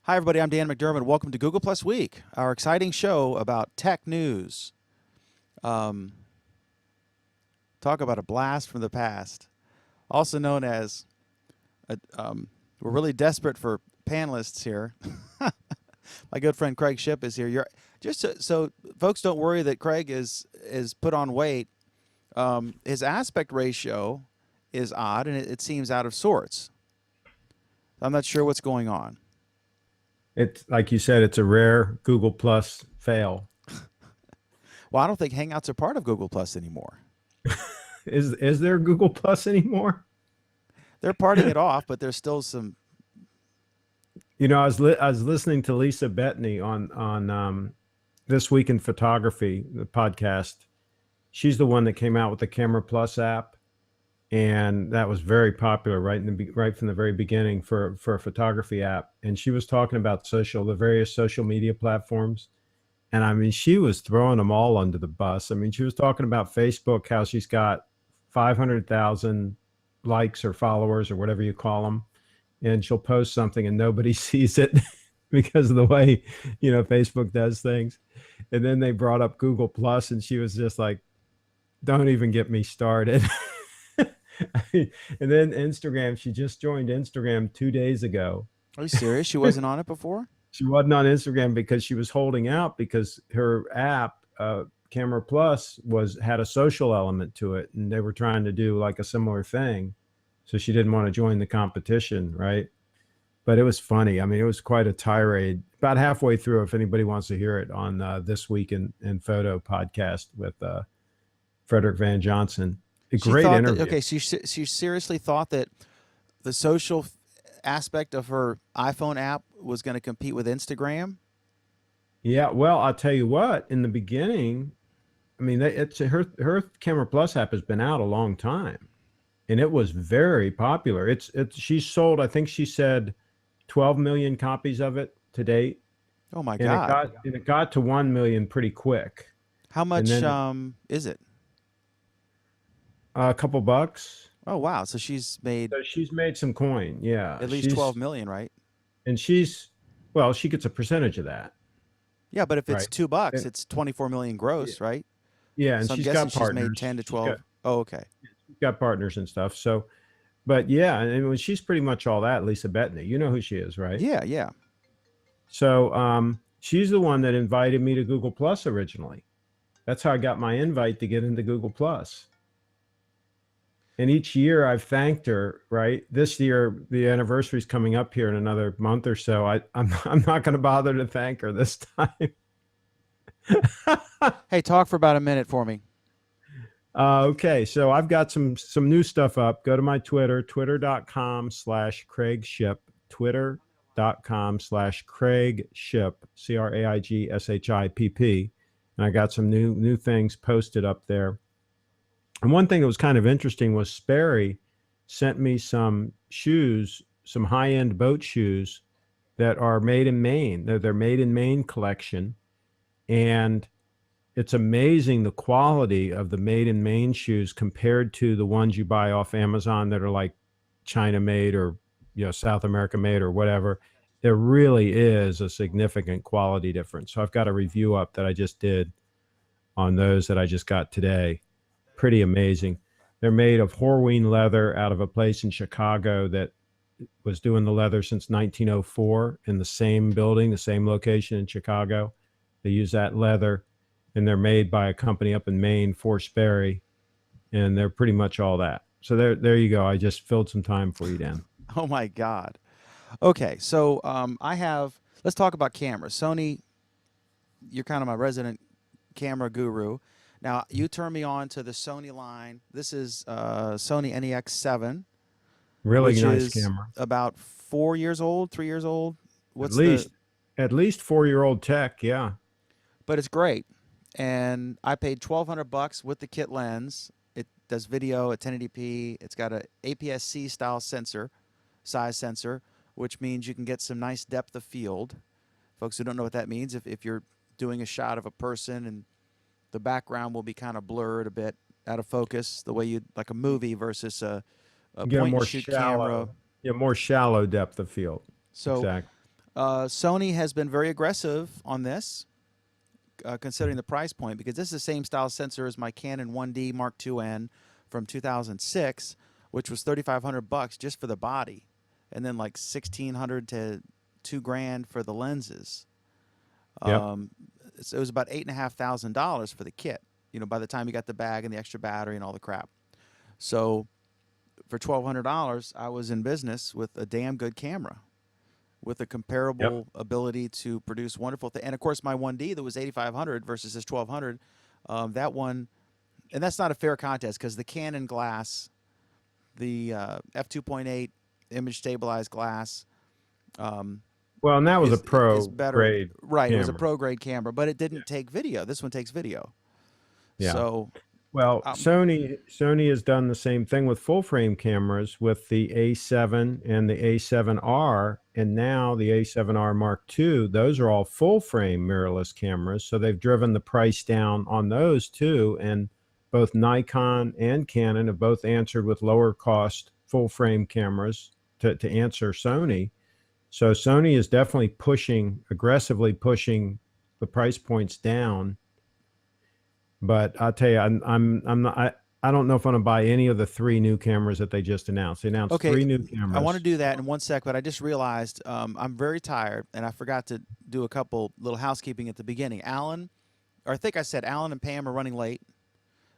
Hi, everybody. I'm Dan McDermott. Welcome to Google Plus Week, our exciting show about tech news. Um, Talk about a blast from the past. Also known as, we're really desperate for panelists here. My good friend Craig Shipp is here. So folks don't worry that Craig is put on weight. His aspect ratio is odd, and it seems out of sorts. I'm not sure what's going on. It's like you said, it's a rare Google Plus fail. Well, I don't think Hangouts are part of Google Plus anymore. Is there Google Plus anymore? They're parting it off, but there's still some. I was listening to Lisa Bettany on This Week in Photography, the podcast. She's the one that came out with the Camera Plus app, and that was very popular right from the very beginning for a photography app. And she was talking about the various social media platforms. And I mean, she was throwing them all under the bus. I mean, she was talking about Facebook, how she's got 500,000 likes or followers or whatever you call them. And she'll post something and nobody sees it because of the way, Facebook does things. And then they brought up Google Plus and she was just like, don't even get me started. And then Instagram, she just joined Instagram 2 days ago. Are you serious? She wasn't on it before? She wasn't on Instagram because she was holding out because her app, Camera Plus, had a social element to it, and they were trying to do like a similar thing. So she didn't want to join the competition, right? But it was funny. I mean, it was quite a tirade. About halfway through, if anybody wants to hear it, on This Week in Photo podcast with Frederick Van Johnson. Great interview. She seriously thought that the social aspect of her iPhone app was going to compete with Instagram? Yeah, well, I'll tell you what. In the beginning, I mean, it's her Camera Plus app has been out a long time, and it was very popular. She's sold, I think she said, 12 million copies of it to date. Oh my God! It got to 1 million pretty quick. How much is it? A couple bucks. Oh wow! So she's made some coin. Yeah, at least 12 million, right? And she gets a percentage of that. Yeah, but if it's $2, it's 24 million gross, right? Yeah, and so she's got partners. She's made 10 to 12. Okay. She's got partners and stuff. So, but yeah, and she's pretty much all that. Lisa Bettany, you know who she is, right? Yeah. So, she's the one that invited me to Google Plus originally. That's how I got my invite to get into Google Plus. And each year I've thanked her, right? This year, the anniversary is coming up here in another month or so. I'm not going to bother to thank her this time. Hey, talk for about a minute for me. Okay, so I've got some new stuff up. Go to my Twitter, twitter.com/Craig Shipp, twitter.com/Craig Shipp, CraigShipp. And I got some new things posted up there. And one thing that was kind of interesting was Sperry sent me some shoes, some high-end boat shoes that are made in Maine. They're made in Maine collection. And it's amazing the quality of the made in Maine shoes compared to the ones you buy off Amazon that are like China made or South America made or whatever. There really is a significant quality difference. So I've got a review up that I just did on those that I just got today. Pretty amazing. They're made of Horween leather out of a place in Chicago that was doing the leather since 1904 in the same building, the same location in Chicago. They use that leather, and they're made by a company up in Maine, for Sperry, and they're pretty much all that. So there you go. I just filled some time for you, Dan. Oh my God. Okay, so let's talk about cameras. Sony, you're kind of my resident camera guru. Now, you turn me on to the Sony line. This is Sony NEX7. Really nice camera. About 4 years old, 3 years old. At least 4-year-old tech, yeah. But it's great. And I paid $1,200 with the kit lens. It does video at 1080p. It's got a APS-C style size sensor, which means you can get some nice depth of field. Folks who don't know what that means, if you're doing a shot of a person and the background will be kind of blurred a bit, out of focus, the way you'd like a movie versus a point and shoot camera. Yeah, more shallow depth of field. So exactly. Sony has been very aggressive on this, considering the price point, because this is the same style sensor as my Canon 1D Mark IIN from 2006, which was $3,500 just for the body, and then like 1,600 to $2,000 for the lenses. Yep. So it was about $8,500 for the kit. You know, by the time you got the bag and the extra battery and all the crap. So for $1,200, I was in business with a damn good camera, with a comparable ability to produce wonderful things. And of course, my 1D that was 8,500 versus this 1,200, that one, and that's not a fair contest because the Canon glass, the f2.8 image stabilized glass, well, and that was a pro is better. grade. Right, camera. it was a pro grade camera, but it didn't take video. This one takes video. Yeah. So, well, Sony has done the same thing with full frame cameras with the A7 and the A7R, and now the A7R Mark II. Those are all full frame mirrorless cameras, so they've driven the price down on those too. And both Nikon and Canon have both answered with lower cost full frame cameras to answer Sony. So Sony is definitely aggressively pushing the price points down. But I'll tell you, I'm not. I don't know if I'm going to buy any of the 3 new cameras that they just announced. They announced 3 new cameras. I want to do that in 1 sec, but I just realized I'm very tired, and I forgot to do a couple little housekeeping at the beginning. Alan, or I think I said Alan and Pam are running late,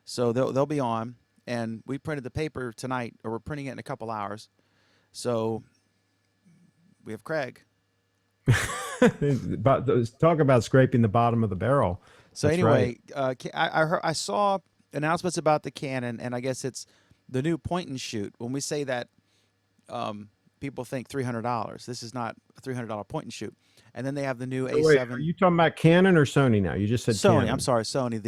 so they'll be on. And we printed the paper tonight, or we're printing it in a couple hours. So we have Craig. Talk about scraping the bottom of the barrel. So That's anyway, right. I saw announcements about the Canon, and I guess it's the new point and shoot. When we say that, people think $300. This is not a $300 point and shoot. And then they have the new A7. Wait, are you talking about Canon or Sony now? You just said Sony. Canon. I'm sorry, Sony.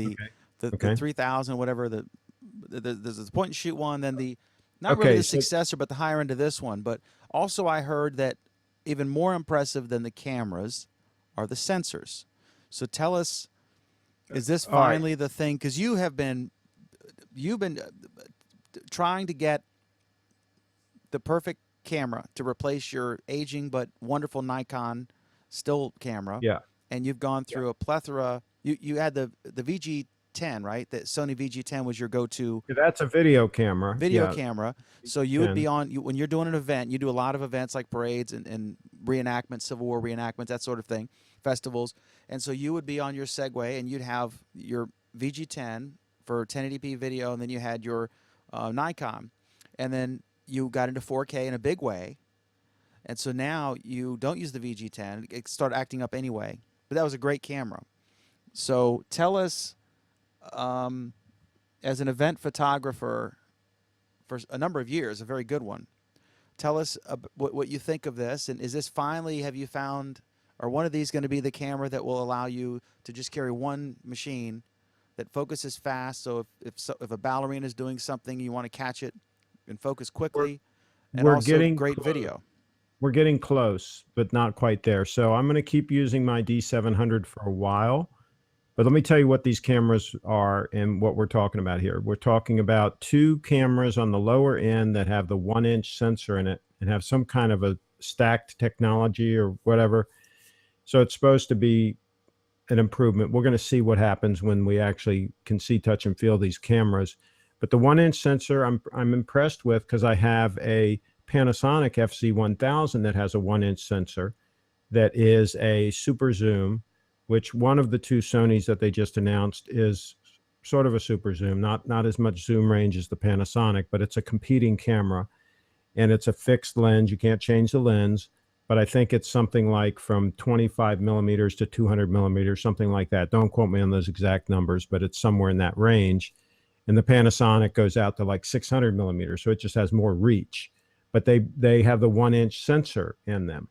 The 3000, whatever. There's the point and shoot one. Then not really the successor, but the higher end of this one. But also, I heard that even more impressive than the cameras are the sensors. So tell us, is this finally the thing? Because you've been trying to get the perfect camera to replace your aging but wonderful Nikon still camera. Yeah. And you've gone through a plethora. You had the VG10, right? The Sony VG10 was your go-to. That's a video camera. Camera. So you would be on, when you're doing an event, you do a lot of events like parades and reenactments, Civil War reenactments, that sort of thing, festivals. And so you would be on your Segway, and you'd have your VG10 for 1080p video, and then you had your Nikon. And then you got into 4K in a big way. And so now you don't use the VG10. It started acting up anyway. But that was a great camera. So tell us, as an event photographer for a number of years, a very good one, tell us what you think of this. And is this finally, have you found, or one of these going to be the camera that will allow you to just carry one machine that focuses fast? So if a ballerina is doing something, you want to catch it and focus quickly, and we're also getting great close. video. We're getting close, but not quite there. So I'm going to keep using my D700 for a while. But let me tell you what these cameras are and what we're talking about here. We're talking about 2 cameras on the lower end that have the 1-inch sensor in it and have some kind of a stacked technology or whatever. So it's supposed to be an improvement. We're going to see what happens when we actually can see, touch, and feel these cameras. But the 1-inch sensor I'm impressed with, because I have a Panasonic FZ1000 that has a 1-inch sensor that is a super zoom, which one of the 2 Sonys that they just announced is sort of a super zoom, not as much zoom range as the Panasonic, but it's a competing camera, and it's a fixed lens. You can't change the lens, but I think it's something like from 25 millimeters to 200 millimeters, something like that. Don't quote me on those exact numbers, but it's somewhere in that range. And the Panasonic goes out to like 600 millimeters, so it just has more reach. But they have the 1-inch sensor in them.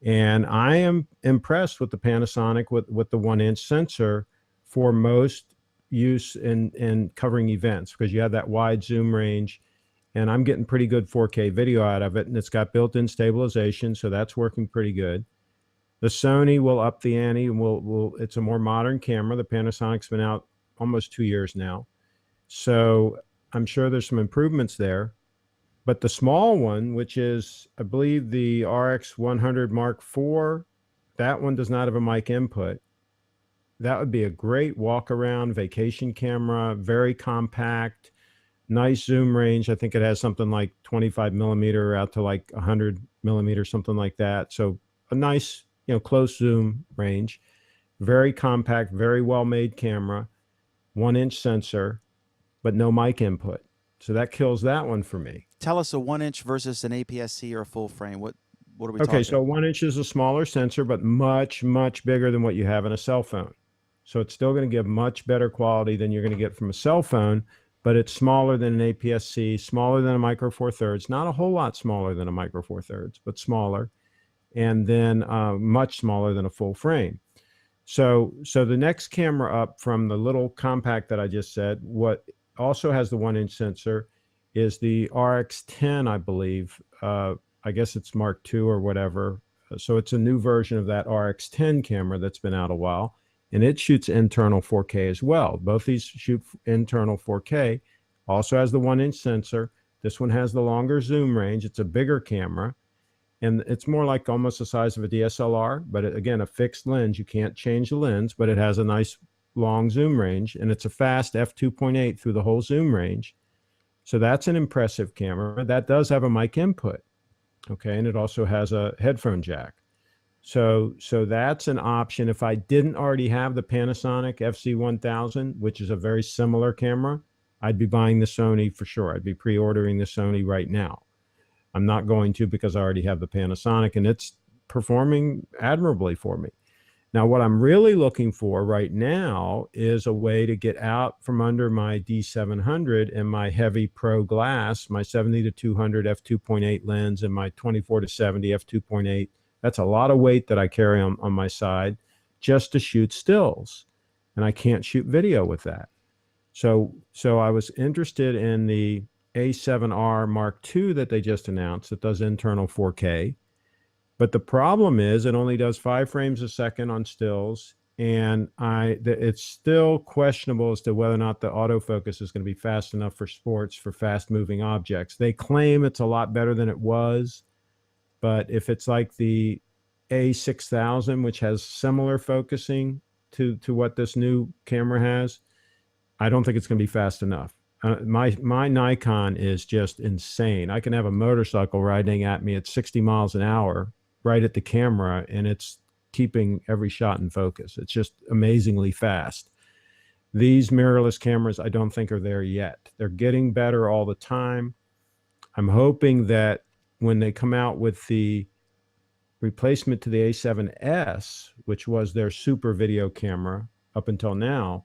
And I am impressed with the Panasonic with the 1-inch sensor for most use in covering events, because you have that wide zoom range, and I'm getting pretty good 4K video out of it, and it's got built-in stabilization, so that's working pretty good. The Sony will up the ante, and it's a more modern camera. The Panasonic's been out almost 2 years now, so I'm sure there's some improvements there. But the small one, which is, I believe, the RX100 Mark IV, That one does not have a mic input. That would be a great walk around vacation camera, very compact, nice zoom range. I think it has something like 25 millimeter out to like 100 millimeter, something like that. So a nice, close zoom range, very compact, very well made camera, 1-inch sensor, but no mic input. So that kills that one for me. Tell us a 1-inch versus an APS-C or a full frame. What are we Okay, talking? so 1-inch is a smaller sensor, but much, much bigger than what you have in a cell phone. So it's still going to give much better quality than you're going to get from a cell phone, but it's smaller than an APS-C, smaller than a Micro Four Thirds, not a whole lot smaller than a Micro Four Thirds, but smaller, and then much smaller than a full frame. So the next camera up from the little compact that I just said, what also has the 1-inch sensor is the RX10, I believe. I guess it's Mark II or whatever. So it's a new version of that RX10 camera that's been out a while, and it shoots internal 4K as well. Both these shoot internal 4K, also has the 1-inch sensor. This one has the longer zoom range. It's a bigger camera, and it's more like almost the size of a DSLR, but again, a fixed lens. You can't change the lens, but it has a nice long zoom range, and it's a fast f2.8 through the whole zoom range. So that's an impressive camera. That does have a mic input, okay, and it also has a headphone jack. So that's an option. If I didn't already have the Panasonic FZ1000, which is a very similar camera, I'd be buying the Sony for sure. I'd be pre-ordering the Sony right now. I'm not going to because I already have the Panasonic, and it's performing admirably for me. Now, what I'm really looking for right now is a way to get out from under my D700 and my heavy pro glass, my 70-200 f2.8 lens and my 24-70 f2.8. That's a lot of weight that I carry on my side just to shoot stills, and I can't shoot video with that. So I was interested in the A7R Mark II that they just announced that does internal 4K. But the problem is it only does 5 frames a second on stills, and it's still questionable as to whether or not the autofocus is going to be fast enough for sports, for fast-moving objects. They claim it's a lot better than it was, but if it's like the A6000, which has similar focusing to what this new camera has, I don't think it's going to be fast enough. My Nikon is just insane. I can have a motorcycle riding at me at 60 miles an hour right at the camera, and it's keeping every shot in focus. It's just amazingly fast. These mirrorless cameras, I don't think are there yet. They're getting better all the time. I'm hoping that when they come out with the replacement to the A7S, which was their super video camera up until now,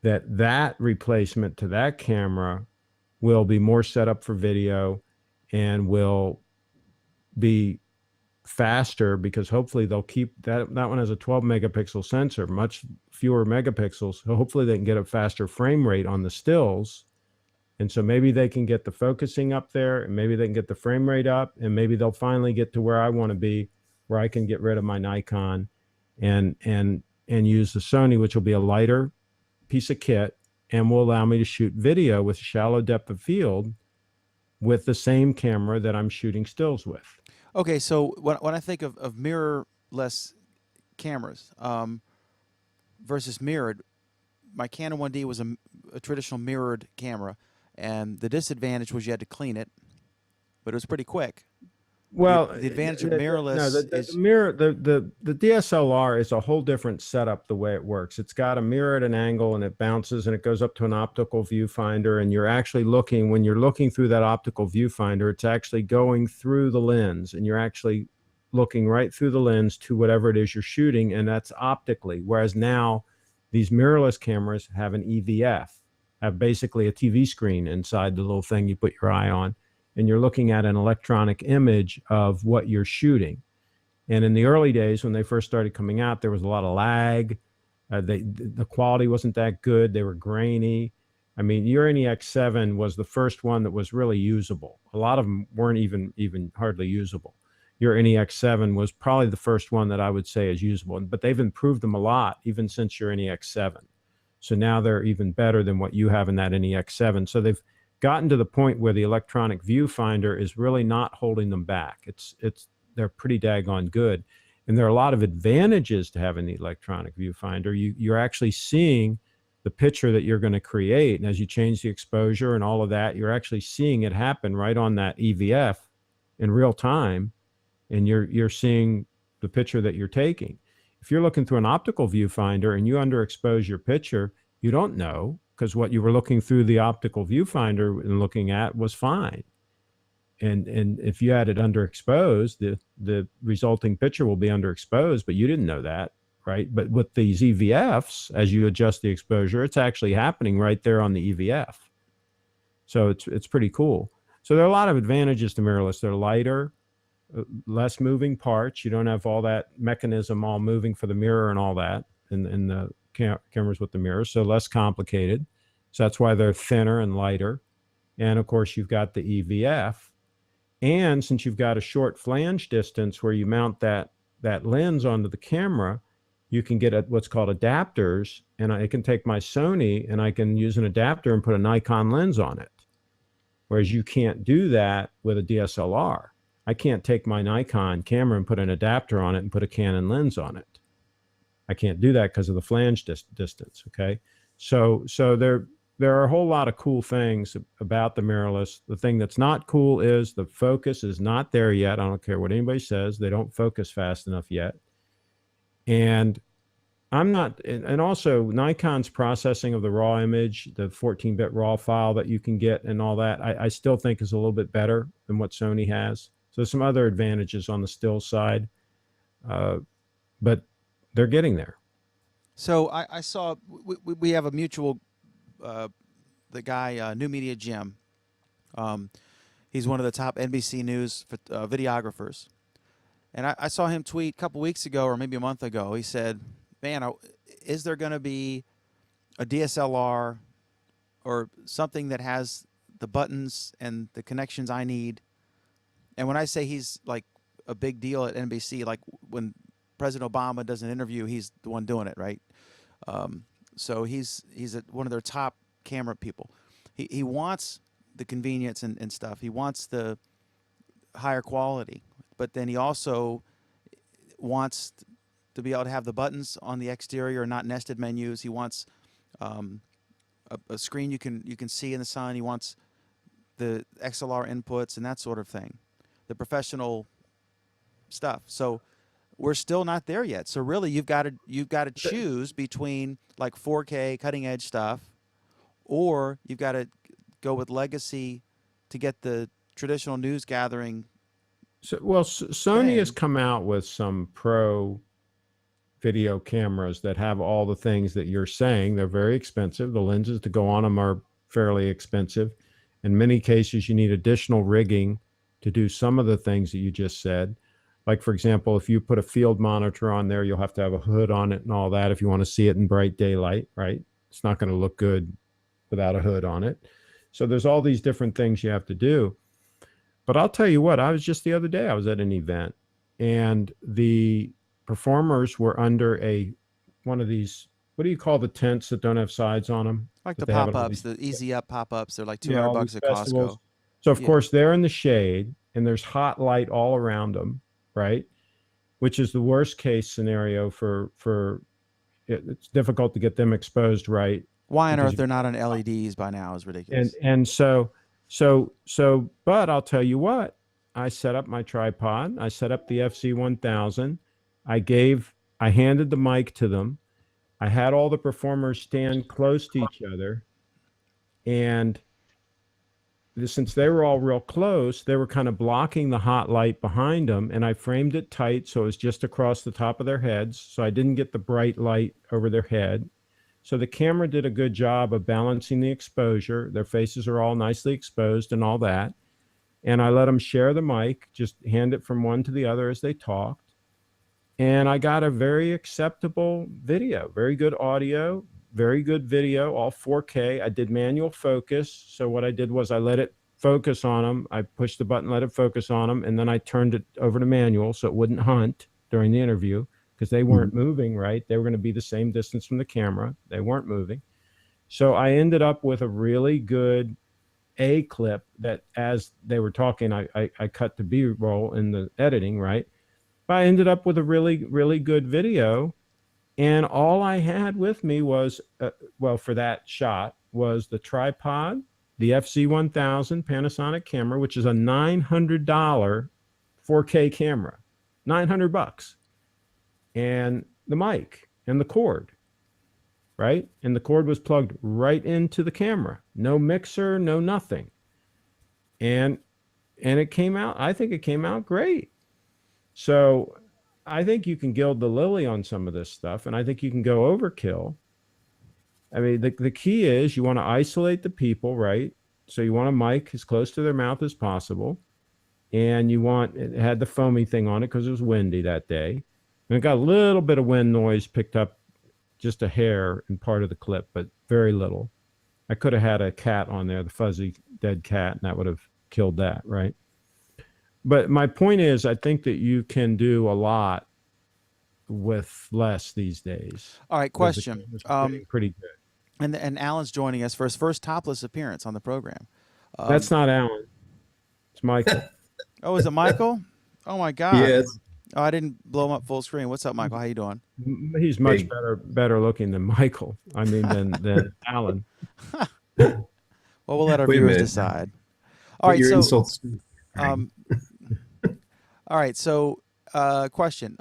that replacement to that camera will be more set up for video and will be faster, because hopefully they'll keep that one has a 12 megapixel sensor, much fewer megapixels. So hopefully they can get a faster frame rate on the stills. And so maybe they can get the focusing up there, and maybe they can get the frame rate up, and maybe they'll finally get to where I want to be, where I can get rid of my Nikon and use the Sony, which will be a lighter piece of kit and will allow me to shoot video with shallow depth of field with the same camera that I'm shooting stills with. Okay, so when I think of mirrorless cameras versus mirrored, my Canon 1D was a traditional mirrored camera, and the disadvantage was you had to clean it, but it was pretty quick. Well, the advantage of mirrorless is the DSLR is a whole different setup the way it works. It's got a mirror at an angle, and it bounces, and it goes up to an optical viewfinder, and you're actually looking, when you're looking through that optical viewfinder, it's actually going through the lens, and you're actually looking right through the lens to whatever it is you're shooting, and that's optically. Whereas now these mirrorless cameras have an EVF, have basically a TV screen inside the little thing you put your eye on, and you're looking at an electronic image of what you're shooting. And in the early days, when they first started coming out, there was a lot of lag. The quality wasn't that good. They were grainy. I mean, Urani X7 was the first one that was really usable. A lot of them weren't even hardly usable. Urani X7 was probably the first one that I would say is usable, but they've improved them a lot even since Urani X7. So now they're even better than what you have in that NEX7. So they've gotten to the point where the electronic viewfinder is really not holding them back. They're pretty daggone good. And there are a lot of advantages to having the electronic viewfinder. You're actually seeing the picture that you're going to create. And as you change the exposure and all of that, you're actually seeing it happen right on that EVF in real time. And you're seeing the picture that you're taking. If you're looking through an optical viewfinder and you underexpose your picture, you don't know, because what you were looking through the optical viewfinder and looking at was fine. And if you had it underexposed, the resulting picture will be underexposed, but you didn't know that, right? But with these EVFs, as you adjust the exposure, it's actually happening right there on the EVF. So it's pretty cool. So there are a lot of advantages to mirrorless. They're lighter, less moving parts. You don't have all that mechanism all moving for the mirror and all that, and the cameras with the mirrors, so less complicated. So that's why they're thinner and lighter. And of course, you've got the EVF. And since you've got a short flange distance where you mount that lens onto the camera, you can get what's called adapters. And I can take my Sony and I can use an adapter and put a Nikon lens on it. Whereas you can't do that with a DSLR. I can't take my Nikon camera and put an adapter on it and put a Canon lens on it. I can't do that because of the flange distance, okay? So there are a whole lot of cool things about the mirrorless. The thing that's not cool is the focus is not there yet. I don't care what anybody says. They don't focus fast enough yet. And and also Nikon's processing of the raw image, the 14-bit raw file that you can get and all that, I still think is a little bit better than what Sony has. So there's some other advantages on the still side, but they're getting there. So I saw we have a mutual, the guy, New Media Jim. He's one of the top NBC News videographers. And I saw him tweet a couple weeks ago or maybe a month ago. He said, man, is there going to be a DSLR or something that has the buttons and the connections I need? And when I say he's like a big deal at NBC, like when President Obama does an interview, he's the one doing it, right? So he's one of their top camera people. He wants the convenience and stuff. He wants the higher quality, but then he also wants to be able to have the buttons on the exterior, not nested menus. He wants a screen you can see in the sun. He wants the XLR inputs and that sort of thing, the professional stuff. So we're still not there yet. So really, you've got to choose between like 4K cutting edge stuff, or you've got to go with legacy to get the traditional news gathering. So, well, Sony has come out with some pro video cameras that have all the things that you're saying. They're very expensive. The lenses to go on them are fairly expensive. In many cases, you need additional rigging to do some of the things that you just said. Like, for example, if you put a field monitor on there, you'll have to have a hood on it and all that if you want to see it in bright daylight, right? It's not going to look good without a hood on it. So there's all these different things you have to do. But I'll tell you what, I was just the other day, I was at an event, and the performers were under one of these, what do you call the tents that don't have sides on them? Like the pop-ups, the Easy Up pop-ups. They're like $200 at festivals. Costco. So, of course, they're in the shade, and there's hot light all around them, right? Which is the worst case scenario for it's difficult to get them exposed right. Why on earth they're not on LEDs by now is ridiculous. And so, but I'll tell you what, I set up my tripod. I set up the FZ1000. I handed the mic to them. I had all the performers stand close to each other. And since they were all real close, they were kind of blocking the hot light behind them. And I framed it tight so it was just across the top of their heads. So I didn't get the bright light over their head. So the camera did a good job of balancing the exposure. Their faces are all nicely exposed and all that. And I let them share the mic, just hand it from one to the other as they talked. And I got a very acceptable video, very good audio, very good video, all 4K. I did manual focus. So what I did was I let it focus on them. I pushed the button, let it focus on them. And then I turned it over to manual so it wouldn't hunt during the interview, because they weren't moving, right? They were going to be the same distance from the camera. They weren't moving. So I ended up with a really good A clip that, as they were talking, I cut to B-roll in the editing, right? But I ended up with a really, really good video. And all I had with me was, well, for that shot, was the tripod, the FZ1000 Panasonic camera, which is a $900 4K camera, $900, and the mic and the cord, right? And the cord was plugged right into the camera. No mixer, no nothing. And it came out, I think it came out great. So I think you can gild the lily on some of this stuff, and I think you can go overkill. I mean, the key is you want to isolate the people, right? So you want a mic as close to their mouth as possible. And it had the foamy thing on it because it was windy that day. And it got a little bit of wind noise picked up, just a hair in part of the clip, but very little. I could have had a cat on there, the fuzzy dead cat, and that would have killed that, right? But my point is, I think that you can do a lot with less these days. All right, question. Pretty good. And Alan's joining us for his first topless appearance on the program. That's not Alan. It's Michael. Oh, is it Michael? Oh my God. Yes. Oh, I didn't blow him up full screen. What's up, Michael? How you doing? He's much better looking than Michael. I mean, than Alan. Well, we'll let our viewers decide. All right, your so insults. all right, so question,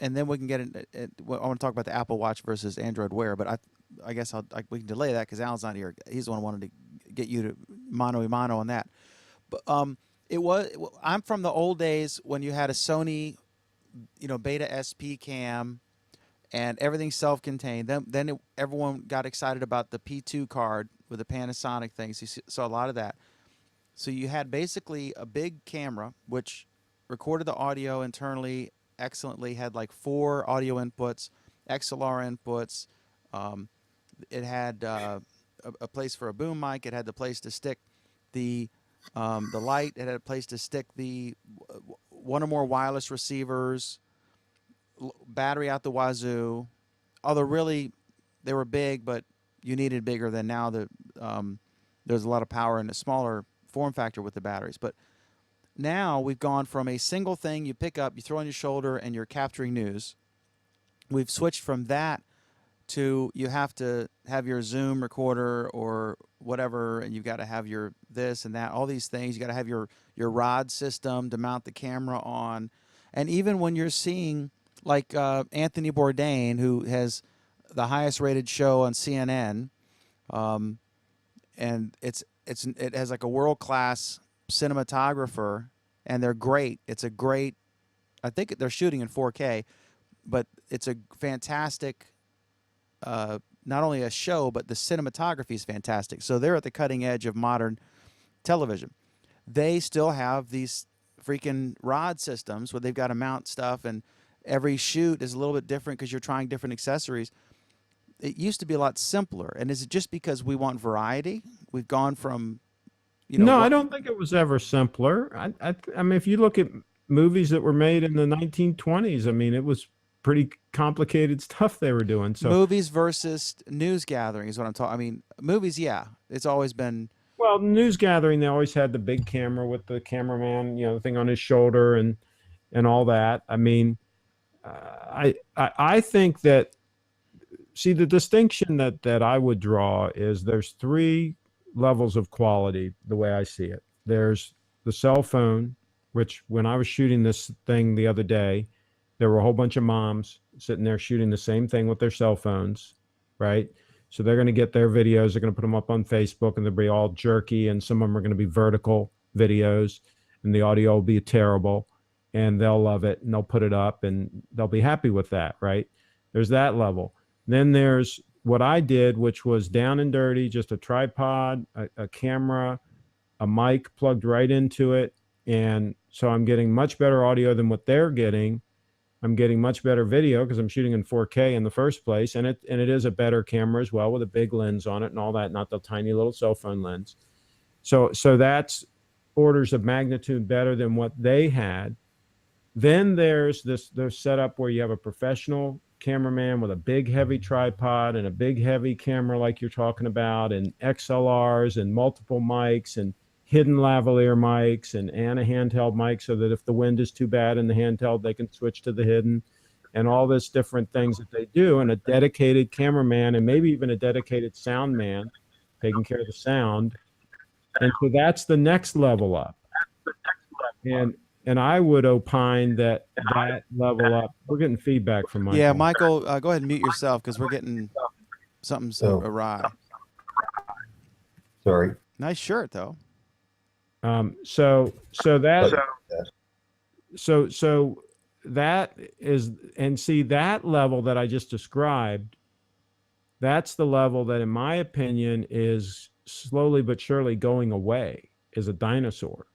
and then we can get I want to talk about the Apple Watch versus Android Wear, but I guess we can delay that because Alan's not here. He's the one who wanted to get you to mano a mano on that. But I'm from the old days when you had a Sony, Beta SP cam, and everything self-contained. Then everyone got excited about the P2 card with the Panasonic things. You saw a lot of that. So you had basically a big camera which recorded the audio internally excellently, had like 4 audio inputs, XLR inputs. It had a place for a boom mic. It had the place to stick the light. It had a place to stick the one or more wireless receivers, battery out the wazoo. Although really they were big, but you needed bigger than now. There's a lot of power in a smaller form factor with the batteries. But now we've gone from a single thing you pick up, you throw on your shoulder, and you're capturing news. We've switched from that to you have to have your Zoom recorder or whatever, and you've got to have your this and that, all these things. You got to have your rod system to mount the camera on. And even when you're seeing like Anthony Bourdain, who has the highest rated show on CNN, and it has like a world-class cinematographer, and they're great. It's a great, I think they're shooting in 4K, but it's a fantastic, not only a show, but the cinematography is fantastic. So they're at the cutting edge of modern television. They still have these freaking rod systems where they've got to mount stuff, and every shoot is a little bit different because you're trying different accessories. It used to be a lot simpler. And is it just because we want variety? We've gone from, No, I don't think it was ever simpler. I mean, if you look at movies that were made in the 1920s, I mean, it was pretty complicated stuff they were doing. So movies versus news gathering is what I'm talking. I mean, movies, yeah, it's always been. Well, news gathering, they always had the big camera with the cameraman, the thing on his shoulder and all that. I mean, I think that, see, the distinction that I would draw is there's 3 levels of quality the way I see it. There's the cell phone, which when I was shooting this thing the other day, there were a whole bunch of moms sitting there shooting the same thing with their cell phones, right? So they're going to get their videos, they're going to put them up on Facebook, and they'll be all jerky, and some of them are going to be vertical videos, and the audio will be terrible, and they'll love it, and they'll put it up, and they'll be happy with that, right? There's that level. Then there's what I did, which was down and dirty, just a tripod, a camera, a mic plugged right into it. And so I'm getting much better audio than what they're getting. I'm getting much better video because I'm shooting in 4K in the first place. And it is a better camera as well with a big lens on it and all that, not the tiny little cell phone lens. So that's orders of magnitude better than what they had. Then there's setup where you have a professional cameraman with a big heavy tripod and a big heavy camera like you're talking about, and XLRs and multiple mics, and hidden lavalier mics and a handheld mic, so that if the wind is too bad in the handheld, they can switch to the hidden, and all this different things that they do, and a dedicated cameraman and maybe even a dedicated sound man taking care of the sound. And so that's the next level up. And I would opine that level up, we're getting feedback from Michael. Yeah, Michael, go ahead and mute yourself because we're getting something awry. Sorry. Nice shirt though. So that is, and see, that level that I just described, that's the level that, in my opinion, is slowly but surely going away as a dinosaur.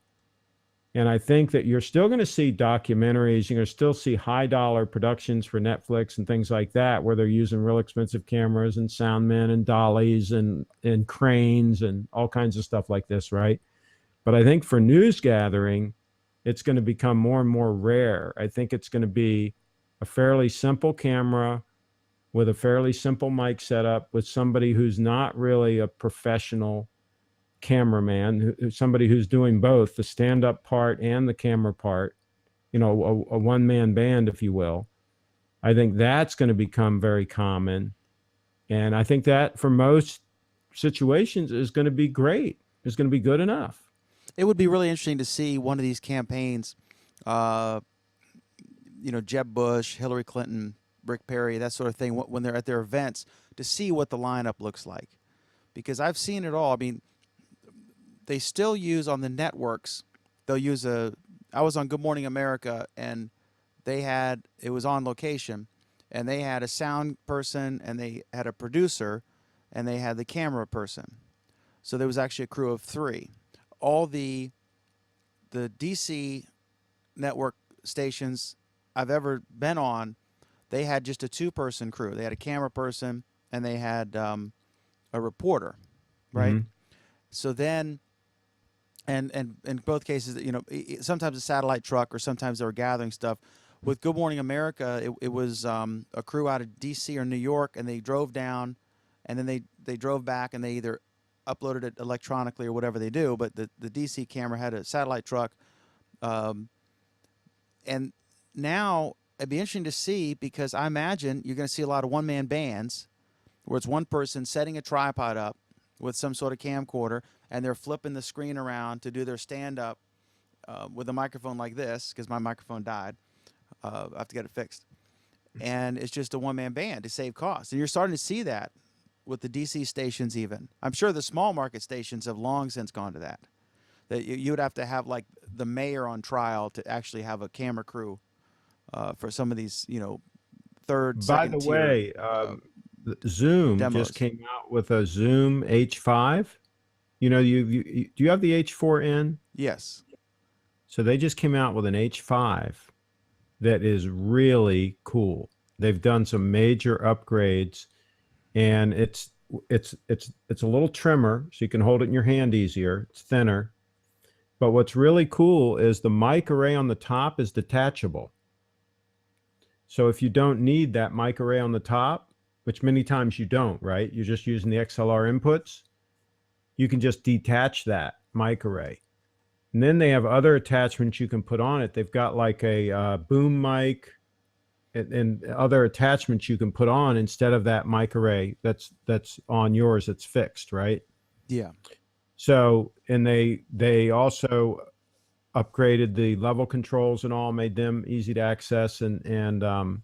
And I think that you're still going to see documentaries, you're going to still see high dollar productions for Netflix and things like that, where they're using real expensive cameras and sound men and dollies and cranes and all kinds of stuff like this, right? But I think for news gathering, it's going to become more and more rare. I think it's going to be a fairly simple camera with a fairly simple mic setup with somebody who's not really a professional cameraman, somebody who's doing both the stand-up part and the camera part, a one-man band, if you will. I think that's going to become very common. And I think that for most situations is going to be great. It's going to be good enough. It would be really interesting to see one of these campaigns, Jeb Bush, Hillary Clinton, Rick Perry, that sort of thing, when they're at their events, to see what the lineup looks like. Because I've seen it all. I mean, they still use on the networks, they'll use I was on Good Morning America, and it was on location, and they had a sound person, and they had a producer, and they had the camera person. So there was actually a crew of 3. All the DC network stations I've ever been on, they had just a 2-person crew. They had a camera person and they had a reporter, right? Mm-hmm. So then, and in both cases, sometimes a satellite truck or sometimes they were gathering stuff. With Good Morning America, it was a crew out of DC or New York, and they drove down, and then they drove back, and they either uploaded it electronically or whatever they do, but the DC camera had a satellite truck. And now it'd be interesting to see, because I imagine you're going to see a lot of one-man bands where it's one person setting a tripod up with some sort of camcorder, and they're flipping the screen around to do their stand-up with a microphone like this, because my microphone died. I have to get it fixed. And it's just a one-man band to save costs. And you're starting to see that with the DC stations even. I'm sure the small market stations have long since gone to that. That you would have to have like the mayor on trial to actually have a camera crew for some of these, third, By second the tier, way, Zoom demos. just came out with a Zoom H5. Do you have the H4n? Yes. So they just came out with an H5 that is really cool. They've done some major upgrades, and it's a little trimmer, so you can hold it in your hand easier. It's thinner. But what's really cool is the mic array on the top is detachable. So if you don't need that mic array on the top, which many times you don't, right? You're just using the XLR inputs, you can just detach that mic array. And then they have other attachments you can put on it. They've got like a boom mic and other attachments you can put on instead of that mic array that's on yours, that's fixed, right? Yeah. So, and they also upgraded the level controls and all, made them easy to access, and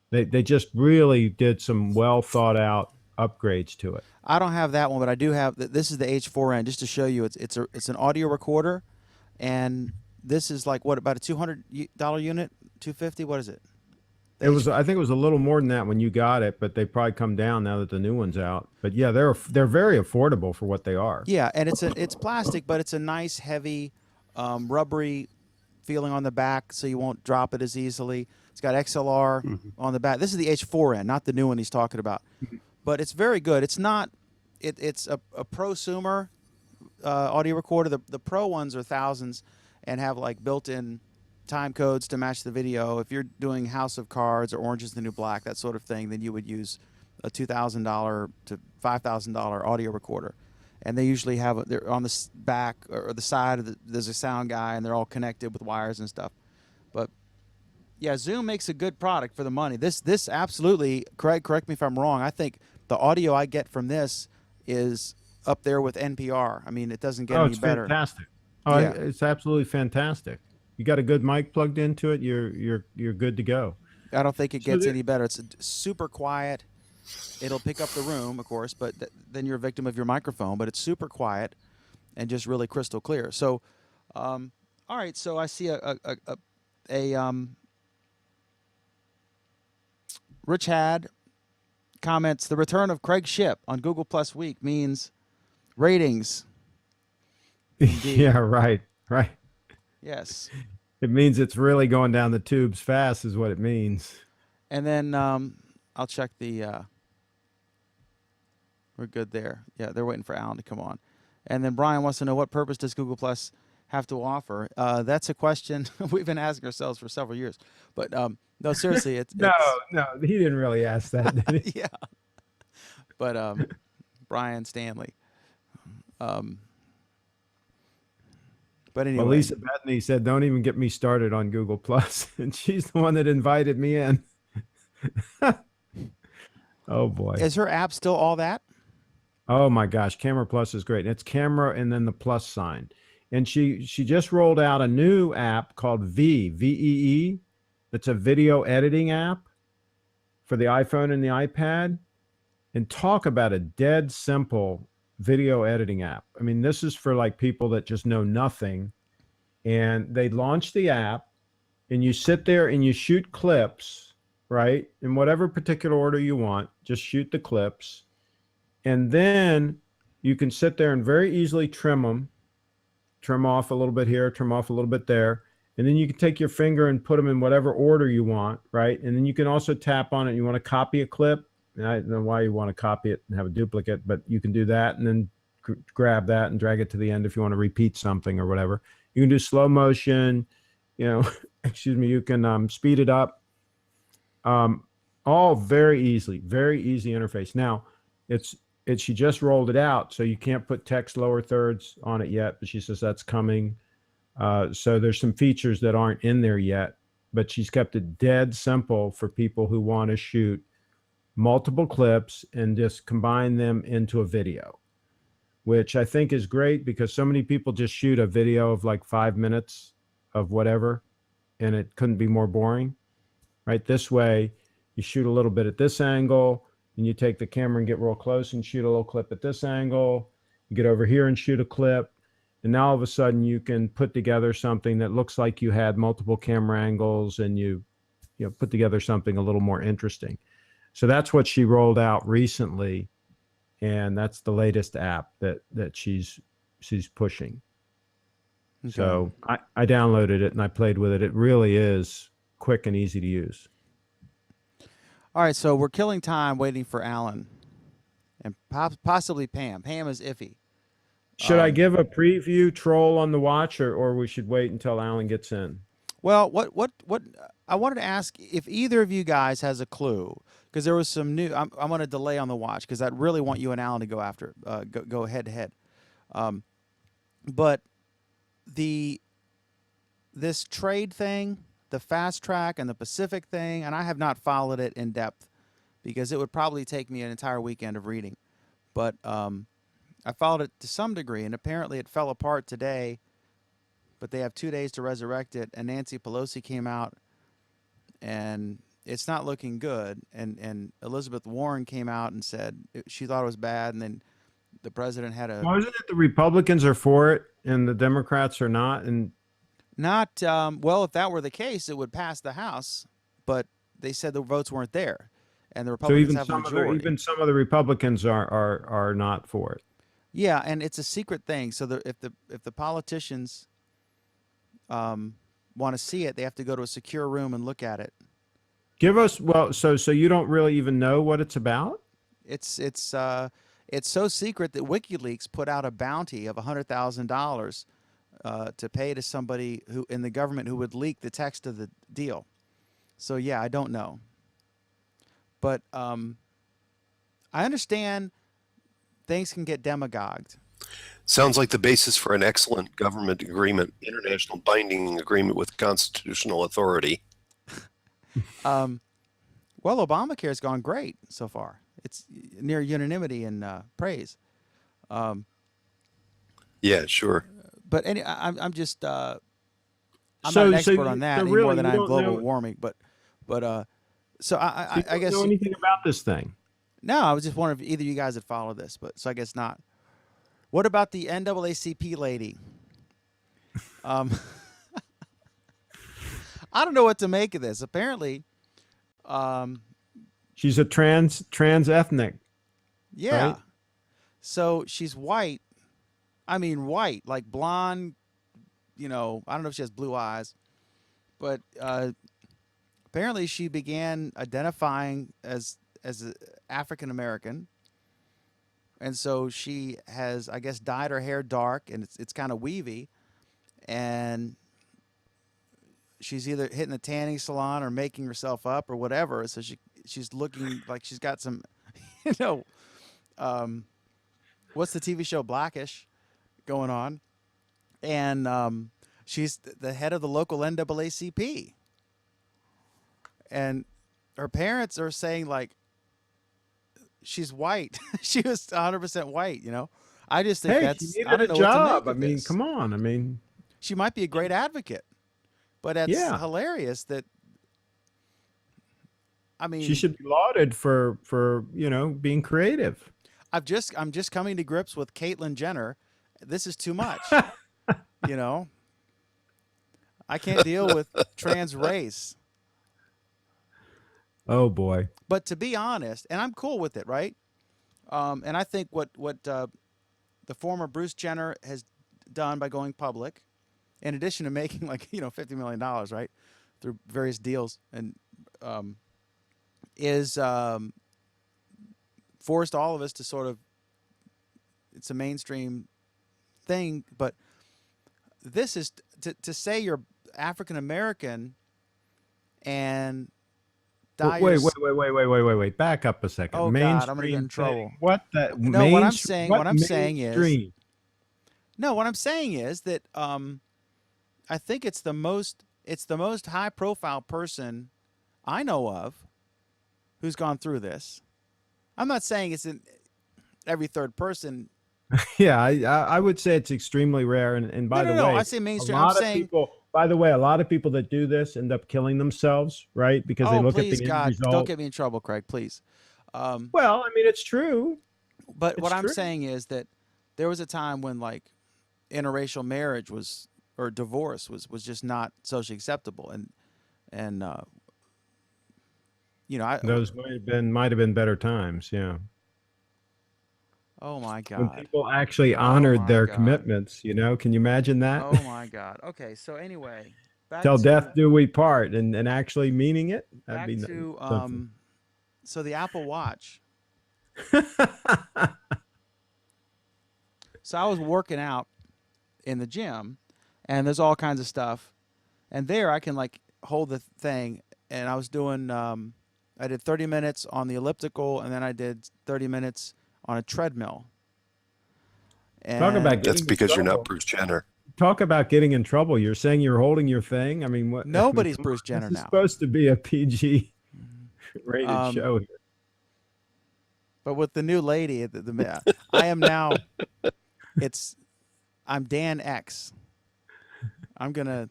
they just really did some well thought out upgrades to it. I don't have that one, but I do have. This is the H4n, just to show you. It's an audio recorder, and this is like what, about a $200 unit, $250? What is it? I think it was a little more than that when you got it, but they probably come down now that the new one's out. But yeah, they're very affordable for what they are. Yeah, and it's plastic, but it's a nice heavy, rubbery feeling on the back, so you won't drop it as easily. It's got XLR on the back. This is the H4n, not the new one he's talking about. But it's very good. It's not. It's a prosumer audio recorder. The pro ones are thousands and have like built-in time codes to match the video. If you're doing House of Cards or Orange is the New Black, that sort of thing, then you would use a $2,000 to $5,000 audio recorder. and they usually have they're on the back or the side of there's a sound guy, and they're all connected with wires and stuff. But yeah, Zoom makes a good product for the money. This absolutely, Craig, correct me if I'm wrong. I think the audio I get from this is up there with NPR. I mean, it doesn't get Oh, any it's better. fantastic. Oh, Yeah, it's absolutely fantastic. You got a good mic plugged into it, you're good to go. I don't think it So gets there, any better. It's super quiet. It'll pick up the room, of course, but then you're a victim of your microphone. But it's super quiet and just really crystal clear. So, all right. So I see a Rich had comments. The return of Craig Shipp on Google Plus Week means ratings. Indeed. yeah, right, right. Yes. It means it's really going down the tubes fast, is what it means. And then I'll check the. We're good there. Yeah, they're waiting for Alan to come on. And then Brian wants to know, what purpose does Google Plus have to offer? That's a question we've been asking ourselves for several years. But no, seriously, No, no, he didn't really ask that, did he? yeah. But Brian Stanley. But anyway, Well, Lisa Bethany said, "Don't even get me started on Google Plus," and she's the one that invited me in. Oh boy. is her app still all that? Oh my gosh, Camera Plus is great. It's camera and then the plus sign. And she just rolled out a new app called VEE. It's a video editing app for the iPhone and the iPad. And talk about a dead simple video editing app. I mean, this is for like people that just know nothing. And they launch the app and you sit there and you shoot clips, right? In whatever particular order you want, just shoot the clips. And then you can sit there and very easily trim them, trim off a little bit here, trim off a little bit there. And then you can take your finger and put them in whatever order you want, right? And then you can also tap on it. You want to copy a clip. And I don't know why you want to copy it and have a duplicate, but you can do that and then grab that and drag it to the end if you want to repeat something or whatever. You can do slow motion, excuse me, you can speed it up. All very easy interface. Now, she just rolled it out, so you can't put text lower thirds on it yet, but she says that's coming. So there's some features that aren't in there yet, but she's kept it dead simple for people who want to shoot multiple clips and just combine them into a video, which I think is great because so many people just shoot a video of like 5 minutes of whatever, and it couldn't be more boring, right? This way, you shoot a little bit at this angle, and you take the camera and get real close and shoot a little clip at this angle. You get over here and shoot a clip. And now all of a sudden you can put together something that looks like you had multiple camera angles, and you put together something a little more interesting. So that's what she rolled out recently. And that's the latest app that she's pushing. Okay. So I downloaded it and I played with it. It really is quick and easy to use. All right, so we're killing time waiting for Alan and possibly Pam. Pam is iffy. Should I give a preview troll on the watch, or we should wait until Alan gets in? Well, what I wanted to ask if either of you guys has a clue, because there was some new. I'm going to delay on the watch because I really want you and Alan to go after go head to head. But this trade thing, the fast track and the Pacific thing, and I have not followed it in depth because it would probably take me an entire weekend of reading. But I followed it to some degree, and apparently it fell apart today. But they have 2 days to resurrect it, and Nancy Pelosi came out, and it's not looking good. And Elizabeth Warren came out and said she thought it was bad, and then the president had a. Well, isn't it the Republicans are for it and the Democrats are not? And not well, if that were the case, it would pass the House, but they said the votes weren't there, and the Republicans have a majority. Even some of the Republicans are not for it. Yeah, and it's a secret thing. So if the politicians want to see it, they have to go to a secure room and look at it. Give us so you don't really even know what it's about? It's so secret that WikiLeaks put out a bounty of $100,000 to pay to somebody who in the government who would leak the text of the deal. So yeah, I don't know, but I understand things can get demagogued, Sounds like the basis for an excellent government agreement, international binding agreement with constitutional authority. Well, Obamacare has gone great so far. It's near unanimity in praise. Yeah, sure. But I'm just I'm not So, an expert on that any more really, than you I am don't global know. warming. But so So you I don't guess know anything about this thing. no. I was just wondering if either you guys had followed this, but so I guess not. What about the NAACP lady? Um, I don't know what to make of this. Apparently, um, She's a trans ethnic, yeah. right? So she's white. I mean, white, like blonde. I don't know if she has blue eyes, but apparently she began identifying as African American, and so she has, I guess, dyed her hair dark, and it's kind of weavy, and she's either hitting a tanning salon or making herself up or whatever. So she's looking like she's got some, you know, um, what's the TV show Blackish going on, and she's the head of the local NAACP, and her parents are saying like she's white. She was 100% white. I just think Hey, she I needed a don't know what to make job. I of mean, this. come on. I mean, She might be a great advocate, but that's yeah, hilarious that I she mean should be lauded for being creative. I'm just coming to grips with Caitlyn Jenner. This is too much. You know, I can't deal with trans race. Oh boy. But to be honest, and I'm cool with it, right? And I think what the former Bruce Jenner has done by going public, in addition to making like $50 million, right, through various deals, and is forced all of us to sort of, it's a mainstream thing, but this is to say you're African American and dye your Wait. Back up a second. oh God, I'm gonna get Mainstream in trouble. thing. What that No, mainstream? what What I'm saying is mainstream? no, what I'm saying is that I think it's the most high profile person I know of who's gone through this. I'm not saying it's in every third person. Yeah, I would say it's extremely rare. And No, by no, the no. I way, say a mainstream. I'm lot of saying, people. By the way, a lot of people that do this end up killing themselves, right? Because they oh, look at please, the end God, don't result. get me in trouble, Craig, please. Well, I mean, it's true. But what It's I'm true. saying is that there was a time when like interracial marriage or divorce was just not socially acceptable, and I Those might have been better times. Yeah, oh my when God, people actually oh honored my their God, commitments. Can you imagine that? oh my God. Okay, so anyway, Till death do we part, and actually meaning it. That'd back be to something. so the Apple Watch. So I was working out in the gym, and there's all kinds of stuff, and there I can like hold the thing, and I was doing I did 30 minutes on the elliptical, and then I did 30 minutes on a treadmill. Talk about And That's getting in because you're not trouble. Bruce Jenner. Talk about getting in trouble. You're saying you're holding your thing. I mean, what? I mean, nobody's come Bruce on. Jenner This is now. supposed to be a PG rated Um, show here. but with the new lady, I am now. I'm Dan X. I'm gonna.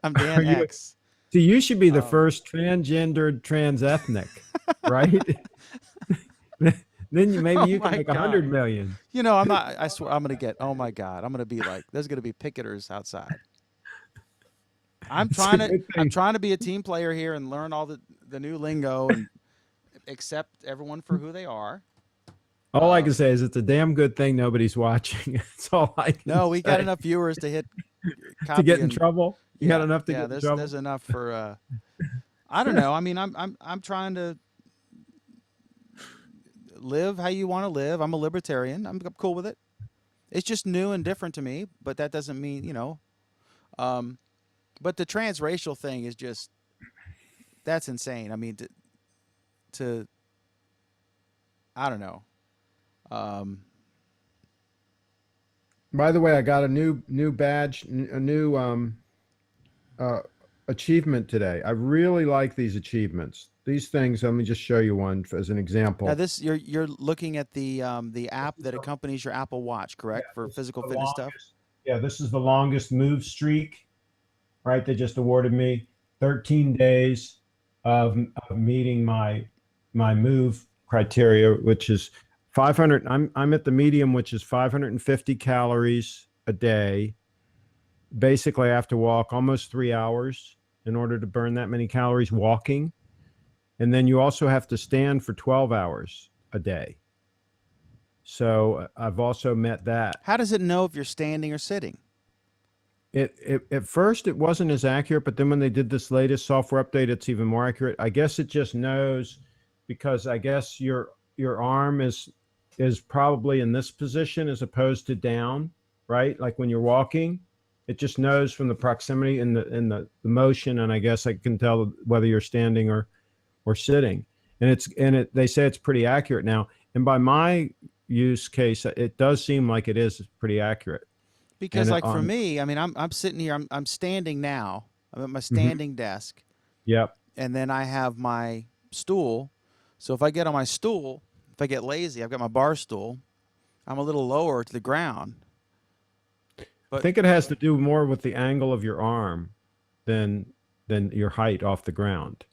I'm Dan Are you? X. See, you should be the Um, first transgendered trans ethnic, right? Then maybe oh you can my make God. 100 million. I'm not. I swear, I'm gonna get. Oh my God, I'm gonna be like. There's gonna be picketers outside. It's a good I'm thing. trying to be a team player here and learn all the new lingo and accept everyone for who they are. All I can say is it's a damn good thing nobody's watching. That's all I can No, we got say. enough viewers to hit To copy get in and trouble, you got enough to yeah. get in There's trouble. enough for. I don't know. I mean, I'm trying to live how you want to live. I'm a libertarian. I'm cool with it. It's just new and different to me, but that doesn't mean Um, but the transracial thing is just that's insane. I mean, to I don't know. Um, By the way, I got a new badge, a new uh, achievement today. I really like these achievements. These things. Let me just show you one as an Now example. this you're looking at the This app is that accompanies your Apple Watch, yeah, correct? For this is physical the fitness stuff. longest. Yeah, this is the longest move streak. Right, they just awarded me 13 days of meeting my move criteria, which is 500. I'm at the medium, which is 550 calories a day. Basically, I have to walk almost 3 hours in order to burn that many calories walking. And then you also have to stand for 12 hours a day. So I've also met that. How does it know if you're standing or sitting? It at first it wasn't as accurate, but then when they did this latest software update, it's even more accurate. I guess it just knows because I guess your arm is probably in this position as opposed to down, right? Like when you're walking, it just knows from the proximity and the motion, and I guess I can tell whether you're standing or sitting. And they say it's pretty accurate now. And by my use case, it does seem like it is pretty accurate. Because And like for me, I mean, I'm sitting here, I'm standing now. I'm at my mhm, standing desk, yep. and then I have my stool. So if I get on my stool, if I get lazy, I've got my bar stool. I'm a little lower to the ground. I But think it has to do more with the angle of your arm than your height off the ground.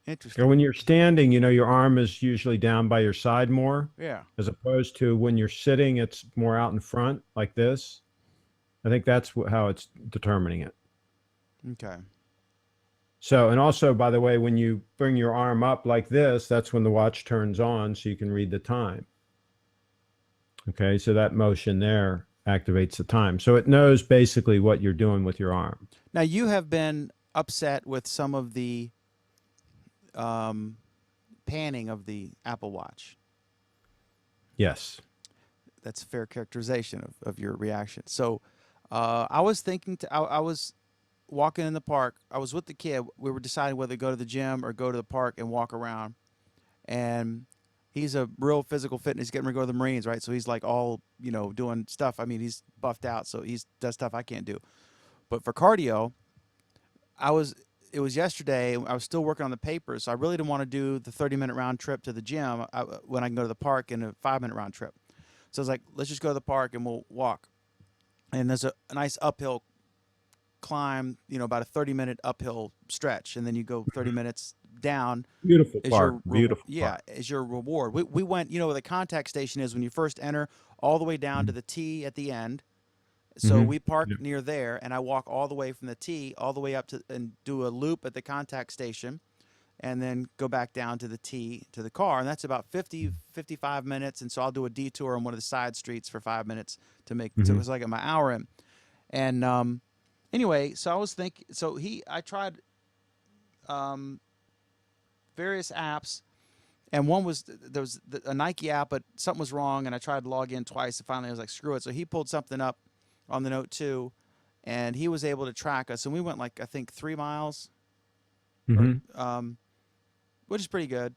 Or interesting. when you're standing, your arm is usually down by your side more, Yeah. as opposed to when you're sitting, it's more out in front like this. I think that's how it's determining it. Okay. So, and also, by the way, when you bring your arm up like this, that's when the watch turns on so you can read the time. Okay, so that motion there activates the time. So it knows basically what you're doing with your arm. Now you have been upset with some of the um, panning of the Apple Watch. Yes. That's a fair characterization of your reaction. So I was thinking I was walking in the park. I was with the kid. We were deciding whether to go to the gym or go to the park and walk around. And he's a real physical fitness. He's getting ready to go to the Marines, right? So he's like all, doing stuff. I mean, he's buffed out, so he's does stuff I can't do. But for cardio, it was yesterday. I was still working on the papers, so I really didn't want to do the 30-minute round trip to the gym when I can go to the park in a 5-minute round trip. So I was like, let's just go to the park and we'll walk. And there's a nice uphill climb, about a 30-minute uphill stretch, and then you go 30 minutes down Beautiful as park. your Beautiful yeah, park. as your reward. We went, where the contact station is when you first enter, all the way down to the T at the end. So Mm-hmm. we park near there, and I walk all the way from the T all the way up to and do a loop at the contact station, and then go back down to the T to the car, and that's about 55 minutes. And so I'll do a detour on one of the side streets for 5 minutes to make so it Mm-hmm. was like my hour in. And anyway, so I was thinking, I tried um, various apps, and one was there was a Nike app, but something was wrong, and I tried to log in twice, and finally I was like, screw it. So he pulled something up on the Note 2, and he was able to track us, and we went like I think 3 miles, or Mm-hmm. which is pretty good.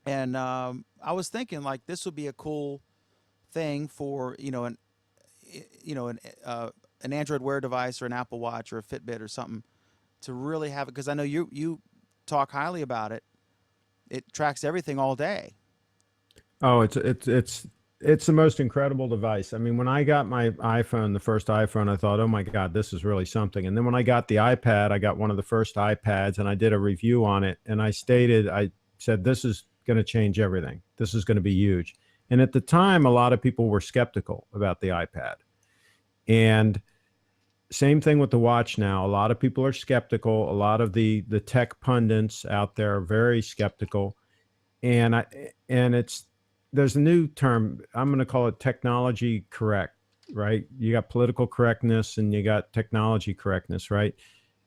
And I was thinking like this would be a cool thing for an Android Wear device or an Apple Watch or a Fitbit or something to really have it, because I know you talk highly about it. It tracks everything all day. Oh, it's the most incredible device. I mean, when I got my iPhone, the first iPhone, I thought, oh my God, this is really something. And then when I got the iPad, I got one of the first iPads, and I did a review on it. And I said, this is going to change everything. This is going to be huge. And at the time, a lot of people were skeptical about the iPad. And same thing with the watch now. A lot of people are skeptical. A lot of the tech pundits out there are very skeptical. And there's a new term. I'm going to call it technology correct, right? You got political correctness and you got technology correctness, right?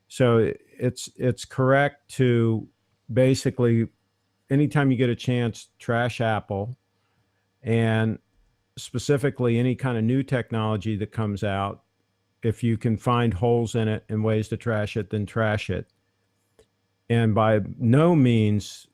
So it's correct to basically, anytime you get a chance, trash Apple, and specifically any kind of new technology that comes out. If you can find holes in it and ways to trash it, then trash it. And by no means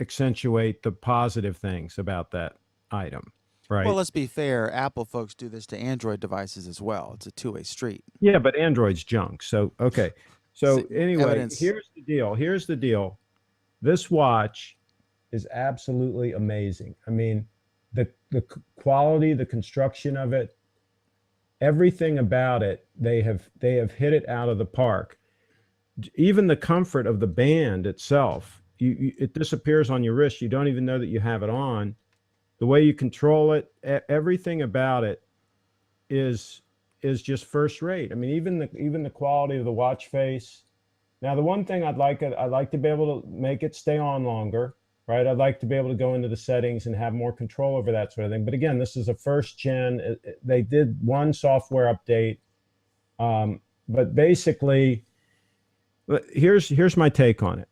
accentuate the positive things about that item. right? Well, let's be fair. Apple folks do this to Android devices as well. It's a two-way street. Yeah, but Android's junk. So, okay. So anyway, Evidence. here's the deal. Here's the deal. This watch is absolutely amazing. I mean, the quality, the construction of it, everything about it, they have hit it out of the park. Even the comfort of the band itself, it disappears on your wrist. You don't even know that you have it on. The way you control it, everything about it is just first rate. I mean, even the quality of the watch face. Now, the one thing I'd like to be able to make it stay on longer, right? I'd like to be able to go into the settings and have more control over that sort of thing. But again, this is a first gen. They did one software update, but basically, here's my take on it.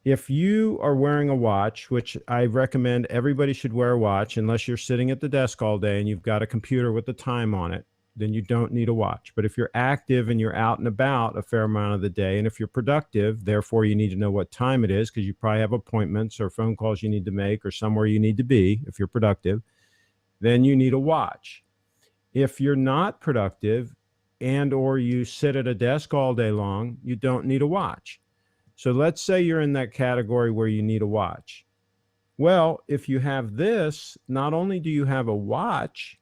If you are wearing a watch, which I recommend everybody should wear a watch unless you're sitting at the desk all day and you've got a computer with the time on it, then you don't need a watch. But if you're active and you're out and about a fair amount of the day, and if you're productive, therefore you need to know what time it is because you probably have appointments or phone calls you need to make or somewhere you need to be if you're productive, then you need a watch. If you're not productive and or you sit at a desk all day long, you don't need a watch. So let's say you're in that category where you need a watch. Well, if you have this, not only do you have a watch,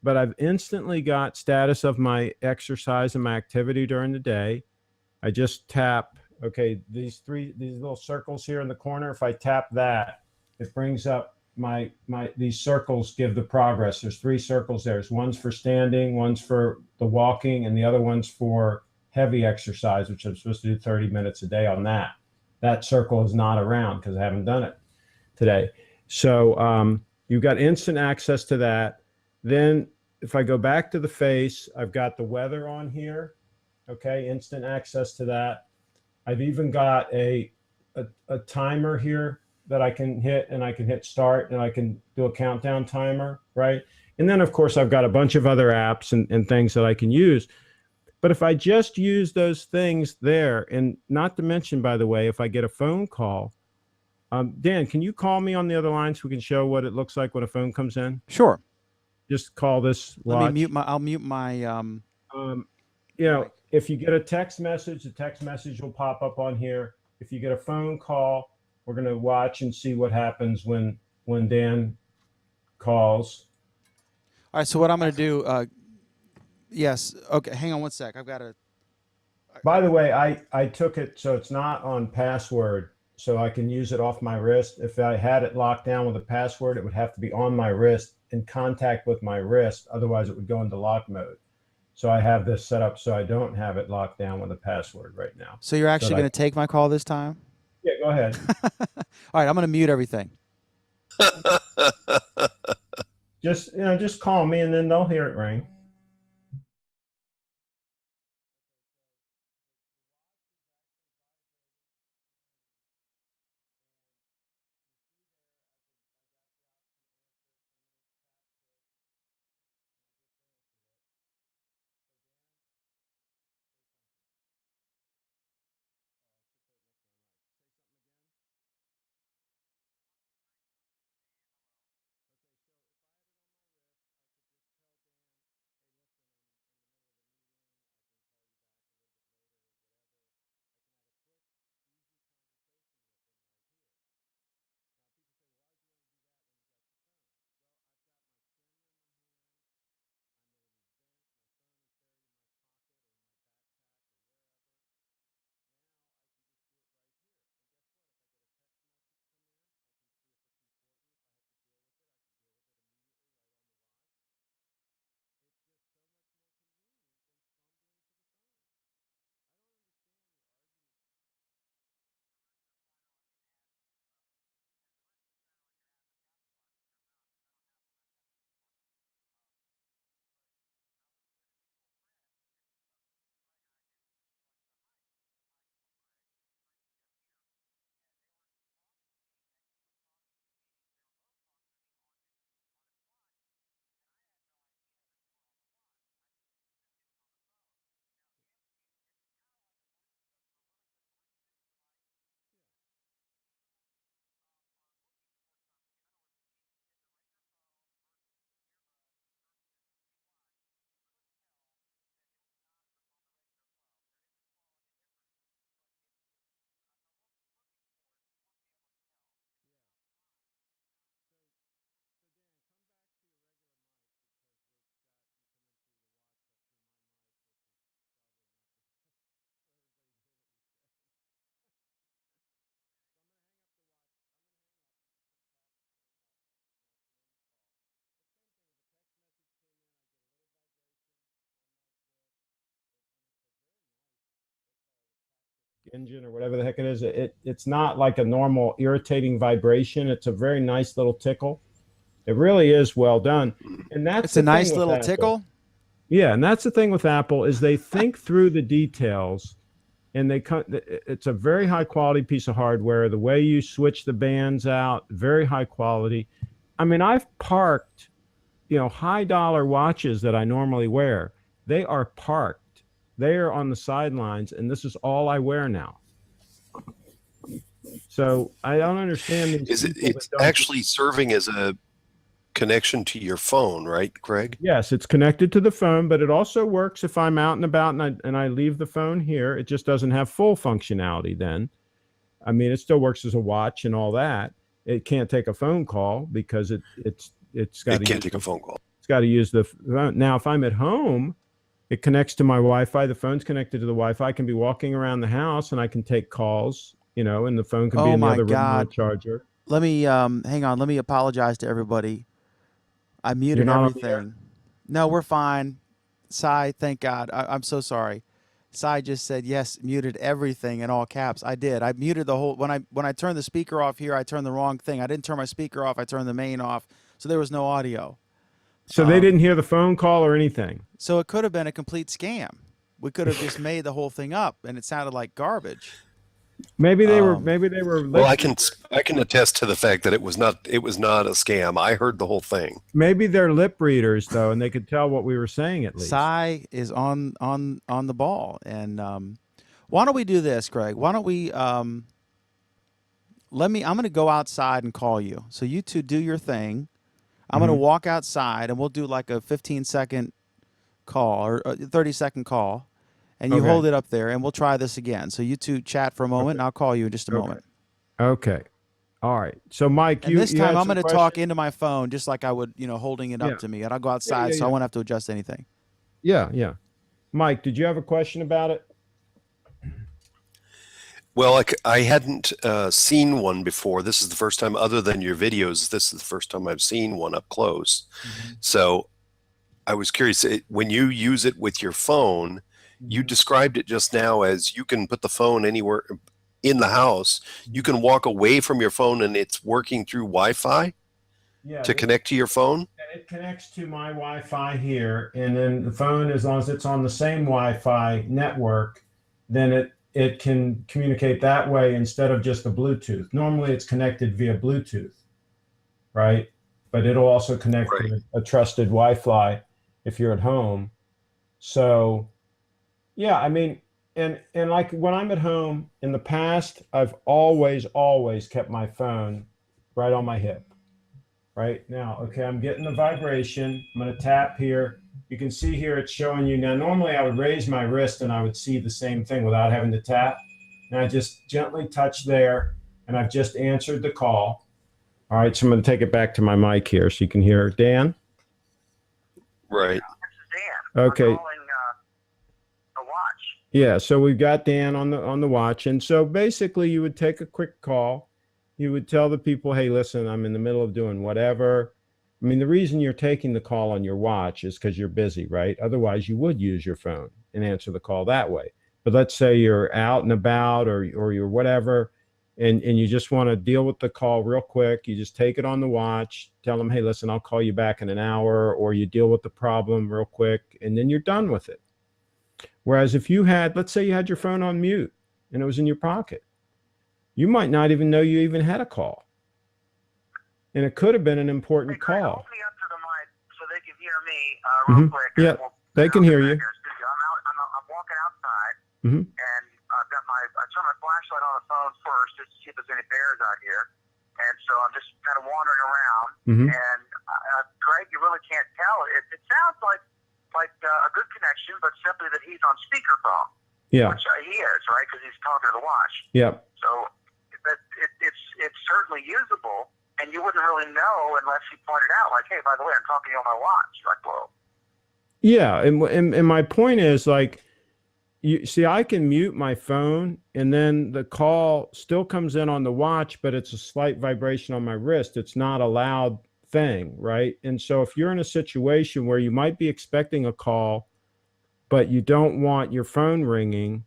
but I've instantly got status of my exercise and my activity during the day. I just tap, okay, these little circles here in the corner. If I tap that, it brings up these circles give the progress. There's 3 circles there. One's for standing, one's for the walking, and the other one's for heavy exercise, which I'm supposed to do 30 minutes a day on that. That circle is not around because I haven't done it today. So you've got instant access to that. Then if I go back to the face, I've got the weather on here. Okay, instant access to that. I've even got a timer here that I can hit, and I can hit start and I can do a countdown timer, right? And then of course I've got a bunch of other apps and things that I can use. But if I just use those things there, and not to mention, by the way, if I get a phone call, Dan, can you call me on the other line so we can show what it looks like when a phone comes in? Sure. Just call this watch. Let me mute my. I'll mute my. If you get a text message, the text message will pop up on here. If you get a phone call, we're going to watch and see what happens when Dan calls. All right. So what I'm going to do. Yes. Okay. Hang on one sec. I've got to. By the way, I took it so it's not on password, so I can use it off my wrist. If I had it locked down with a password, it would have to be on my wrist, in contact with my wrist. Otherwise, it would go into lock mode. So I have this set up so I don't have it locked down with a password right now. So you're actually going to take my call this time? Yeah, go ahead. All right. I'm going to mute everything. Just call me and then they'll hear it ring. engine or whatever the heck it is. It's not like a normal irritating vibration. It's a very nice little tickle. It really is well done. And that's It's a the thing nice with little Apple. tickle. Yeah, and that's the thing with Apple is they think through the details, and it's a very high quality piece of hardware. The way you switch the bands out, very high quality. I mean, I've parked, high dollar watches that I normally wear. They are parked. They are on the sidelines, and this is all I wear now. So I don't understand these people that It's don't- actually serving as a connection to your phone, right, Greg? Yes, it's connected to the phone, but it also works if I'm out and about and I leave the phone here. It just doesn't have full functionality then. I mean, it still works as a watch and all that. It can't take a phone call because it's got It can't take a phone call. It's got to use the phone. Now, if I'm at home, it connects to my Wi-Fi. The phone's connected to the Wi-Fi. I can be walking around the house and I can take calls, and the phone can be Oh in the my other room on God. the charger. Let me hang on. Let me apologize to everybody. I muted not on the air? everything. No, we're fine. Cy, thank God. I'm so sorry. Cy just said yes, muted everything in all caps. I did. I muted the whole when I turned the speaker off here, I turned the wrong thing. I didn't turn my speaker off, I turned the main off. So there was no audio. So they didn't hear the phone call or anything. So it could have been a complete scam. We could have just made the whole thing up and it sounded like garbage. Maybe they were. Well, I can attest to the fact that it was not a scam. I heard the whole thing. Maybe they're lip readers though, and they could tell what we were saying at least. Cy is on the ball. And why don't we do this, Greg? Why don't we I'm gonna go outside and call you. So you two do your thing. I'm gonna walk outside and we'll do like a 15-second call or a 30-second call. And you Okay. hold it up there, and we'll try this again. So you two chat for a moment, and I'll call you in just a moment. Okay. All right. So Mike, And you this you time, had I'm some going to questions? talk into my phone just like I would, holding it up Yeah. to me. And I'll go outside, so I yeah. won't have to adjust anything. Yeah. Mike, did you have a question about it? Well, I hadn't seen one before. This is the first time, other than your videos, this is the first time I've seen one up close. So I was curious, when you use it with your phone, you described it just now as you can put the phone anywhere in the house. You can walk away from your phone and it's working through Wi-Fi Yeah. to connect to your phone? It connects to my Wi-Fi here, and then the phone, as long as it's on the same Wi-Fi network, then it can communicate that way instead of just the Bluetooth. Normally, it's connected via Bluetooth, right? But it'll also connect Right. to a trusted Wi-Fi if you're at home. So, yeah, I mean, and like when I'm at home in the past, I've always kept my phone right on my hip. Right now, okay, I'm getting the vibration. I'm going to tap here. You can see here it's showing you. Now, normally I would raise my wrist and I would see the same thing without having to tap. And I just gently touch there, and I've just answered the call. All right, so I'm going to take it back to my mic here so you can hear Dan. Right. This is Dan. Okay. I'm calling the watch. Yeah, so we've got Dan on the watch, and so basically you would take a quick call. You would tell the people, hey, listen, I'm in the middle of doing whatever. I mean, the reason you're taking the call on your watch is because you're busy, right? Otherwise, you would use your phone and answer the call that way. But let's say you're out and about or you're whatever, and you just want to deal with the call real quick. You just take it on the watch, tell them, hey, listen, I'll call you back in an hour, or you deal with the problem real quick, and then you're done with it. Whereas if you had, let's say you had your phone on mute and it was in your pocket, you might not even know you even had a call. And it could have been an important Hey, Greg, call. hold me up to the mic so they can hear me real quick. Yeah, and they can hear you. I'm walking outside, Mhm. and I turn my flashlight on the phone first just to see if there's any bears out here. And so I'm just kind of wandering around. Mhm. And Greg, you really can't tell. It sounds like a good connection, but simply that he's on speakerphone, Yeah, which he is, right? Because he's talking to the watch. yeah. So it's certainly usable, and you wouldn't really know unless he pointed out, like, hey, by the way, I'm talking to you on my watch. You're like, whoa. Yeah, and my point is, like, you see, I can mute my phone, and then the call still comes in on the watch, but it's a slight vibration on my wrist. It's not a loud thing, right? And so if you're in a situation where you might be expecting a call, but you don't want your phone ringing,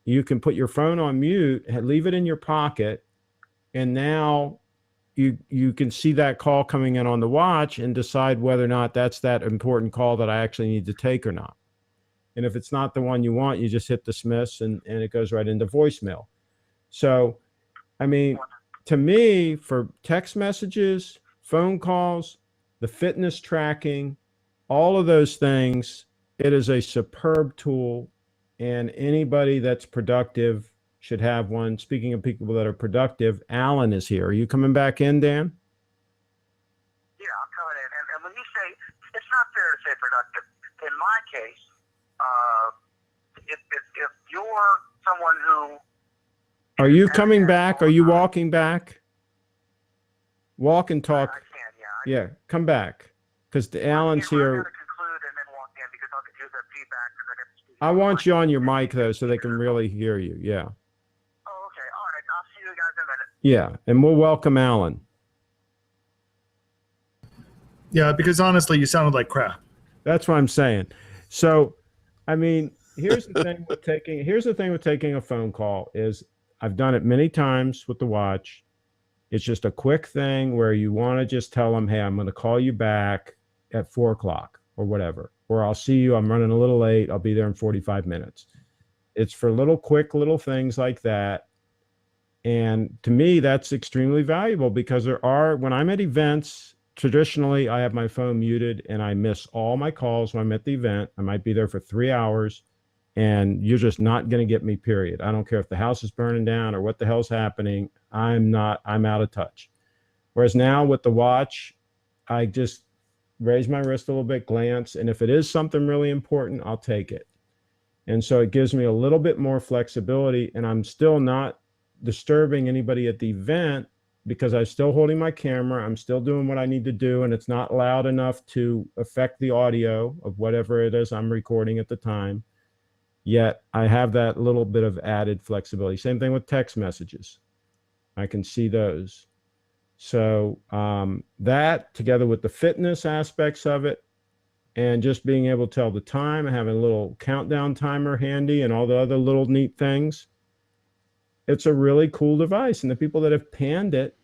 You can put your phone on mute, leave it in your pocket, and now you can see that call coming in on the watch and decide whether or not that's that important call that I actually need to take or not. And if it's not the one you want, you just hit dismiss and it goes right into voicemail. So, I mean, to me, for text messages, phone calls, the fitness tracking, all of those things, it is a superb tool, and anybody that's productive should have one. Speaking of people that are productive, Alan is here. Are you coming back in, Dan? Yeah, I'm coming in. And when you say, it's not fair to say productive. In my case, if you're someone who... Are you coming back? Are you walking back? Walk and talk. I can, Yeah, come back. Because Alan's I'm here. going to conclude and then walk in because I'll get use that feedback. Because I got to speak. I want you on your mic, though, so they can really hear you. Yeah. Oh, okay. All right. I'll see you guys in a minute. Yeah, and we'll welcome Alan. Yeah, because honestly, you sounded like crap. That's what I'm saying. So, I mean, here's the thing with taking a phone call is I've done it many times with the watch. It's just a quick thing where you want to just tell them, hey, I'm going to call you back at 4:00 or whatever, or I'll see you. I'm running a little late. I'll be there in 45 minutes. It's for quick little things like that. And to me, that's extremely valuable because when I'm at events, traditionally I have my phone muted and I miss all my calls when I'm at the event. I might be there for 3 hours and you're just not going to get me, period. I don't care if the house is burning down or what the hell's happening. I'm out of touch. Whereas now with the watch, I just raise my wrist a little bit, glance, and if it is something really important, I'll take it. And so it gives me a little bit more flexibility, and I'm still not disturbing anybody at the event because I'm still holding my camera. I'm still doing what I need to do, and it's not loud enough to affect the audio of whatever it is I'm recording at the time. Yet I have that little bit of added flexibility. Same thing with text messages. I can see those. So that together with the fitness aspects of it and just being able to tell the time, having a little countdown timer handy and all the other little neat things, it's a really cool device. And the people that have panned it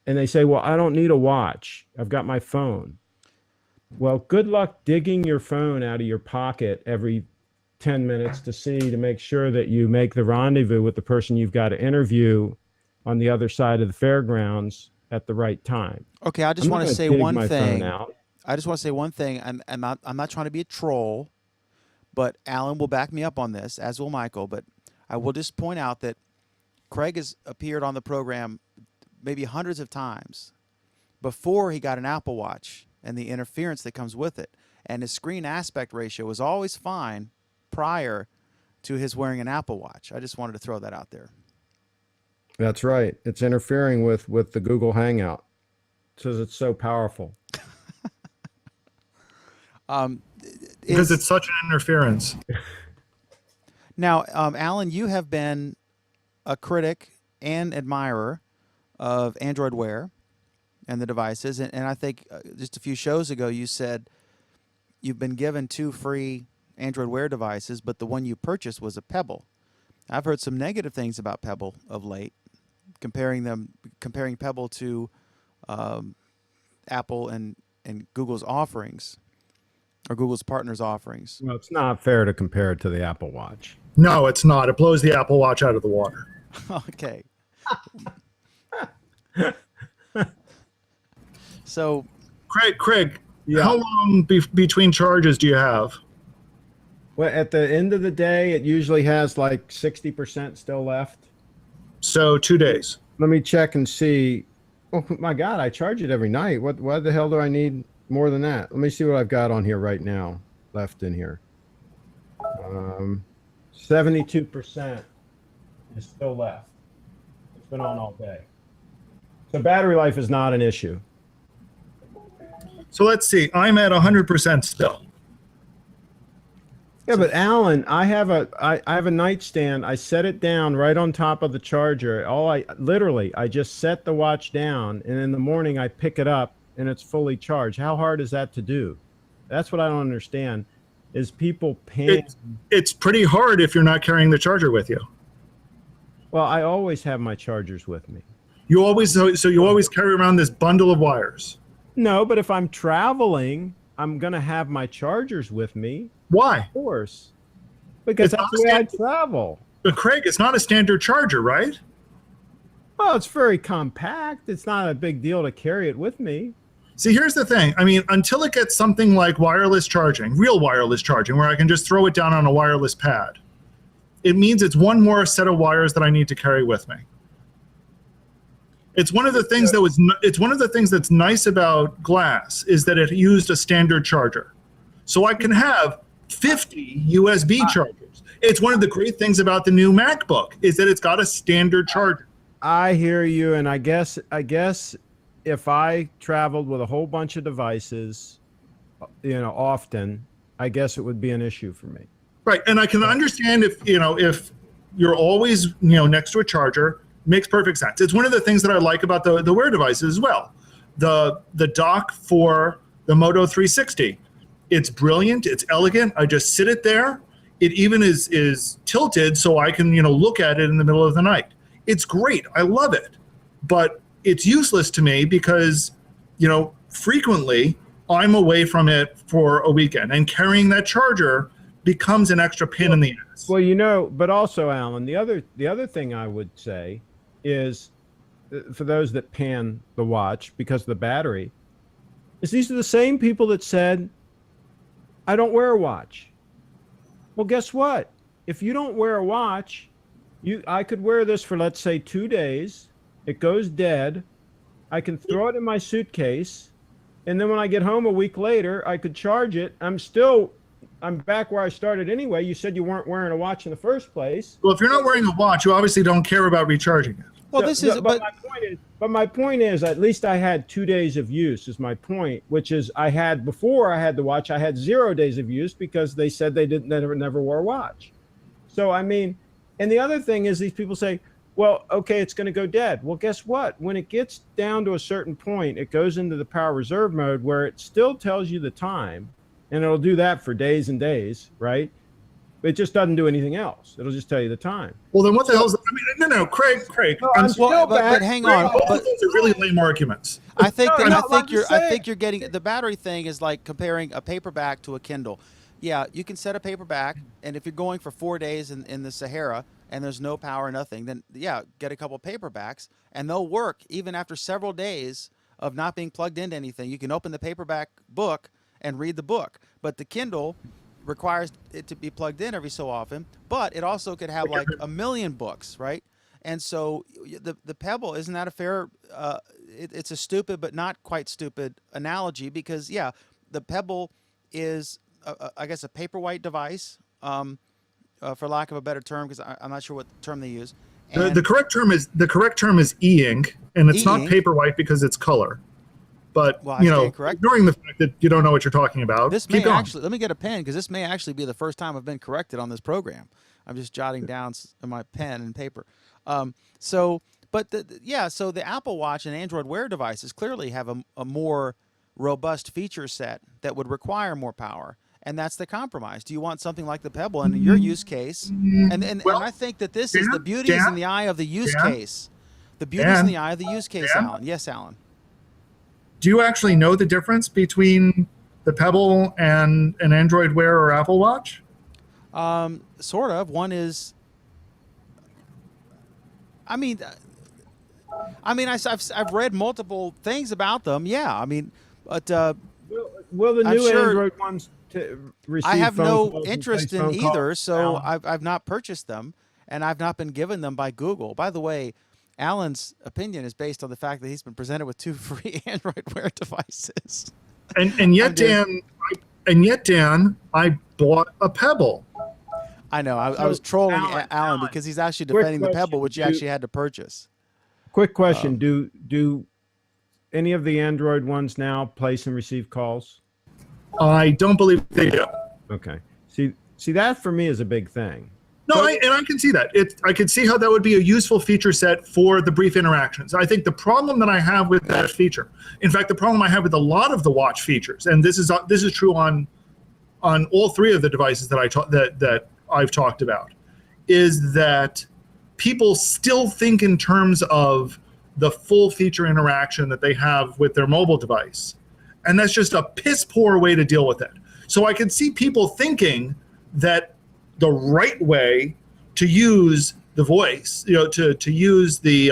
and they say, well, I don't need a watch. I've got my phone. Well, good luck digging your phone out of your pocket every 10 minutes to make sure that you make the rendezvous with the person you've got to interview on the other side of the fairgrounds at the right time. Okay, I just want to say one thing. I just want to say one thing. I'm not trying to be a troll, but Alan will back me up on this, as will Michael. But I will just point out that Craig has appeared on the program maybe hundreds of times before he got an Apple Watch and the interference that comes with it. And his screen aspect ratio was always fine prior to his wearing an Apple Watch. I just wanted to throw that out there. That's right. It's interfering with the Google Hangout. It says it's so powerful. Because it's such an interference. Now, Alan, you have been a critic and admirer of Android Wear and the devices. And I think just a few shows ago, you said you've been given 2 free Android Wear devices, but the one you purchased was a Pebble. I've heard some negative things about Pebble of late, comparing Pebble to Apple and Google's offerings or Google's partners' offerings. Well, it's not fair to compare it to the Apple Watch. No, it's not. It blows the Apple Watch out of the water. Okay. So, Craig, yeah. How long between charges do you have? Well, at the end of the day, it usually has like 60% still left. So 2 days. Let me check and see. Oh my God, I charge it every night. Why the hell do I need more than that? Let me see what I've got on here right now, left in here. 72% is still left. It's been on all day. So battery life is not an issue. So let's see. I'm at 100% still. Yeah, but Alan, I have a nightstand. I set it down right on top of the charger. I just set the watch down, and in the morning I pick it up and it's fully charged. How hard is that to do? That's what I don't understand. is people pan. It's pretty hard if you're not carrying the charger with you. Well, I always have my chargers with me. You always carry around this bundle of wires. No, but if I'm traveling, I'm going to have my chargers with me. Why? Of course. Because It's that's the way I travel. But Craig, it's not a standard charger, right? Well, it's very compact. It's not a big deal to carry it with me. See, here's the thing. I mean, until it gets something like wireless charging, real wireless charging, where I can just throw it down on a wireless pad, it means it's one more set of wires that I need to carry with me. It's one of the things it's one of the things that's nice about Glass is that it used a standard charger. So I can have 50 USB chargers. It's one of the great things about the new MacBook is that it's got a standard charger. I hear you, and I guess if I traveled with a whole bunch of devices, often, I guess it would be an issue for me. Right, and I can understand if you're always next to a charger. Makes perfect sense. It's one of the things that I like about the Wear devices as well. The dock for the Moto 360, it's brilliant. It's elegant. I just sit it there. It even is tilted so I can look at it in the middle of the night. It's great. I love it, but it's useless to me because frequently I'm away from it for a weekend, and carrying that charger becomes an extra pain in the ass. Well, but also, Alan, the other thing I would say is, for those that pan the watch because of the battery, is these are the same people that said, I don't wear a watch. Well, guess what? If you don't wear a watch, I could wear this for, let's say, 2 days. It goes dead. I can throw it in my suitcase. And then when I get home a week later, I could charge it. I'm back where I started anyway. You said you weren't wearing a watch in the first place. Well, if you're not wearing a watch, you obviously don't care about recharging it. Well, my point is, at least I had 2 days of use. Is my point, which is before I had the watch, I had 0 days of use because they said they never wore a watch. So I mean, and the other thing is, these people say, well, okay, it's going to go dead. Well, guess what? When it gets down to a certain point, it goes into the power reserve mode where it still tells you the time, and it'll do that for days and days, right? It just doesn't do anything else. It'll just tell you the time. Well, then what the hell is that? I mean, no, Craig. But hang on. Those are really lame arguments. I think I you're getting the battery thing is like comparing a paperback to a Kindle. Yeah, you can set a paperback, and if you're going for 4 days in the Sahara and there's no power, nothing, then yeah, get a couple paperbacks, and they'll work even after several days of not being plugged into anything. You can open the paperback book and read the book, but the Kindle requires it to be plugged in every so often, but it also could have like a million books, right? And so the Pebble, isn't that a fair, it's a stupid but not quite stupid analogy, because yeah, the Pebble is I guess a Paperwhite device, for lack of a better term, because I'm not sure what term they use. The correct term is e-ink, and it's not Paperwhite because it's color. But ignoring the fact that you don't know what you're talking about, this may actually, let me get a pen, because this may actually be the first time I've been corrected on this program. I'm just jotting down in my pen and paper. So the Apple Watch and Android Wear devices clearly have a more robust feature set that would require more power. And that's the compromise. Do you want something like the Pebble in your use case? And I think that this is the beauty is in the eye of the use case. The beauty is in the eye of the use case, Alan. Yes, Alan. Do you actually know the difference between the Pebble and an Android Wear or Apple Watch? Sort of. One is, I've read multiple things about them. Yeah, I mean, but will the new Android ones receive? I have no interest in either, so I've not purchased them, and I've not been given them by Google. By the way, Alan's opinion is based on the fact that he's been presented with 2 free Android Wear devices. And yet, Dan, I bought a Pebble. I know. I was trolling Alan because he's actually defending the Pebble, which you actually had to purchase. Quick question: Do any of the Android ones now place and receive calls? I don't believe they do. Okay. See that for me is a big thing. No, I can see that. I could see how that would be a useful feature set for the brief interactions. I think the problem that I have with that feature, in fact, the problem I have with a lot of the watch features, and this is true on on all three of the devices that that I've talked about is that people still think in terms of the full feature interaction that they have with their mobile device. And that's just a piss poor way to deal with it. So I can see people thinking that the right way to use the voice, to use the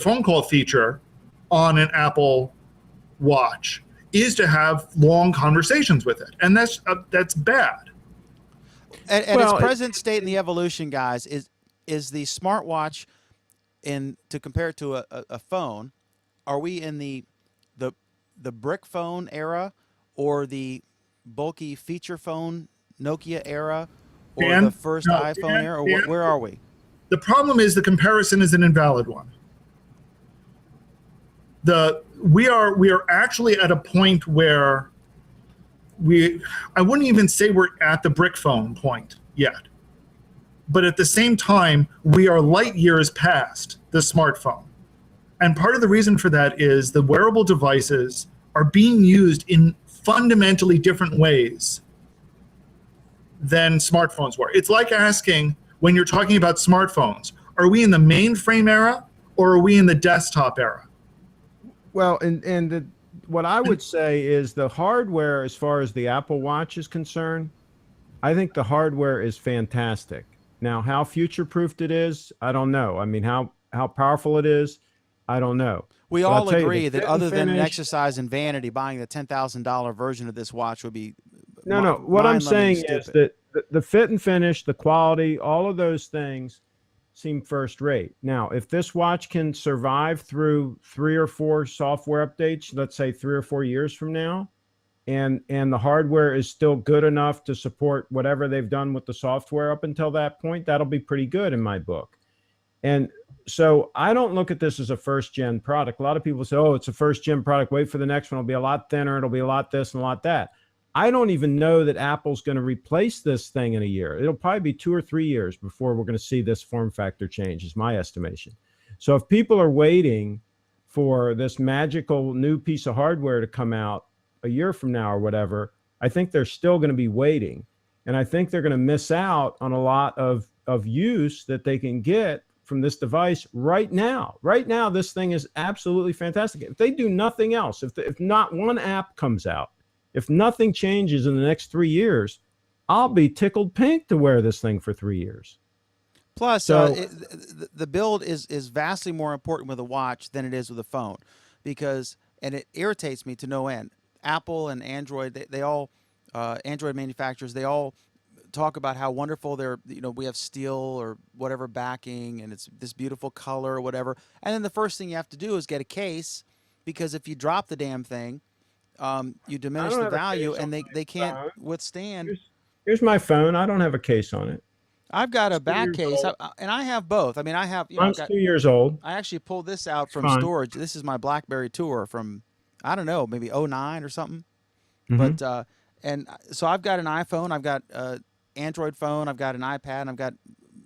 phone call feature on an Apple Watch is to have long conversations with it. And that's bad. At its present state in the evolution, guys, is the smartwatch to compare it to a phone? Are we in the brick phone era, or the bulky feature phone Nokia era, or Dan, the first no, iPhone Dan, era? Or Dan, where are we? The problem is the comparison is an invalid one. We are actually at a point where I wouldn't even say we're at the brick phone point yet. But at the same time, we are light years past the smartphone. And part of the reason for that is the wearable devices are being used in fundamentally different ways than smartphones were. It's like asking, when you're talking about smartphones, are we in the mainframe era or are we in the desktop era? Well, what I would say is the hardware, as far as the Apple Watch is concerned, I think the hardware is fantastic. Now, how future-proofed it is, I don't know. I mean, how powerful it is, I don't know. We But all I'll tell you, agree the that fit other and than an finish- exercise in vanity, buying the $10,000 version of this watch would be No. What I'm saying mind-numbingly is stupid. that the fit and finish, the quality, all of those things seem first rate. Now, if this watch can survive through 3 or 4 software updates, let's say 3 or 4 years from now, and the hardware is still good enough to support whatever they've done with the software up until that point, that'll be pretty good in my book. And so I don't look at this as a first gen product. A lot of people say, oh, it's a first gen product. Wait for the next one. It'll be a lot thinner. It'll be a lot this and a lot that. I don't even know that Apple's going to replace this thing in a year. It'll probably be 2 or 3 years before we're going to see this form factor change, is my estimation. So if people are waiting for this magical new piece of hardware to come out a year from now or whatever, I think they're still going to be waiting. And I think they're going to miss out on a lot of use that they can get from this device right now. Right now, this thing is absolutely fantastic. If they do nothing else, if not one app comes out, if nothing changes in the next 3 years, I'll be tickled pink to wear this thing for 3 years. Plus, So- the build is vastly more important with a watch than it is with a phone, because, and it irritates me to no end. Apple and Android, they all, Android manufacturers, they all talk about how wonderful they're, we have steel or whatever backing, and it's this beautiful color or whatever. And then the first thing you have to do is get a case, because if you drop the damn thing, you diminish don't the have a value, case and on they my can't phone. withstand. Here's my phone. I don't have a case on it. I've got a 2 back years case, old. and I have both. I mean, I have, I've Mine's got, 2 years old. I actually pulled this out from fine. storage. This is my BlackBerry Tour from, I don't know, maybe 09 or something. Mhm. But and so I've got an iPhone, I've got Android phone, I've got an iPad, and I've got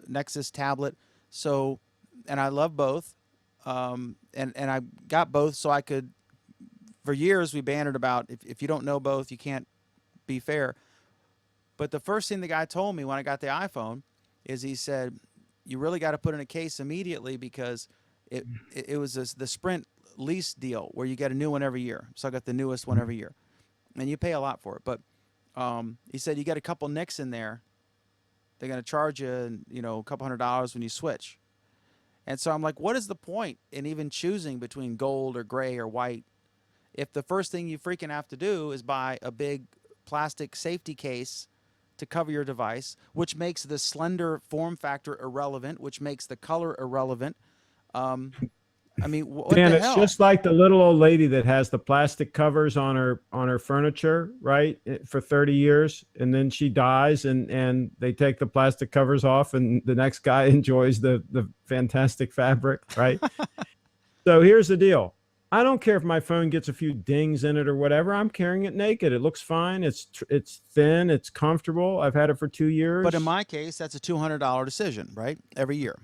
Nexus tablet. So, and I love both. And I got both so I could. For years we bantered about if you don't know both, you can't be fair. But the first thing the guy told me when I got the iPhone is he said, you really got to put in a case immediately, because it was the Sprint lease deal where you get a new one every year. So I got the newest one every year, and you pay a lot for it. But he said you get a couple nicks in there, they're going to charge you, a couple $100 when you switch. And so I'm like, what is the point in even choosing between gold or gray or white if the first thing you freaking have to do is buy a big plastic safety case to cover your device, which makes the slender form factor irrelevant, which makes the color irrelevant. I mean, what Dan, the it's hell? just like the little old lady that has the plastic covers on her furniture, right, for 30 years, and then she dies, and they take the plastic covers off, and the next guy enjoys the fantastic fabric, right? So here's the deal. I don't care if my phone gets a few dings in it or whatever. I'm carrying it naked. It looks fine. It's thin. It's comfortable. I've had it for 2 years. But in my case, that's a $200 decision, right? Every year.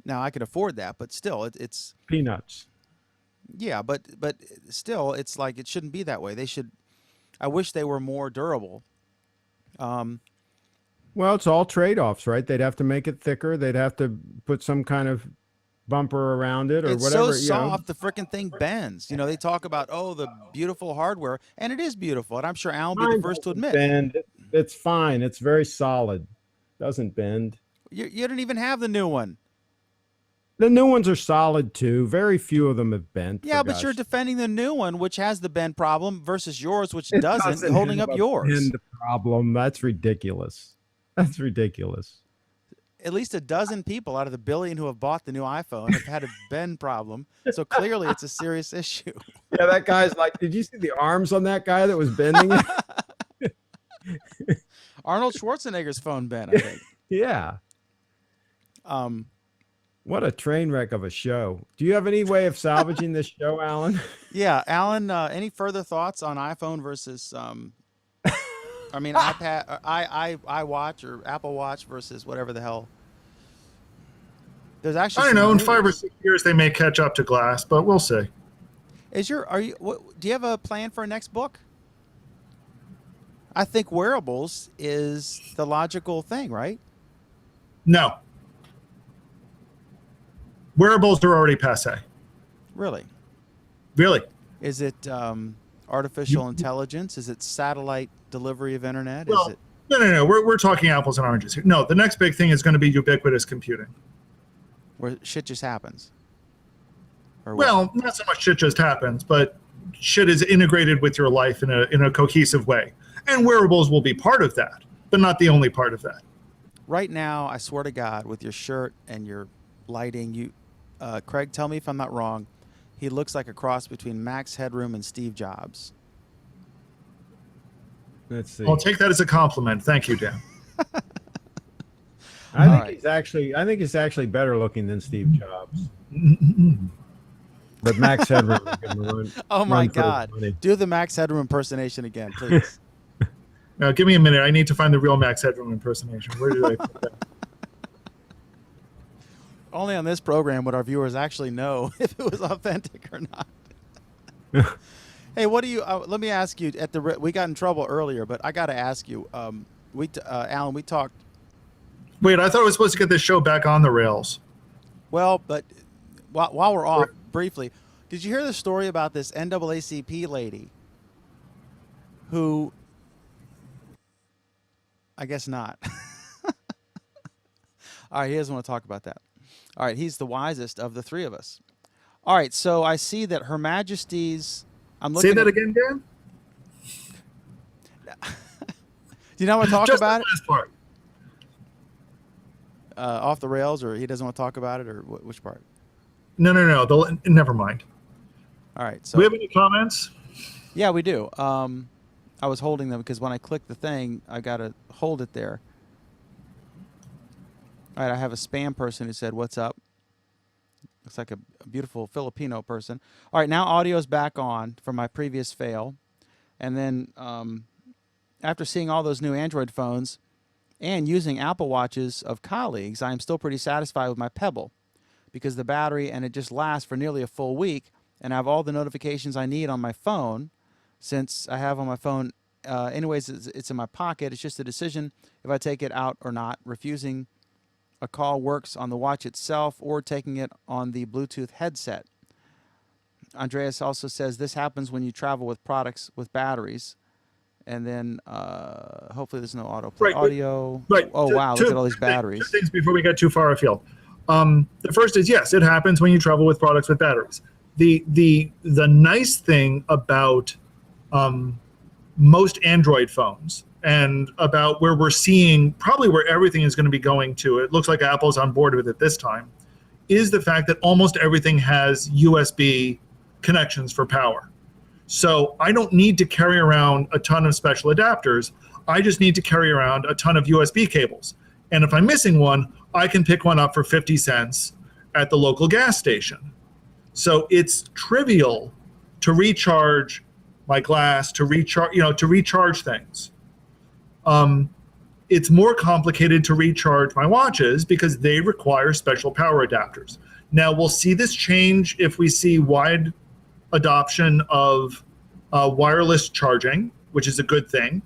Now I can afford that, but still, it's peanuts. yeah. But still, it's like it shouldn't be that way. They should. I wish they were more durable. Well, it's all trade-offs, right? They'd have to make it thicker. They'd have to put some kind of bumper around it or It's whatever. so soft, the freaking thing bends. You know, they talk about, oh, the beautiful hardware, and it is beautiful. And I'm sure Alan will be the first to admit. Bend. It's fine. It's very solid. Doesn't bend. You don't even have the new one. The new ones are solid too. Very few of them have bent. Yeah, for but you're gosh defending the new one, which has the bend problem, versus yours, which It doesn't, holding have up a yours. bend problem. That's ridiculous. That's ridiculous. At least a dozen people out of the billion who have bought the new iPhone have had a bend problem. So clearly it's a serious issue. Yeah, that guy's like, did you see the arms on that guy that was bending it? Arnold Schwarzenegger's phone bent, I think. Yeah. What a train wreck of a show. Do you have any way of salvaging this show, Alan? Yeah, Alan, any further thoughts on iPhone versus I mean iPad, iWatch or Apple Watch versus whatever the hell? There's actually I don't know. In some 5 or news. 6 years, they may catch up to glass, but we'll see. Do you have a plan for a next book? I think wearables is the logical thing, right? No. Wearables are already passe. Really? Really. Is it artificial intelligence? Is it satellite delivery of internet? Well, Is it no. We're talking apples and oranges here. No, the next big thing is going to be ubiquitous computing. where shit just happens? Or what? Well, not so much shit just happens, but shit is integrated with your life in a cohesive way. And wearables will be part of that, but not the only part of that. Right now, I swear to God, with your shirt and your lighting, Craig, tell me if I'm not wrong. He looks like a cross between Max Headroom and Steve Jobs. Let's see. I'll take that as a compliment. Thank you, Dan. I think Alright. I think he's actually better looking than Steve Jobs. But Max Headroom is going to run. Oh my run for his God! money. Do the Max Headroom impersonation again, please. Now, give me a minute. I need to find the real Max Headroom impersonation. Where did I put that? Only on this program would our viewers actually know if it was authentic or not. Hey, what do you? Let me ask you. We got in trouble earlier, but I got to ask you. Alan, we talked. Wait, I thought I was supposed to get this show back on the rails. Well, but while we're off, briefly, did you hear the story about this NAACP lady who? I guess not. All right, he doesn't want to talk about that. All right, he's the wisest of the three of us. All right, so I see that Her Majesty's. I'm looking. Say that again, Dan. Do you not want to talk Just about the it? last part. Off the rails, or he doesn't want to talk about it, or which part? No. Never mind. All right, so Do we have any comments? yeah, we do. I was holding them because when I click the thing, I got to hold it there. All right, I have a spam person who said, "What's up?" Looks like a beautiful Filipino person. All right, now audio's back on from my previous fail. And then after seeing all those new Android phones and using Apple Watches of colleagues, I am still pretty satisfied with my Pebble because the battery and it just lasts for nearly a full week, and I have all the notifications I need on my phone since I have on my phone. Anyways, it's in my pocket. It's just a decision if I take it out or not. Refusing a call works on the watch itself or taking it on the Bluetooth headset. Andreas also says this happens when you travel with products with batteries. And then hopefully there's no autoplay Right, audio. Right. Oh, wow. Look at all these Two batteries. things before we get too far afield. The first is, yes, it happens when you travel with products with batteries. The nice thing about most Android phones and about where we're seeing probably where everything is going to be going to, it looks like Apple's on board with it this time, is the fact that almost everything has USB connections for power. So I don't need to carry around a ton of special adapters. I just need to carry around a ton of USB cables. And if I'm missing one, I can pick one up for 50 cents at the local gas station. So it's trivial to recharge my glass, to recharge things. It's more complicated to recharge my watches because they require special power adapters. Now, we'll see this change if we see wide adoption of wireless charging, which is a good thing.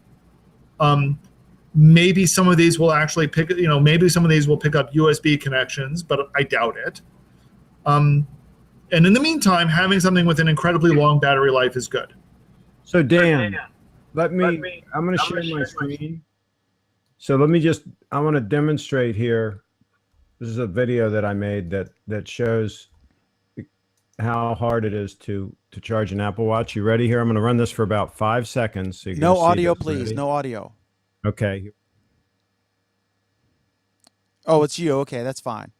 Maybe some of these will actually pick, maybe some of these will pick up USB connections, but I doubt it. And in the meantime, having something with an incredibly long battery life is good. So Dan, I'm going to share my screen. So I want to demonstrate here. This is a video that I made that shows how hard it is to charge an Apple Watch. You ready here? I'm going to run this for about 5 seconds. So No audio, this. please. Ready? No audio. Okay. Oh, it's you. Okay, that's fine.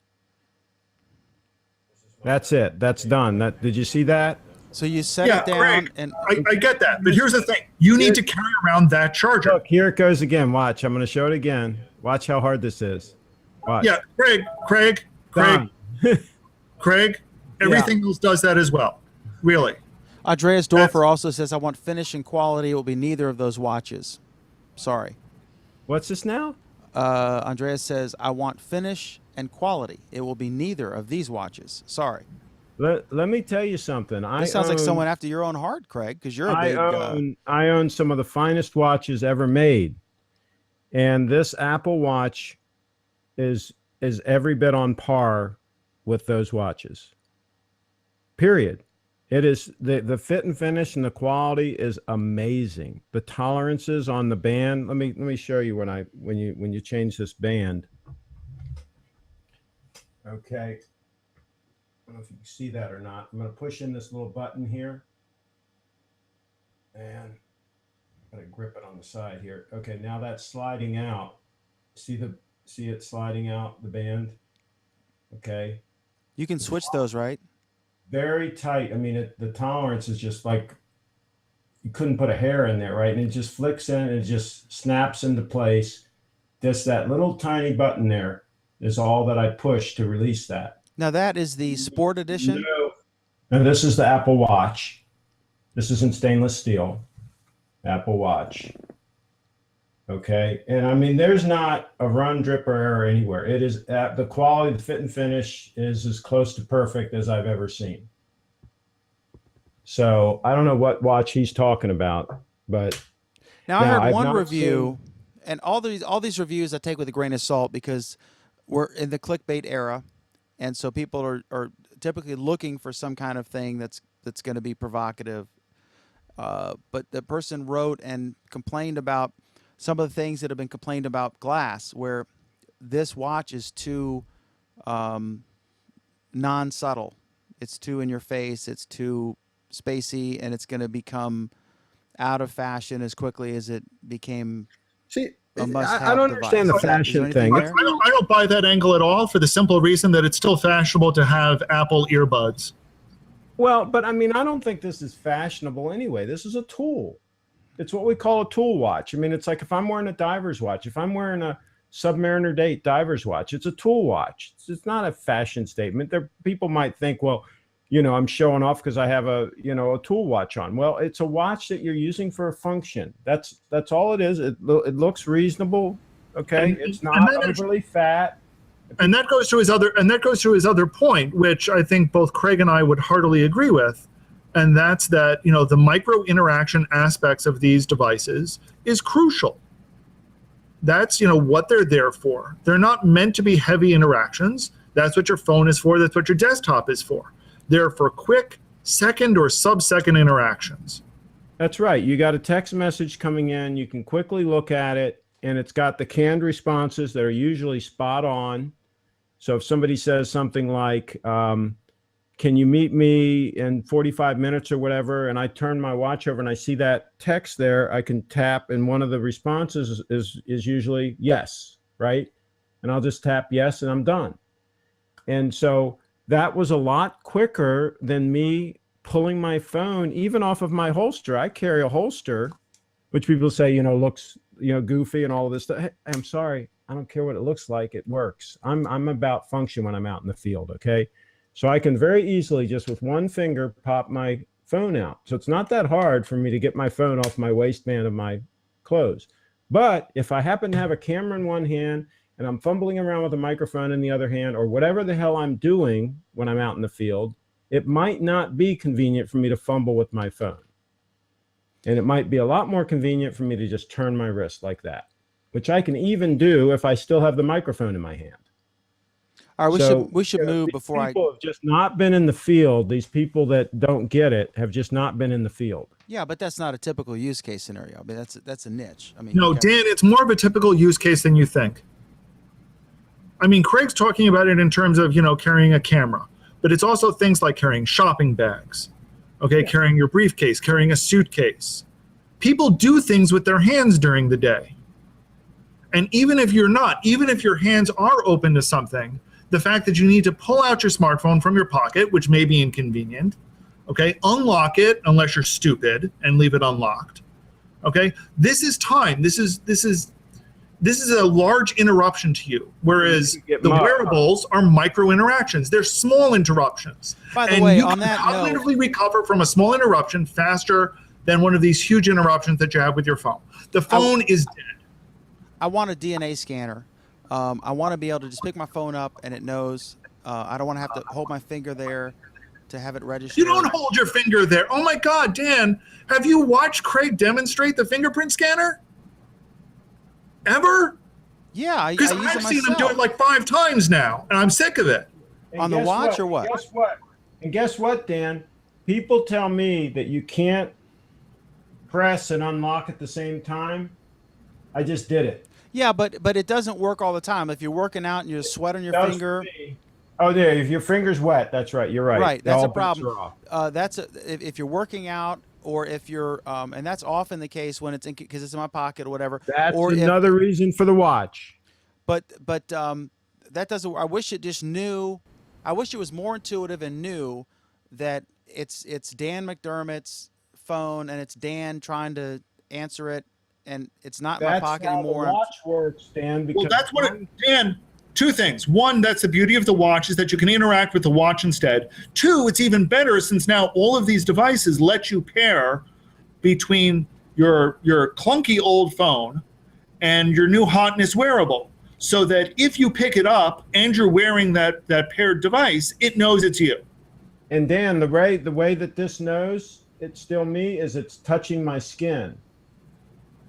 That's it. That's done. Did you see that? So you set Yeah, it down, Craig, and I get that. But here's the thing. You need to carry around that charger. Look, here it goes again. Watch. I'm going to show it again. Watch how hard this is. Watch. Yeah, Craig, Done. everything else does that as well. Really. Andreas Dorfer also says, "I want finish and quality. It will be neither of those watches." Sorry. What's this now? Andreas says, "I want finish and quality. It will be neither of these watches." Sorry. Let me tell you something. This sounds like someone after your own heart, Craig, because you're a big. I own some of the finest watches ever made, and this Apple Watch is every bit on par with those watches. Period. It is the fit and finish and the quality is amazing. The tolerances on the band. Let me show you when you change this band. Okay. I don't know if you can see that or not. I'm going to push in this little button here. And I'm going to grip it on the side here. Okay, now that's sliding out. See it sliding out, the band? Okay. You can switch those, right? Very tight. I mean, the tolerance is just like, you couldn't put a hair in there, right? And it just flicks in and it just snaps into place. Just that little tiny button there is all that I push to release that. Now that is the Sport Edition. No. And this is the Apple Watch. This is in stainless steel. Apple Watch. Okay. And I mean, there's not a run, drip, or error anywhere. It is the quality, the fit and finish is as close to perfect as I've ever seen. So I don't know what watch he's talking about, but now I heard one review, and all these reviews I take with a grain of salt because we're in the clickbait era. And so people are typically looking for some kind of thing that's going to be provocative. But the person wrote and complained about some of the things that have been complained about glass, where this watch is too non-subtle. It's too in your face. It's too spacey, and it's going to become out of fashion as quickly as it became. See, I don't understand the fashion thing. I don't buy that angle at all for the simple reason that it's still fashionable to have Apple earbuds. Well, but I mean, I don't think this is fashionable anyway. This is a tool. It's what we call a tool watch. I mean, it's like if I'm wearing a diver's watch, if I'm wearing a Submariner Date diver's watch, it's a tool watch. It's not a fashion statement. People might think, well, I'm showing off because I have a tool watch on. Well, it's a watch that you're using for a function. That's all it is. It looks reasonable. Okay. It's not overly fat. And that goes to his other point, which I think both Craig and I would heartily agree with. And that's that, the micro interaction aspects of these devices is crucial. That's, what they're there for. They're not meant to be heavy interactions. That's what your phone is for. That's what your desktop is for. They're for quick second or sub-second interactions. That's right. You got a text message coming in. You can quickly look at it, and it's got the canned responses that are usually spot on. So if somebody says something like, can you meet me in 45 minutes or whatever, and I turn my watch over and I see that text there, I can tap, and one of the responses is usually yes, right? And I'll just tap yes, and I'm done. And so that was a lot quicker than me pulling my phone even off of my holster. I carry a holster, which people say, looks, goofy and all of this stuff. Hey, I'm sorry. I don't care what it looks like. It works. I'm about function when I'm out in the field. Okay. So I can very easily just with one finger pop my phone out. So it's not that hard for me to get my phone off my waistband of my clothes. But if I happen to have a camera in one hand and I'm fumbling around with a microphone in the other hand, or whatever the hell I'm doing when I'm out in the field, it might not be convenient for me to fumble with my phone. And it might be a lot more convenient for me to just turn my wrist like that. which I can even do if I still have the microphone in my hand. All right, So, we should you know, move these before I. people have just not been in the field. These people that don't get it have just not been in the field. Yeah, but that's not a typical use case scenario. I mean, that's a niche. I mean, No, you got- Dan, it's more of a typical use case than you think. I mean, Craig's talking about it in terms of, carrying a camera, but it's also things like carrying shopping bags, okay, carrying your briefcase, carrying a suitcase. People do things with their hands during the day. And even if you're not, even if your hands are open to something, the fact that you need to pull out your smartphone from your pocket, which may be inconvenient, okay, unlock it unless you're stupid and leave it unlocked. Okay, this is time. This is a large interruption to you, whereas the wearables are micro interactions. They're small interruptions. By the and way, you on can that note, cognitively recover from a small interruption faster than one of these huge interruptions that you have with your phone. The phone is dead. I want a DNA scanner. I want to be able to just pick my phone up and it knows. I don't want to have to hold my finger there to have it register. You don't hold your finger there. Oh my God, Dan, have you watched Craig demonstrate the fingerprint scanner? Ever? Yeah, I Because use it I've myself. seen him do it like 5 times now, and I'm sick of it. And On the guess watch or what? Guess what? And guess what, Dan? People tell me that you can't press and unlock at the same time. I just did it. Yeah, but it doesn't work all the time. If you're working out and you sweat on your That was finger, for me. Oh, there. If your finger's wet, that's right. You're right. right? That's All a bets problem. are off. If you're working out, or if you're, and that's often the case when it's because it's in my pocket or whatever. That's or another reason for the watch. But that doesn't. I wish it just knew. I wish it was more intuitive and knew that it's Dan McDermott's phone and it's Dan trying to answer it, and it's not in my That's pocket how anymore. the watch works, Dan. Because Well, that's what Dan, 2 things. 1, that's the beauty of the watch, is that you can interact with the watch instead. 2, it's even better since now all of these devices let you pair between your clunky old phone and your new hotness wearable, so that if you pick it up and you're wearing that paired device, it knows it's you. And Dan, the way that this knows it's still me is it's touching my skin.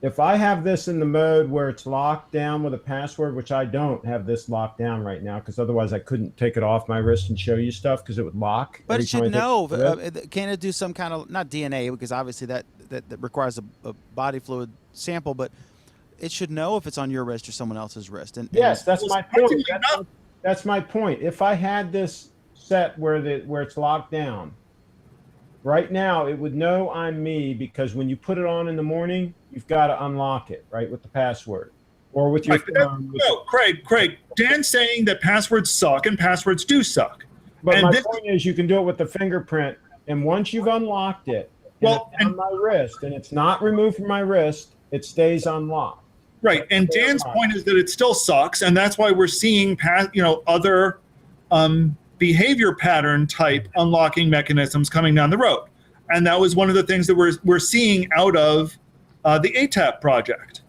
If I have this in the mode where it's locked down with a password, which I don't have this locked down right now, because otherwise I couldn't take it off my wrist and show you stuff because it would lock. But every it time I should take know. the wrist. Can it do some kind of, not DNA, because obviously that requires a body fluid sample, but it should know if it's on your wrist or someone else's wrist. And Yes, that's Well, my point. surprisingly That's my point. If I had this set where it's locked down, right now it would know I'm me, because when you put it on in the morning, you've got to unlock it, right, with the password or with your phone. No, Craig, Dan's saying that passwords suck and passwords do suck. But and my this- point is, you can do it with the fingerprint, and once you've unlocked it, and Well, it's on my wrist, and it's not removed from my wrist, it stays unlocked. Right, and Dan's point is that it still sucks, and that's why we're seeing other behavior pattern type unlocking mechanisms coming down the road, and that was one of the things that we're seeing out of the ATAP project.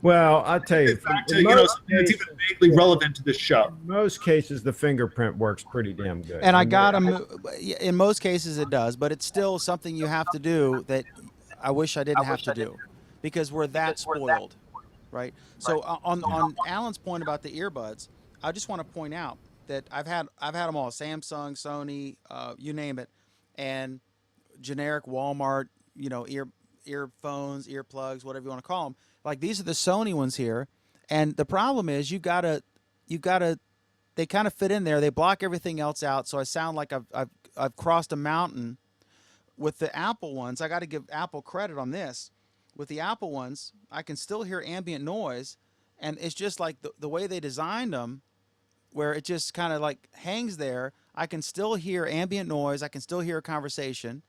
Well, I'll tell you, In fact, in something most that's even vaguely relevant to this show. in most cases, the fingerprint works pretty damn good. And I mean, got them. In most cases, it does, but it's still something you have to do that I wish I didn't have to do, because we're that spoiled, right? So on Alan's point about the earbuds, I just want to point out that I've had them all: Samsung, Sony, you name it, and generic Walmart, earphones, earplugs, whatever you want to call them. Like, these are the Sony ones here, and the problem is you've got to. They kind of fit in there. They block everything else out, so I sound like I've crossed a mountain. With the Apple ones, I got to give Apple credit on this. With the Apple ones, I can still hear ambient noise, and it's just like the way they designed them, where it just kind of like hangs there. I can still hear ambient noise. I can still hear a conversation,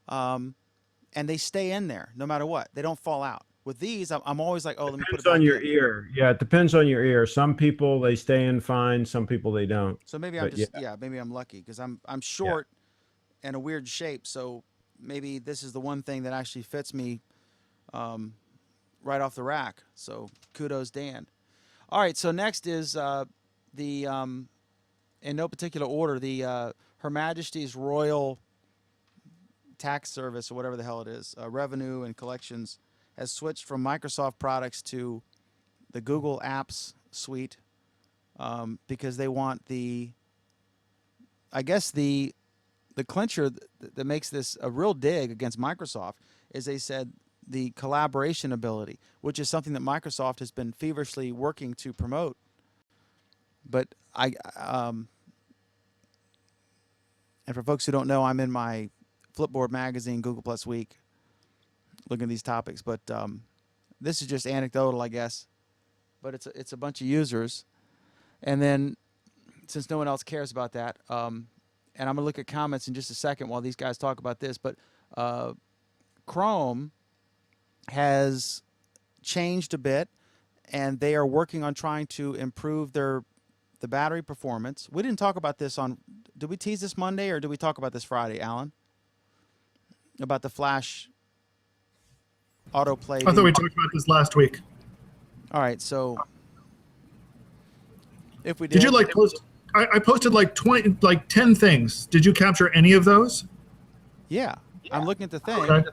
and they stay in there no matter what. They don't fall out. With these, I'm always like, oh, let me put it Depends on back your in. ear. Yeah, it depends on your ear. Some people, they stay in fine. Some people, they don't. So maybe I'm But just maybe I'm lucky because I'm short and a weird shape. So maybe this is the one thing that actually fits me right off the rack. So kudos, Dan. All right. So next is the in no particular order, the Her Majesty's Royal Tax Service, or whatever the hell it is, Revenue and Collections has switched from Microsoft products to the Google Apps suite because they want the clincher that makes this a real dig against Microsoft is they said the collaboration ability, which is something that Microsoft has been feverishly working to promote. But and for folks who don't know, I'm in my Flipboard magazine, Google Plus Week, looking at these topics. But this is just anecdotal, I guess. But it's a bunch of users, and then since no one else cares about that, and I'm gonna look at comments in just a second while these guys talk about this. But Chrome has changed a bit, and they are working on trying to improve the battery performance. We didn't talk about this on. Did we tease this Monday or did we talk about this Friday, Alan? About the Flash autoplay. I thought we talked about this last week. All right, so if we did you like post? I posted like 10 things. Did you capture any of those? Yeah, I'm looking at the thing. Okay.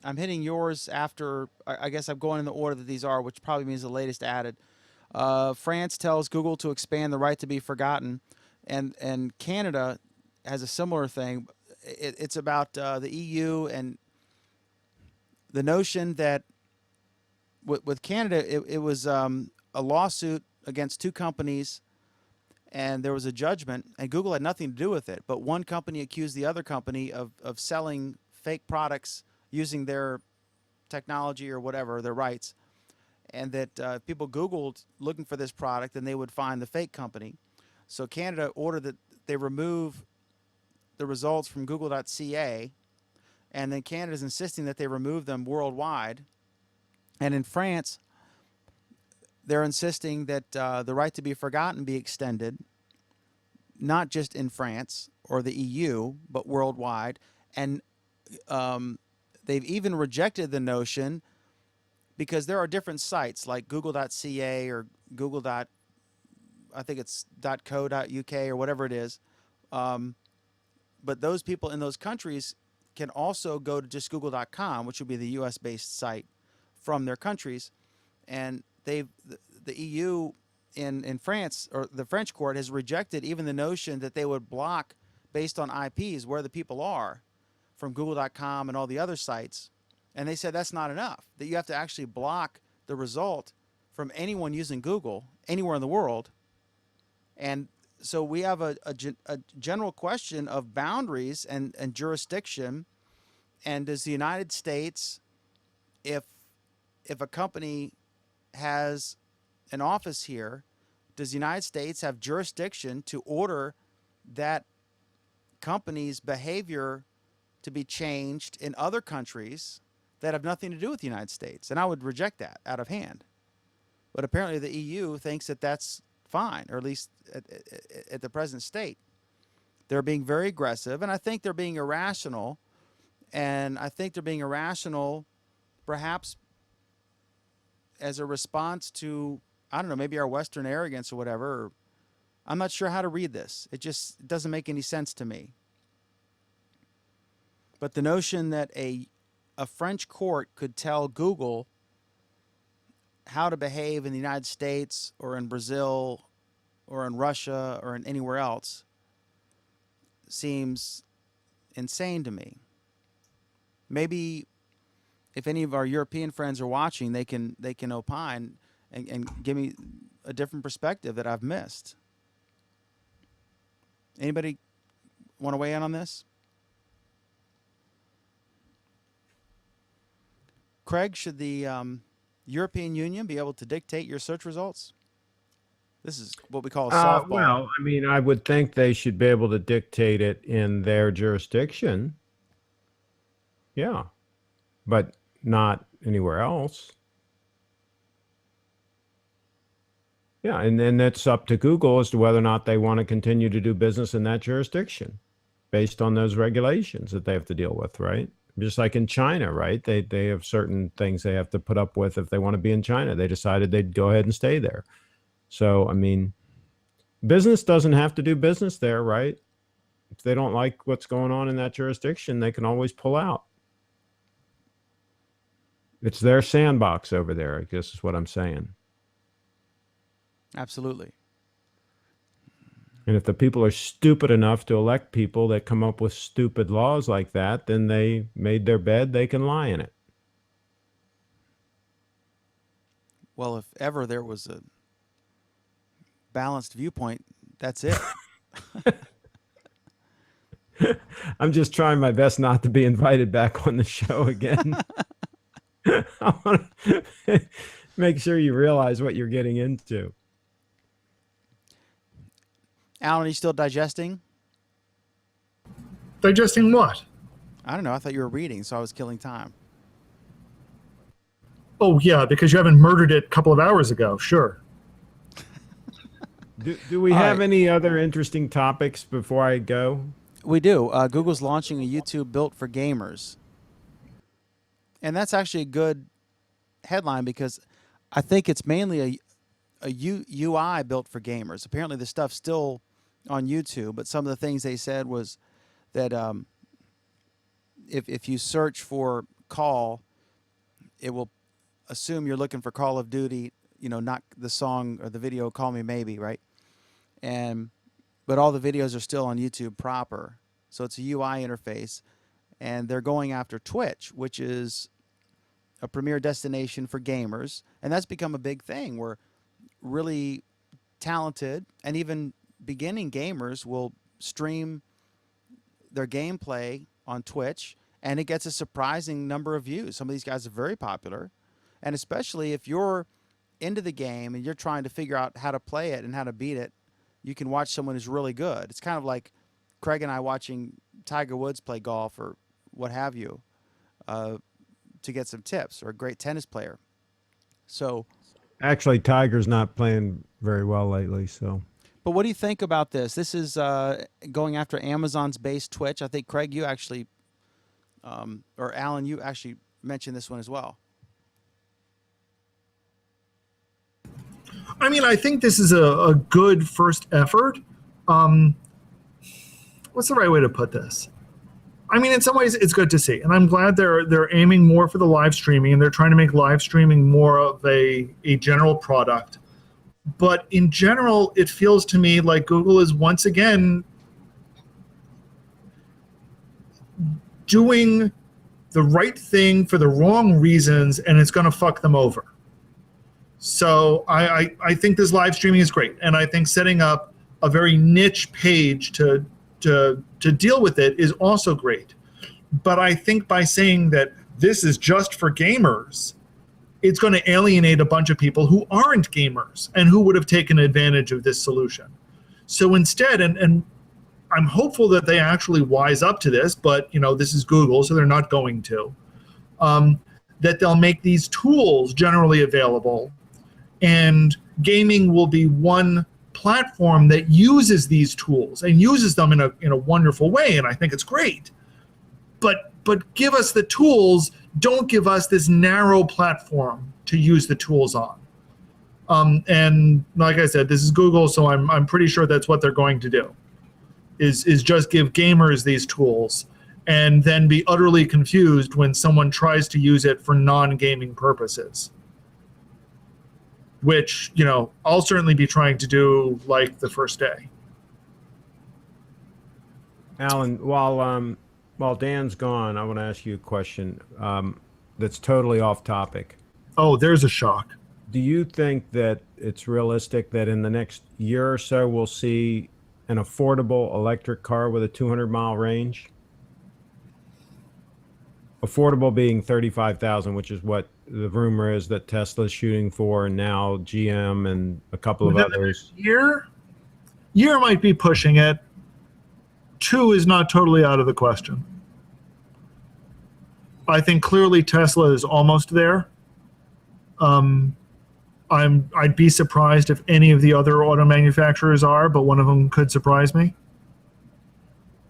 I'm hitting yours after. I guess I'm going in the order that these are, which probably means the latest added. France tells Google to expand the right to be forgotten, and Canada has a similar thing. It's about the EU and the notion that with Canada, it was a lawsuit against two companies, and there was a judgment, and Google had nothing to do with it. But one company accused the other company of selling fake products using their technology or whatever, their rights, and that people Googled looking for this product, and they would find the fake company. So Canada ordered that they remove the results from Google.ca, and then Canada's insisting that they remove them worldwide. And in France, they're insisting that the right to be forgotten be extended, not just in France or the EU, but worldwide. And they've even rejected the notion, because there are different sites like Google.ca or Google. I think it's .co.uk or whatever it is. But those people in those countries can also go to just Google.com, which would be the U.S.-based site from their countries. And the EU in France, or the French court, has rejected even the notion that they would block based on IPs where the people are from Google.com and all the other sites. And they said that's not enough, that you have to actually block the result from anyone using Google anywhere in the world. And so we have a general question of boundaries and jurisdiction. And does the United States, if a company has an office here, does the United States have jurisdiction to order that company's behavior to be changed in other countries that have nothing to do with the United States? And I would reject that out of hand. But apparently the EU thinks that that's fine, or at least at the present state. They're being very aggressive, and I think they're being irrational. And I think they're being irrational perhaps as a response to, I don't know, maybe our Western arrogance or whatever. Or I'm not sure how to read this. It just doesn't make any sense to me. But the notion that a French court could tell Google how to behave in the United States or in Brazil or in Russia or in anywhere else seems insane to me. Maybe if any of our European friends are watching, they can opine and give me a different perspective that I've missed. Anybody want to weigh in on this? Craig, should the European Union be able to dictate your search results? This is what we call a softball. Well, I mean, I would think they should be able to dictate it in their jurisdiction. Yeah, but not anywhere else. Yeah, and then that's up to Google as to whether or not they want to continue to do business in that jurisdiction based on those regulations that they have to deal with, right? Just like in China, right? They have certain things they have to put up with if they want to be in China. They decided they'd go ahead and stay there. So, I mean, business doesn't have to do business there, right? If they don't like what's going on in that jurisdiction, they can always pull out. It's their sandbox over there, I guess is what I'm saying. Absolutely. And if the people are stupid enough to elect people that come up with stupid laws like that, then they made their bed, they can lie in it. Well, if ever there was a balanced viewpoint, that's it. I'm just trying my best not to be invited back on the show again. I want to make sure you realize what you're getting into. Alan, are you still digesting? Digesting what? I don't know. I thought you were reading, so I was killing time. Oh, yeah, because you haven't murdered it a couple of hours ago. Sure. Do we All have right. any other interesting topics before I go? We do. Google's launching a YouTube built for gamers. And that's actually a good headline because I think it's mainly a UI built for gamers. Apparently the stuff's still on YouTube, but some of the things they said was that if you search for call, it will assume you're looking for Call of Duty, not the song or the video Call Me Maybe, right? But all the videos are still on YouTube proper. So it's a UI interface. And they're going after Twitch, which is a premier destination for gamers. And that's become a big thing where really talented and even beginning gamers will stream their gameplay on Twitch, and it gets a surprising number of views. Some of these guys are very popular. And especially if you're into the game and you're trying to figure out how to play it and how to beat it, you can watch someone who's really good. It's kind of like Craig and I watching Tiger Woods play golf or what have you to get some tips, or a great tennis player. So, Actually, Tiger's not playing very well lately, so. but what do you think about this? This is going after Amazon's base Twitch. I think, Craig, you actually, or Alan, you actually mentioned this one as well. I mean, I think this is a good first effort. What's the right way to put this? I mean, in some ways, it's good to see, and I'm glad they're aiming more for the live streaming, and they're trying to make live streaming more of a general product. But in general, it feels to me like Google is once again doing the right thing for the wrong reasons, and it's going to fuck them over. So I think this live streaming is great, and I think setting up a very niche page to deal with it is also great. But I think by saying that this is just for gamers, it's going to alienate a bunch of people who aren't gamers and who would have taken advantage of this solution. So instead, and I'm hopeful that they actually wise up to this, but this is Google, so they're not going to, that they'll make these tools generally available, and gaming will be one platform that uses these tools and uses them in a wonderful way, and I think it's great. But give us the tools, don't give us this narrow platform to use the tools on. And like I said, this is Google, so I'm pretty sure that's what they're going to do, is just give gamers these tools and then be utterly confused when someone tries to use it for non-gaming purposes. Which, I'll certainly be trying to do like the first day. Alan, while Dan's gone, I want to ask you a question that's totally off topic. Oh, there's a shock. Do you think that it's realistic that in the next year or so we'll see an affordable electric car with a 200-mile range? Affordable being 35,000, which is what the rumor is that Tesla's shooting for, and now GM and a couple of others. Year might be pushing it. 2 is not totally out of the question. I think clearly Tesla is almost there. I'd be surprised if any of the other auto manufacturers are, but one of them could surprise me.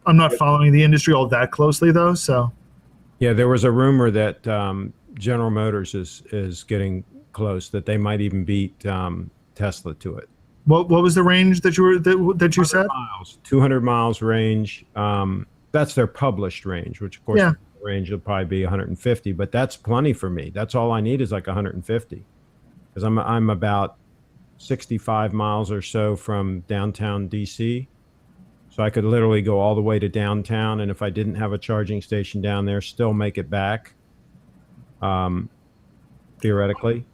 I'm not following the industry all that closely though, so. Yeah, there was a rumor that General Motors is getting close, that they might even beat Tesla to it. What was the range that you said? Miles, 200 miles range. That's their published range, which of course Yeah. range will probably be 150, but that's plenty for me. That's all I need is like 150, because I'm about 65 miles or so from downtown DC. So I could literally go all the way to downtown, and if I didn't have a charging station down there, still make it back, theoretically.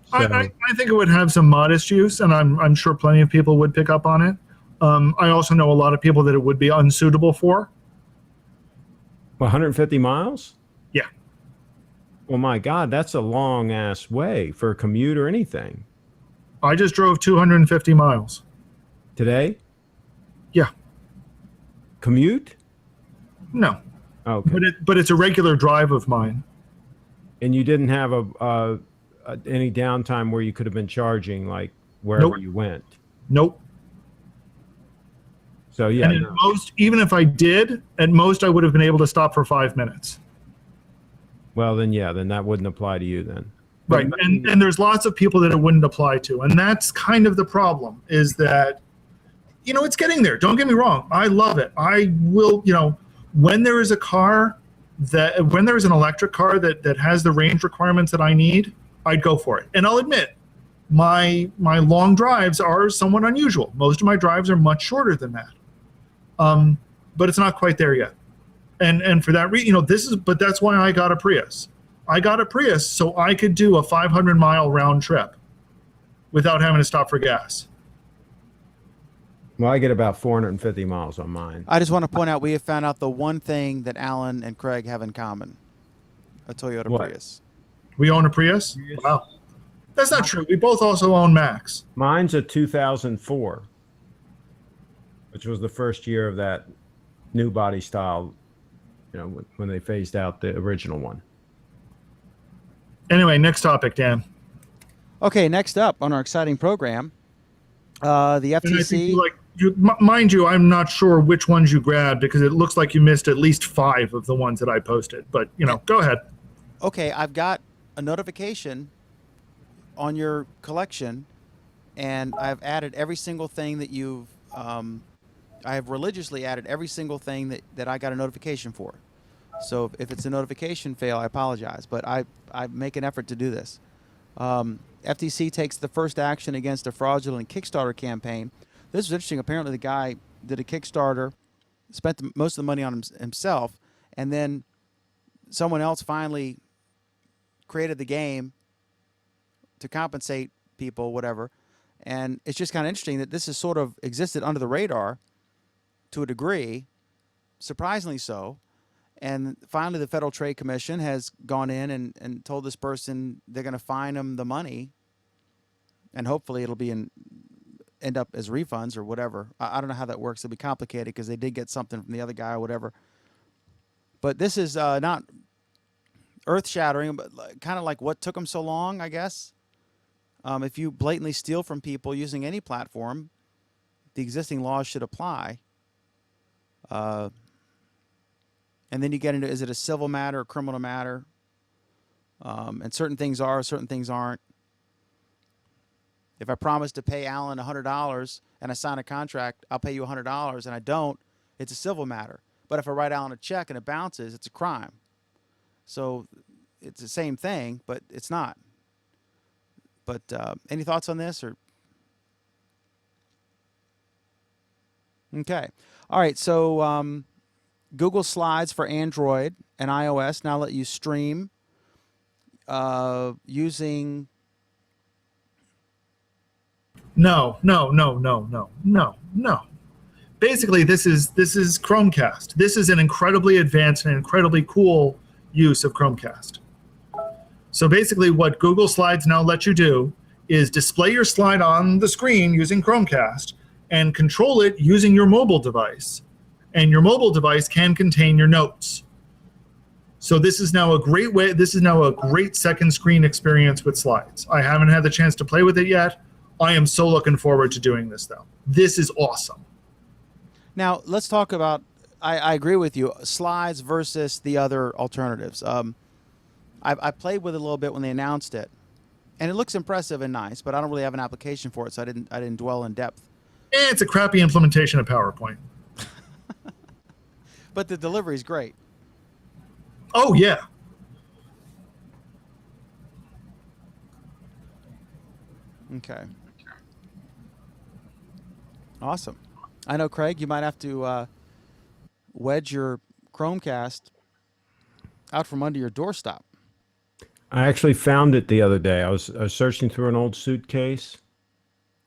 So, I think it would have some modest use, and I'm sure plenty of people would pick up on it. I also know a lot of people that it would be unsuitable for. 150 miles? Yeah. Well, my God, that's a long ass way for a commute or anything. I just drove 250 miles. Today? Yeah. Commute? No, Okay. but it's a regular drive of mine. And you didn't have any downtime where you could have been charging, like wherever Nope. you went. Nope. So yeah, And at no. most, even if I did, at most I would have been able to stop for 5 minutes. Well, then that wouldn't apply to you then. Right. And there's lots of people that it wouldn't apply to. And that's kind of the problem, is that, it's getting there. Don't get me wrong. I love it. I will, when there is an electric car that has the range requirements that I need, I'd go for it. And I'll admit, my long drives are somewhat unusual. Most of my drives are much shorter than that. But it's not quite there yet. And for that reason, but that's why I got a Prius. I got a Prius so I could do a 500-mile round trip without having to stop for gas. Well, I get about 450 miles on mine. I just want to point out we have found out the one thing that Alan and Craig have in common: a Toyota What? Prius. We own a Prius? Wow. That's not true. We both also own Macs. Mine's a 2004, which was the first year of that new body style, when they phased out the original one. Anyway, next topic, Dan. Okay, next up on our exciting program, the And I think FTC. mind you, I'm not sure which ones you grabbed because it looks like you missed at least 5 of the ones that I posted. But, go ahead. Okay, I've got a notification on your collection, and I've added every single thing that you've. I have religiously added every single thing that I got a notification for. So if it's a notification fail, I apologize, but I make an effort to do this. FTC takes the first action against a fraudulent Kickstarter campaign. This is interesting. Apparently, the guy did a Kickstarter, spent most of the money on himself, and then someone else finally created the game to compensate people, whatever. And it's just kind of interesting that this has sort of existed under the radar to a degree, surprisingly so. And finally, the Federal Trade Commission has gone in and told this person they're going to fine them the money, and hopefully it'll be end up as refunds or whatever. I don't know how that works. It'll be complicated because they did get something from the other guy or whatever. But this is not earth-shattering, but kind of like what took them so long, I guess. If you blatantly steal from people using any platform, the existing laws should apply. And then you get into, is it a civil matter or criminal matter? And certain things are, certain things aren't. If I promise to pay Alan $100 and I sign a contract, I'll pay you $100 and I don't, it's a civil matter. But if I write Alan a check and it bounces, it's a crime. So it's the same thing, but it's not. But any thoughts on this? Or okay. All right, so Google Slides for Android and iOS now let you stream using. No. Basically, this is Chromecast. This is an incredibly advanced and incredibly cool use of Chromecast. So basically, what Google Slides now let you do is display your slide on the screen using Chromecast and control it using your mobile device. And your mobile device can contain your notes. So this is now a great way. This is now a great second screen experience with Slides. I haven't had the chance to play with it yet. I am so looking forward to doing this, though. This is awesome. Now, let's talk about, I agree with you, Slides versus the other alternatives. I played with it a little bit when they announced it, and it looks impressive and nice, but I don't really have an application for it, so I didn't dwell in depth. It's a crappy implementation of PowerPoint. But the delivery is great. Oh yeah. Okay. Awesome. I know, Craig, you might have to wedge your Chromecast out from under your doorstop. I actually found it the other day. I was searching through an old suitcase,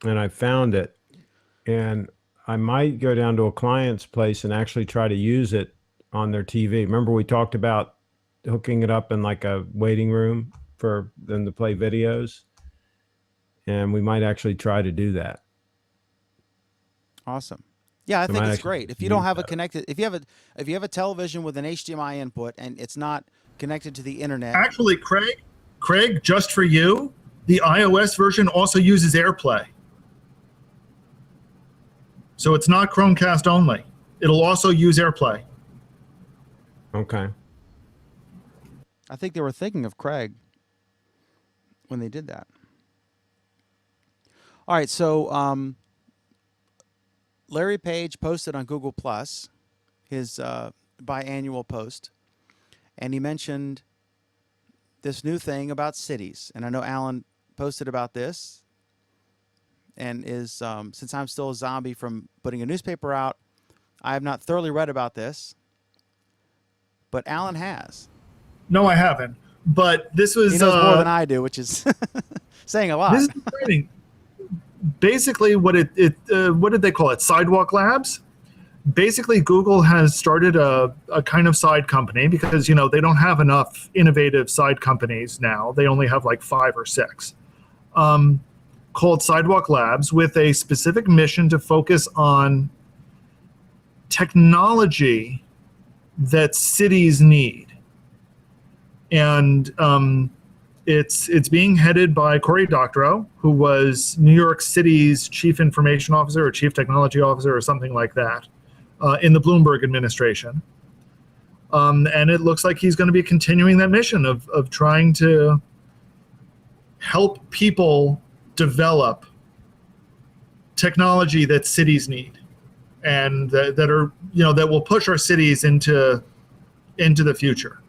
and I found it. And I might go down to a client's place and actually try to use it on their TV. Remember we talked about hooking it up in like a waiting room for them to play videos? And we might actually try to do that. Awesome. Yeah, I So think might it's actually great. If you don't use have a that. connected, if you have a television with an HDMI input and it's not connected to the internet, Actually, Craig, just for you, the iOS version also uses AirPlay. So it's not Chromecast only. It'll also use AirPlay. Okay. I think they were thinking of Craig when they did that. All right, so Larry Page posted on Google Plus his biannual post, and he mentioned this new thing about cities. And I know Alan posted about this, and is since I'm still a zombie from putting a newspaper out, I have not thoroughly read about this, but Alan has. No, I haven't. But this was He knows more than I do, which is saying a lot. this is exciting. Basically, what did they call it? Sidewalk Labs. Basically, Google has started a kind of side company because they don't have enough innovative side companies now. They only have like 5 or 6. Called Sidewalk Labs, with a specific mission to focus on technology that cities need. And it's being headed by Cory Doctorow, who was New York City's chief information officer or chief technology officer or something like that in the Bloomberg administration. And it looks like he's going to be continuing that mission of trying to help people develop technology that cities need, and that are that will push our cities into the future.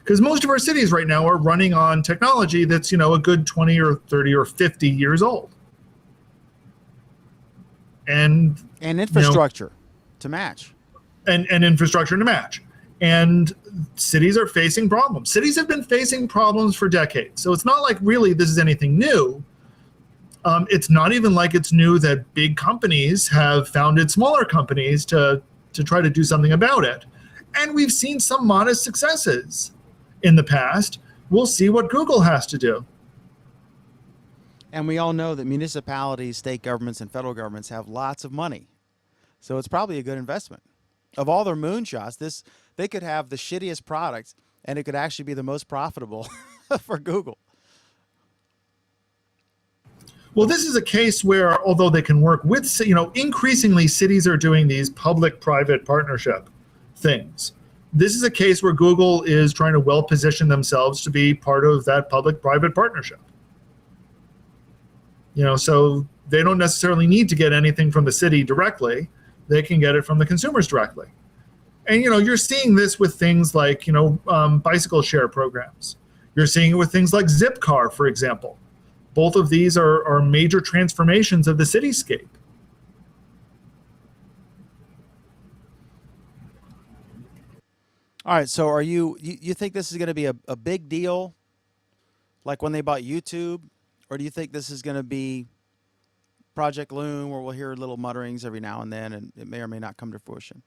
Because most of our cities right now are running on technology that's a good 20 or 30 or 50 years old, and infrastructure to match. And infrastructure to match. And cities are facing problems. Cities have been facing problems for decades. So it's not like really this is anything new. It's not even like it's new that big companies have founded smaller companies to try to do something about it. And we've seen some modest successes in the past. We'll see what Google has to do. And we all know that municipalities, state governments, and federal governments have lots of money. So it's probably a good investment. Of all their moonshots, they could have the shittiest products, and it could actually be the most profitable for Google. Well, this is a case where, although they can work with, increasingly cities are doing these public-private partnership things. This is a case where Google is trying to well position themselves to be part of that public-private partnership. So they don't necessarily need to get anything from the city directly. They can get it from the consumers directly. And, you're seeing this with things like, bicycle share programs. You're seeing it with things like Zipcar, for example. Both of these are major transformations of the cityscape. All right, so are you think this is going to be a big deal, like when they bought YouTube, or do you think this is going to be Project Loon, where we'll hear little mutterings every now and then, and it may or may not come to fruition?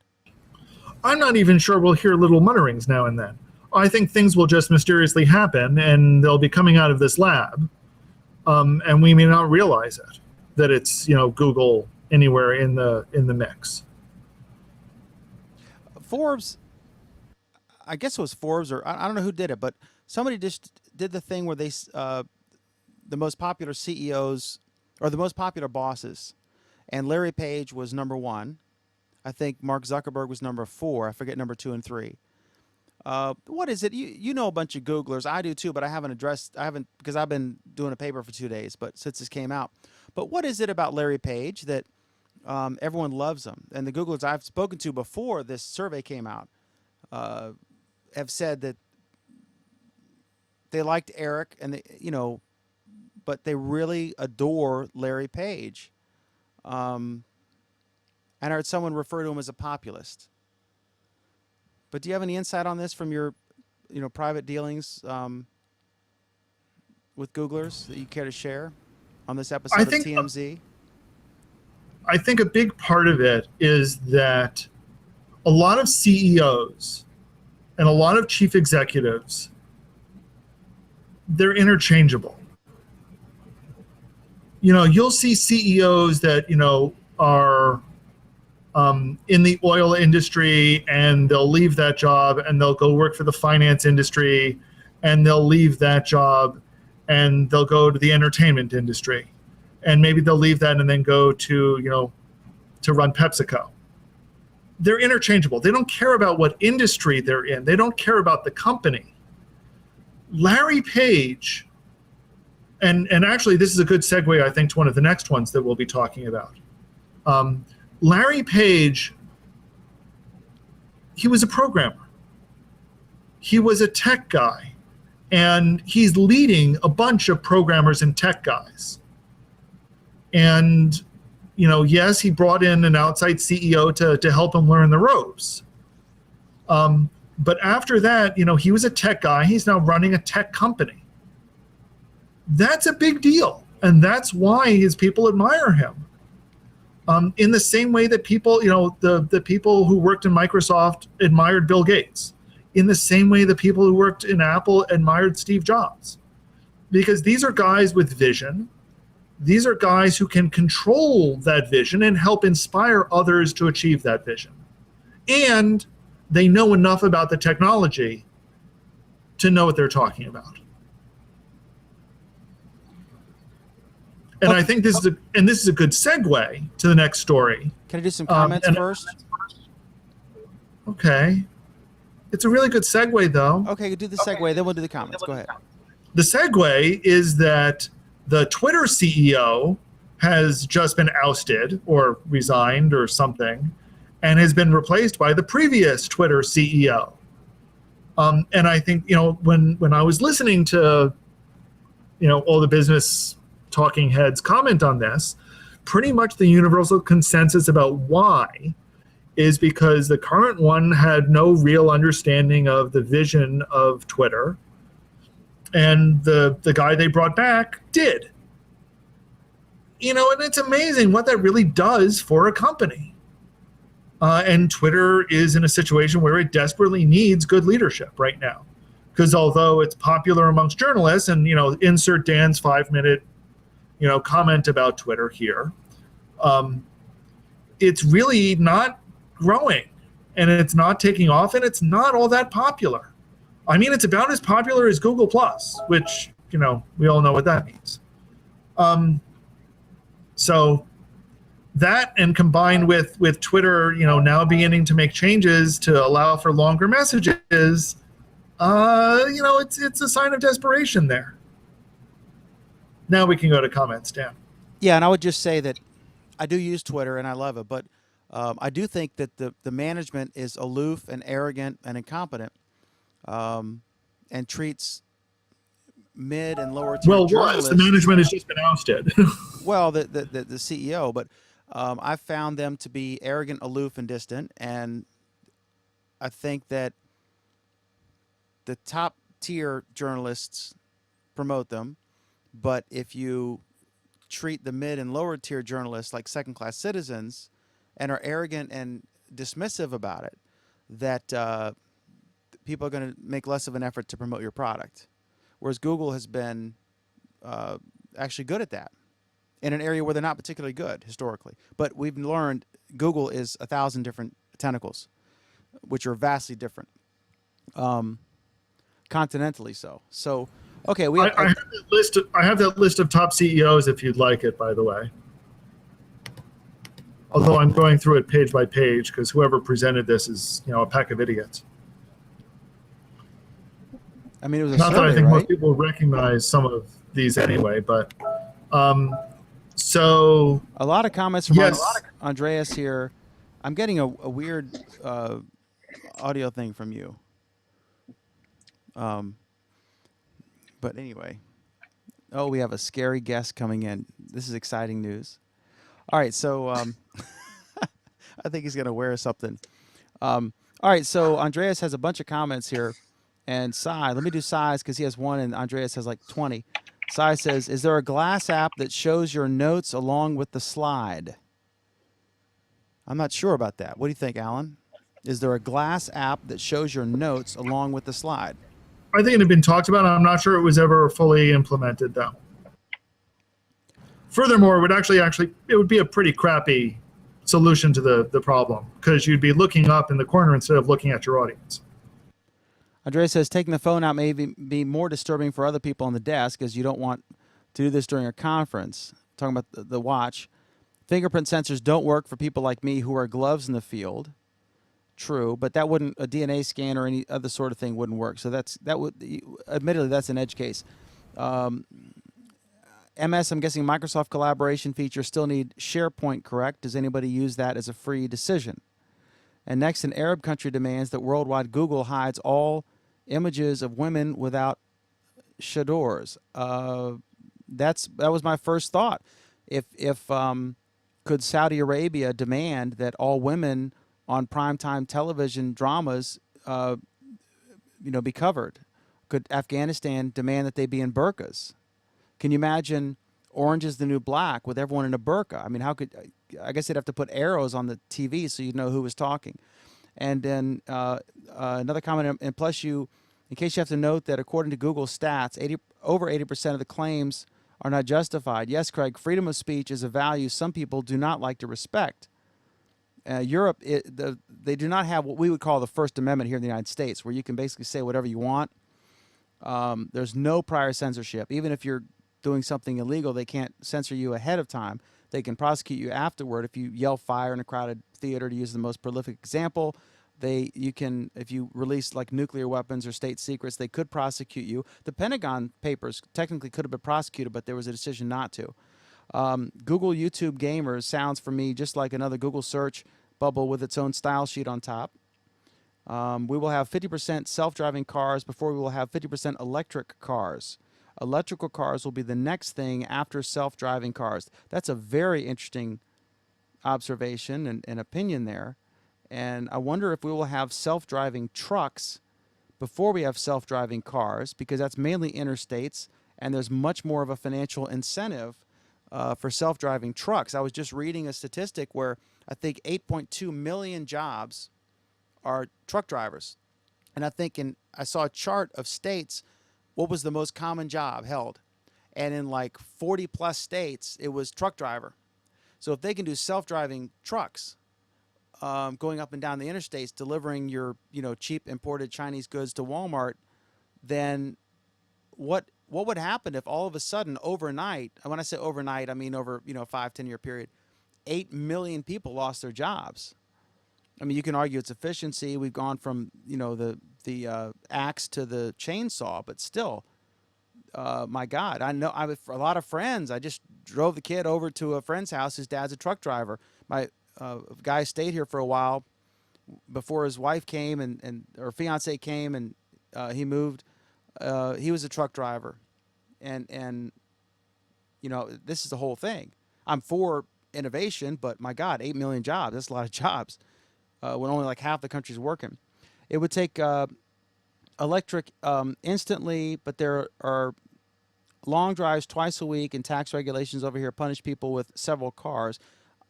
I'm not even sure we'll hear little mutterings now and then. I think things will just mysteriously happen, and they'll be coming out of this lab, and we may not realize it, that it's Google anywhere in the mix. Forbes, I guess it was Forbes, or I don't know who did it, but somebody just did the thing where they the most popular CEOs or the most popular bosses, and Larry Page was number 1. I think Mark Zuckerberg was number 4. I forget number 2 and 3. What is it? You know a bunch of Googlers. I do too, but I haven't because I've been doing a paper for 2 days, but since this came out. But what is it about Larry Page that everyone loves him? And the Googlers I've spoken to before this survey came out have said that they liked Eric and they, but they really adore Larry Page. And I heard someone refer to him as a populist. But do you have any insight on this from your, private dealings with Googlers that you care to share on this episode of TMZ? I think a big part of it is that a lot of CEOs and a lot of chief executives, they're interchangeable. You'll see CEOs that, are in the oil industry, and they'll leave that job and they'll go work for the finance industry, and they'll leave that job and they'll go to the entertainment industry, and maybe they'll leave that and then go to, to run PepsiCo. They're interchangeable. They don't care about what industry they're in. They don't care about the company. Larry Page, and actually this is a good segue, I think, to one of the next ones that we'll be talking about. Larry Page, he was a programmer. He was a tech guy, and he's leading a bunch of programmers and tech guys. And, yes, he brought in an outside CEO to help him learn the ropes. But after that, he was a tech guy. He's now running a tech company. That's a big deal. And that's why his people admire him. In the same way that people, the people who worked in Microsoft admired Bill Gates. In the same way that people who worked in Apple admired Steve Jobs. Because these are guys with vision. These are guys who can control that vision and help inspire others to achieve that vision. And they know enough about the technology to know what they're talking about. And I think this is a good segue to the next story. Can I do some comments first? Okay. It's a really good segue, though. Okay, do the segue, then we'll do the comments. Go ahead. The segue is that the Twitter CEO has just been ousted or resigned or something, and has been replaced by the previous Twitter CEO. And I think, when I was listening to, all the business talking heads comment on this, pretty much the universal consensus about why is because the current one had no real understanding of the vision of Twitter, and the guy they brought back did. And it's amazing what that really does for a company. And Twitter is in a situation where it desperately needs good leadership right now. Because although it's popular amongst journalists, and, insert Dan's 5-minute, comment about Twitter here, it's really not growing, and it's not taking off, and it's not all that popular. I mean, it's about as popular as Google Plus, which, we all know what that means. So that, and combined with Twitter, now beginning to make changes to allow for longer messages, it's a sign of desperation there. Now we can go to comments, Dan. Yeah, and I would just say that I do use Twitter and I love it, but I do think that the management is aloof and arrogant and incompetent, and treats mid and lower tier journalists. The management has just been ousted. Well, the CEO, but I've found them to be arrogant, aloof, and distant, and I think that the top tier journalists promote them, but if you treat the mid and lower tier journalists like second-class citizens and are arrogant and dismissive about it, that people are going to make less of an effort to promote your product. Whereas Google has been actually good at that in an area where they're not particularly good historically. But we've learned Google is 1,000 different tentacles, which are vastly different, continentally so. So, okay, we have, I have that list of top CEOs if you'd like it, by the way. Although I'm going through it page by page because whoever presented this is, a pack of idiots. I mean, it was a not survey, that I think right? most people recognize some of these anyway, but so a lot of comments from yes. Andreas here. I'm getting a weird audio thing from you. But anyway, oh, we have a scary guest coming in. This is exciting news. All right, so I think he's going to wear something. All right, so Andreas has a bunch of comments here. And Sai, let me do Sai's because he has one and Andreas has like 20. Sai says, is there a glass app that shows your notes along with the slide? I'm not sure about that. What do you think, Alan? Is there a glass app that shows your notes along with the slide? I think it had been talked about. I'm not sure it was ever fully implemented, though. Furthermore, it would be a pretty crappy solution to the problem because you'd be looking up in the corner instead of looking at your audience. Andrea says taking the phone out may be more disturbing for other people on the desk as you don't want to do this during a conference. Talking about the watch. Fingerprint sensors don't work for people like me who wear gloves in the field. True, but that wouldn't, a DNA scan or any other sort of thing wouldn't work. So admittedly, that's an edge case. MS, I'm guessing Microsoft collaboration features still need SharePoint, correct? Does anybody use that as a free decision? And next, an Arab country demands that worldwide Google hides all images of women without chadors. That was my first thought. If could Saudi Arabia demand that all women on primetime television dramas, be covered? Could Afghanistan demand that they be in burqas? Can you imagine Orange is the New Black with everyone in a burqa? I mean, I guess they'd have to put arrows on the TV so you'd know who was talking. And then another comment, and plus in case you have to note that according to Google stats, over 80% of the claims are not justified. Yes, Craig, freedom of speech is a value some people do not like to respect. Europe, they do not have what we would call the First Amendment here in the United States, where you can basically say whatever you want. There's no prior censorship. Even if you're doing something illegal, they can't censor you ahead of time. They can prosecute you afterward if you yell fire in a crowded theater, to use the most prolific example. If you release like nuclear weapons or state secrets, they could prosecute you. The Pentagon Papers technically could have been prosecuted, but there was a decision not to. Google YouTube Gamers sounds for me just like another Google search bubble with its own style sheet on top. We will have 50% self-driving cars before we will have 50% electric cars. Electrical cars will be the next thing after self-driving cars. That's a very interesting observation and opinion there. And I wonder if we will have self-driving trucks before we have self-driving cars, because that's mainly interstates, and there's much more of a financial incentive for self-driving trucks. I was just reading a statistic where I think 8.2 million jobs are truck drivers. And I saw a chart of states, what was the most common job held? And in like 40 plus states, it was truck driver. So if they can do self-driving trucks, going up and down the interstates, delivering your, cheap imported Chinese goods to Walmart, then what would happen if all of a sudden overnight, and when I say overnight, I mean over, 5-10 year period, 8 million people lost their jobs. I mean, you can argue it's efficiency. We've gone from, the axe to the chainsaw, but still, my God, I know a lot of friends. I just drove the kid over to a friend's house. His dad's a truck driver. My guy stayed here for a while before his wife came and or fiance came and he moved. He was a truck driver, and this is the whole thing. I'm for innovation, but my God, 8 million jobs. That's a lot of jobs. When only like half the country's working. It would take electric instantly, but there are long drives twice a week, and tax regulations over here punish people with several cars.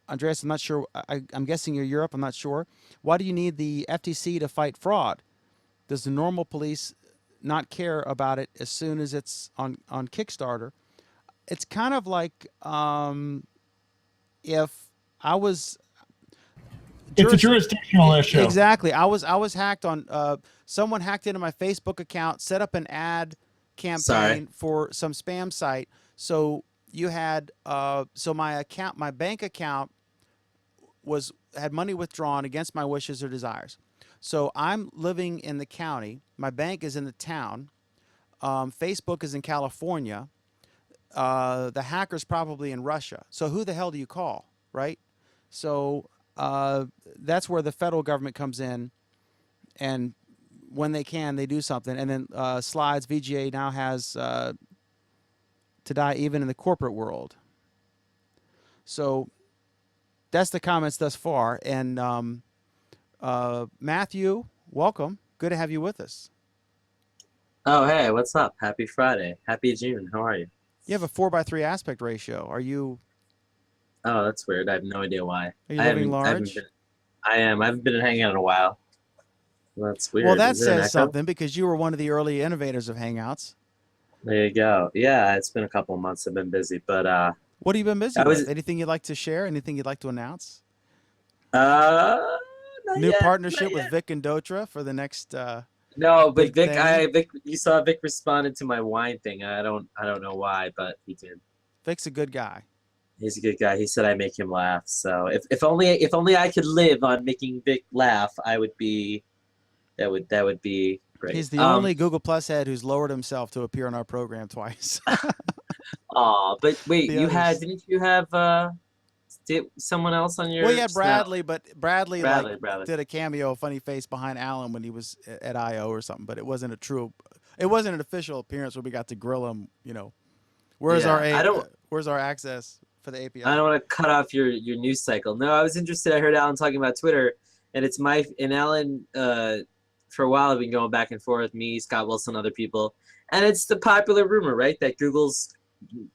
Andreas, I'm not sure. I'm guessing you're Europe. I'm not sure. Why do you need the FTC to fight fraud? Does the normal police not care about it as soon as it's on Kickstarter? It's kind of like if I was... It's a jurisdictional issue. Exactly. I was hacked on. Someone hacked into my Facebook account, set up an ad campaign for some spam site. So you had so my bank account had money withdrawn against my wishes or desires. So I'm living in the county. My bank is in the town. Facebook is in California. The hacker's probably in Russia. So who the hell do you call, right? So that's where the federal government comes in and when they can, they do something. And then Slides VGA now has to die even in the corporate world. So that's the comments thus far. And Matthew, welcome. Good to have you with us. Oh, hey, what's up? Happy Friday. Happy June. How are you? You have a 4:3 aspect ratio. Are you? Oh, that's weird. I have no idea why. Are you living large? I am. I haven't been hanging out in a while. That's weird. Well, that Is there an says echo? something because you were one of the early innovators of Hangouts. There you go. Yeah, it's been a couple of months. I've been busy, but What have you been busy I was- with? Anything you'd like to share? Anything you'd like to announce? not New yet, partnership not with yet. Vic and Dotra for the next. No, big but thing. Vic, you saw Vic responded to my wine thing. I don't know why, but he did. Vic's a good guy. He's a good guy. He said I make him laugh. So if only I could live on making Vic laugh, I would be. That would be great. He's the only Google Plus head who's lowered himself to appear on our program twice. Aw, but wait, The you had others. didn't you have did someone else on your? Well, yeah, Snap? Bradley, but Bradley Bradley. did a cameo, funny face behind Alan when he was at I/O or something. But it wasn't an official appearance where we got to grill him. You know, where's Yeah, where's our access for the API? I don't want to cut off your news cycle. No, I was interested. I heard Alan talking about Twitter, and it's Alan. For a while, I've been going back and forth. Me, Scott Wilson, other people, and it's the popular rumor, right, that Google's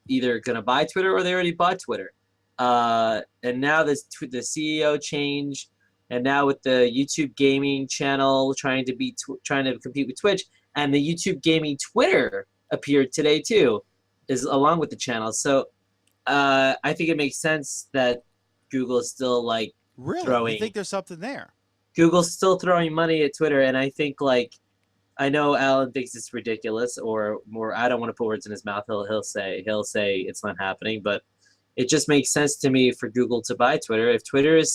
either gonna buy Twitter or they already bought Twitter. And now the CEO change, and now with the YouTube gaming channel trying to compete with Twitch, and the YouTube gaming Twitter appeared today too, is along with the channel. So I think it makes sense that Google is still like Really? throwing. You think there's something there? Google's still throwing money at Twitter, and I think I know Alan thinks it's ridiculous, or more. I don't want to put words in his mouth. He'll say it's not happening, but it just makes sense to me for Google to buy Twitter. If Twitter is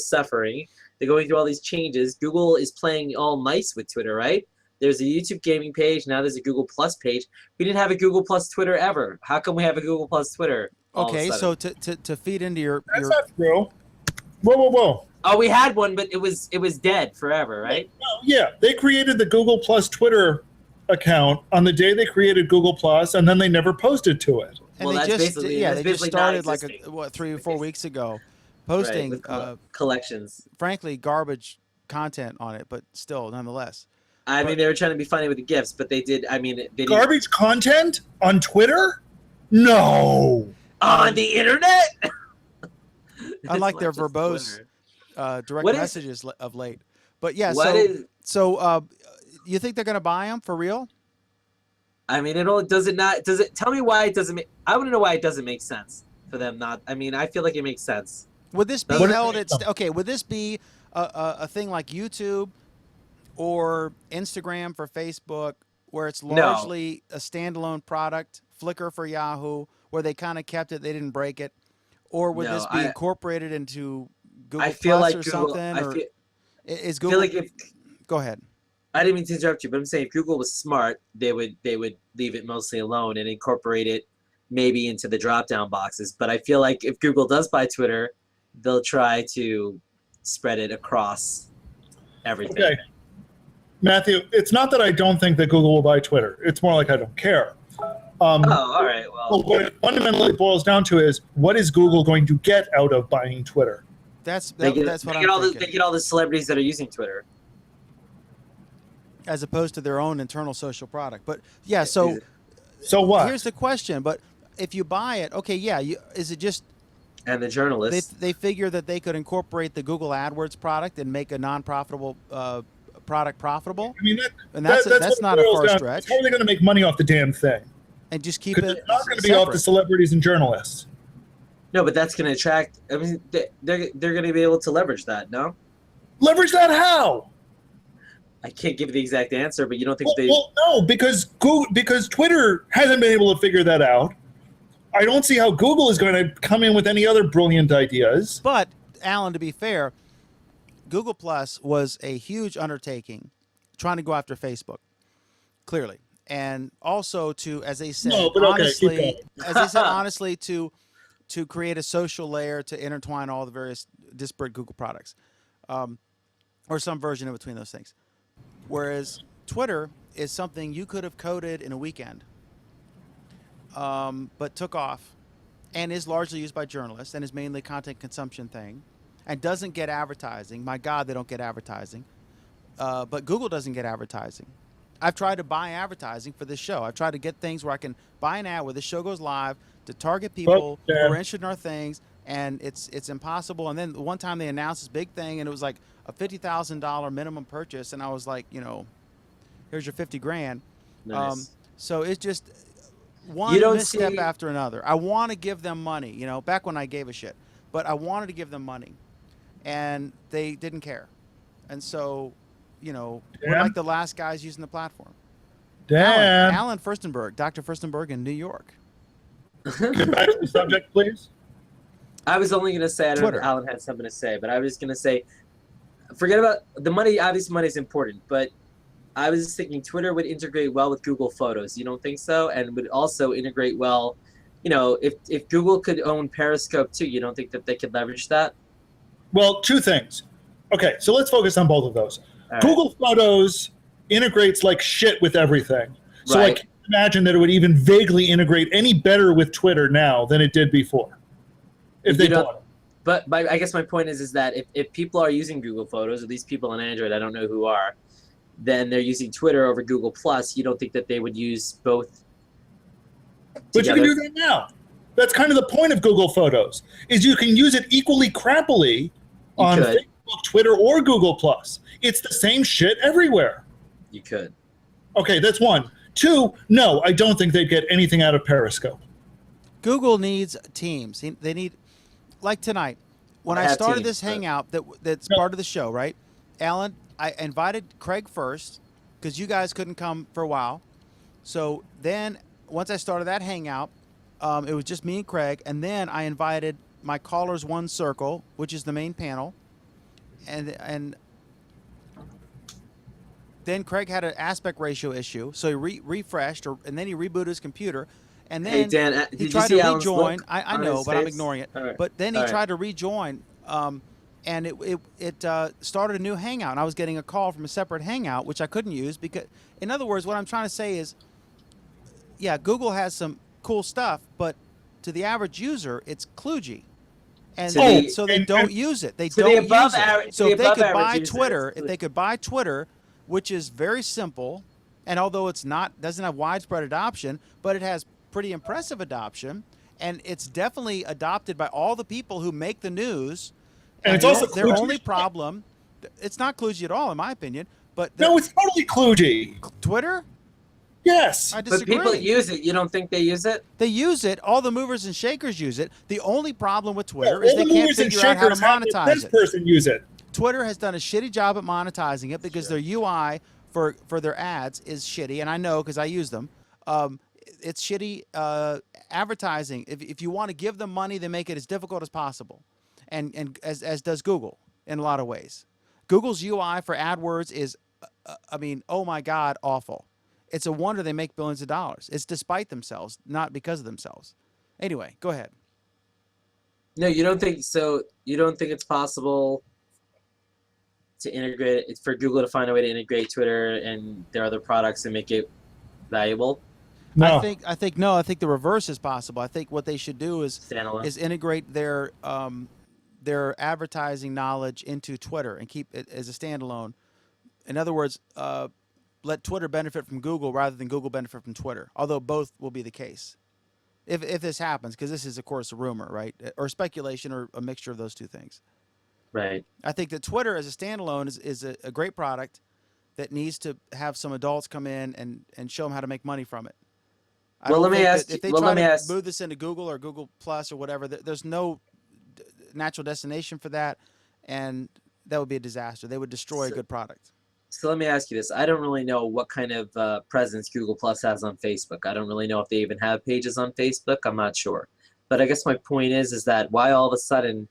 suffering, they're going through all these changes. Google is playing all nice with Twitter, right? There's a YouTube gaming page. Now there's a Google Plus page. We didn't have a Google Plus Twitter ever. How come we have a Google Plus Twitter? all of a Okay, sudden? so to feed into your That's not true. Whoa. Oh, we had one, but it was dead forever, right? Yeah, they created the Google Plus Twitter account on the day they created Google Plus, and then they never posted to it. and Well, they that's just basically- yeah that's they just basically started like non-existing. 3 or 4 weeks ago, posting Right, with collections. frankly garbage content on it, but still nonetheless. I mean, they were trying to be funny with the gifts, but they did. I mean, they didn't. Garbage content on Twitter? No. On the internet. Unlike It's their not just verbose Twitter. direct What is- messages of late. But yeah, What is? so you think they're going to buy them for real? I mean, it all does it not? Does it tell me why it doesn't make? I want to know why it doesn't make sense for them not. I mean, I feel like it makes sense. Would this be What if held they at don't? okay? Would this be a thing like YouTube or Instagram for Facebook, where it's No. largely a standalone product, Flickr for Yahoo, where they kind of kept it, they didn't break it, or would No, this be I- incorporated into Google I feel Plus like or Google. something? I Or feel, is I Google? feel like if Go ahead. I didn't mean to interrupt you, but I'm saying if Google was smart, they would leave it mostly alone and incorporate it maybe into the drop-down boxes. But I feel like if Google does buy Twitter, they'll try to spread it across everything. Okay. Matthew, it's not that I don't think that Google will buy Twitter. It's more like I don't care. Oh, all right. Well, Well, what it fundamentally boils down to is what is Google going to get out of buying Twitter? That's they get, that's what they I'm get all thinking. they get all the celebrities that are using Twitter. As opposed to their own internal social product. But yeah, so So what? here's the question. But if you buy it, okay, yeah, is it just And the journalists. they figure that they could incorporate the Google AdWords product and make a non-profitable product profitable, I mean, and that's what not it a boils far down to. stretch, How are they going to make money off the damn thing? and just keep Because it it's not going to be off the separate. celebrities and journalists. No, but that's going to attract. I mean, they're going to be able to leverage that. No, Leverage that how? I can't give you the exact answer, but you don't think they? Well, no, because Twitter hasn't been able to figure that out. I don't see how Google is going to come in with any other brilliant ideas. But Alan, to be fair, Google Plus was a huge undertaking, trying to go after Facebook, clearly, and also to, as they said, No, but okay, keep honestly, going. as they said, honestly, to create a social layer to intertwine all the various disparate Google products, or some version in between those things. Whereas Twitter is something you could have coded in a weekend, but took off and is largely used by journalists and is mainly a content consumption thing and doesn't get advertising. My God, they don't get advertising. But Google doesn't get advertising. I've tried to buy advertising for this show. I've tried to get things where I can buy an ad where the show goes live to target people who are interested in our things, and it's impossible. And then one time they announced this big thing, and it was like a $50,000 minimum purchase, and I was like, here's your 50 grand. Nice. So it's just one You don't misstep see- after another. I want to give them money, back when I gave a shit, but I wanted to give them money, and they didn't care, and so. We're Dan? like the last guys using the platform. Dan, Alan Furstenberg, Dr. Furstenberg in New York. get back to the subject, please. I was only going to say, I don't know Twitter. if Alan had something to say, but I was going to say, forget about the money. Obviously, money is important, but I was just thinking Twitter would integrate well with Google Photos. You don't think so? And would also integrate well, if Google could own Periscope too, you don't think that they could leverage that? Well, two things. Okay, so let's focus on both of those. All right. Google Photos integrates like shit with everything. So I Right. can't imagine that it would even vaguely integrate any better with Twitter now than it did before. If they You don't- bought it. But I guess my point is that if people are using Google Photos, at least people on Android, I don't know who are, then they're using Twitter over Google Plus. You don't think that they would use both? But you can together? do that now. That's kind of the point of Google Photos, is you can use it equally crappily on could. Facebook, Twitter, or Google Plus. It's the same shit everywhere. You could. Okay, that's one. Two, no, I don't think they'd get anything out of Periscope. Google needs teams. They need, like tonight, when I I have started teams, this but- hangout that's No. part of the show, right? Alan, I invited Craig first because you guys couldn't come for a while. So then once I started that hangout, it was just me and Craig. And then I invited my Callers One Circle, which is the main panel. And then Craig had an aspect ratio issue, so he refreshed, and then he rebooted his computer, and then Hey Dan, he did you tried see to Alan's rejoin. look I on know, his but I'm face? ignoring it. All right. But then he All right. tried to rejoin, and it started a new hangout, and I was getting a call from a separate hangout, which I couldn't use because, in other words, what I'm trying to say is, yeah, Google has some cool stuff, but to the average user, it's kludgy. And To the- so they and- don't and- use it. They to the don't above use it. average- So to if the they above could average buy user, Twitter, it's if they could buy Twitter, which is very simple, and although it's not doesn't have widespread adoption, but it has pretty impressive adoption, and it's definitely adopted by all the people who make the news. And it's their- also their kludgy only as shit. problem. It's not kludgy at all, in my opinion. But No, it's totally kludgy. Twitter, Yes. I But disagree. people use it. You don't think they use it? They use it. All the movers and shakers use it. The only problem with Twitter All is they the can't movers and figure out how to shakers have the monetize this it. person use it. Twitter has done a shitty job at monetizing it because their UI for their ads is shitty, and I know because I use them. It's shitty advertising. If you want to give them money, they make it as difficult as possible, and as does Google in a lot of ways. Google's UI for AdWords is, oh my God, awful. It's a wonder they make billions of dollars. It's despite themselves, not because of themselves. Anyway, go ahead. No, you don't think so. You don't think it's possible to integrate it for Google to find a way to integrate Twitter and their other products and make it valuable No. I think no. I think the reverse is possible. I think what they should do is standalone? integrate their advertising knowledge into Twitter and keep it as a standalone. In other words, let Twitter benefit from Google rather than Google benefit from Twitter. Although both will be the case, if this happens, because this is of course a rumor, right, or speculation, or a mixture of those two things. Right. I think that Twitter as a standalone is a great product that needs to have some adults come in and show them how to make money from it. I Well, don't let me think that ask you- if they well, try let me to ask- move this into Google or Google Plus or whatever, there's no natural destination for that, and that would be a disaster. They would destroy a So- good product. So let me ask you this. I don't really know what kind of presence Google Plus has on Facebook. I don't really know if they even have pages on Facebook. I'm not sure. But I guess my point is that why all of a sudden,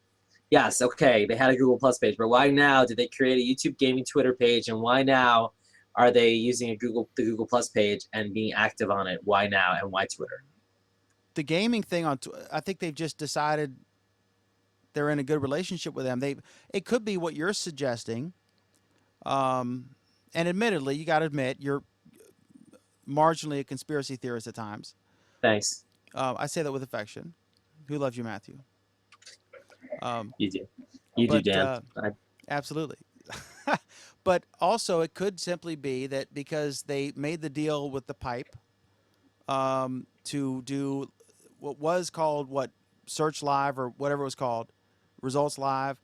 yes, okay, they had a Google Plus page, but why now did they create a YouTube Gaming Twitter page, and why now are they using the Google Plus page and being active on it? Why now, and why Twitter? The gaming thing I think they've just decided they're in a good relationship with them. It could be what you're suggesting. and admittedly, you got to admit you're marginally a conspiracy theorist at times. Thanks. I say that with affection. Who loves you, Matthew? You do. You do, But Dan. absolutely. But also, it could simply be that because they made the deal with the pipe to do what was called Search Live or whatever it was called, Results Live,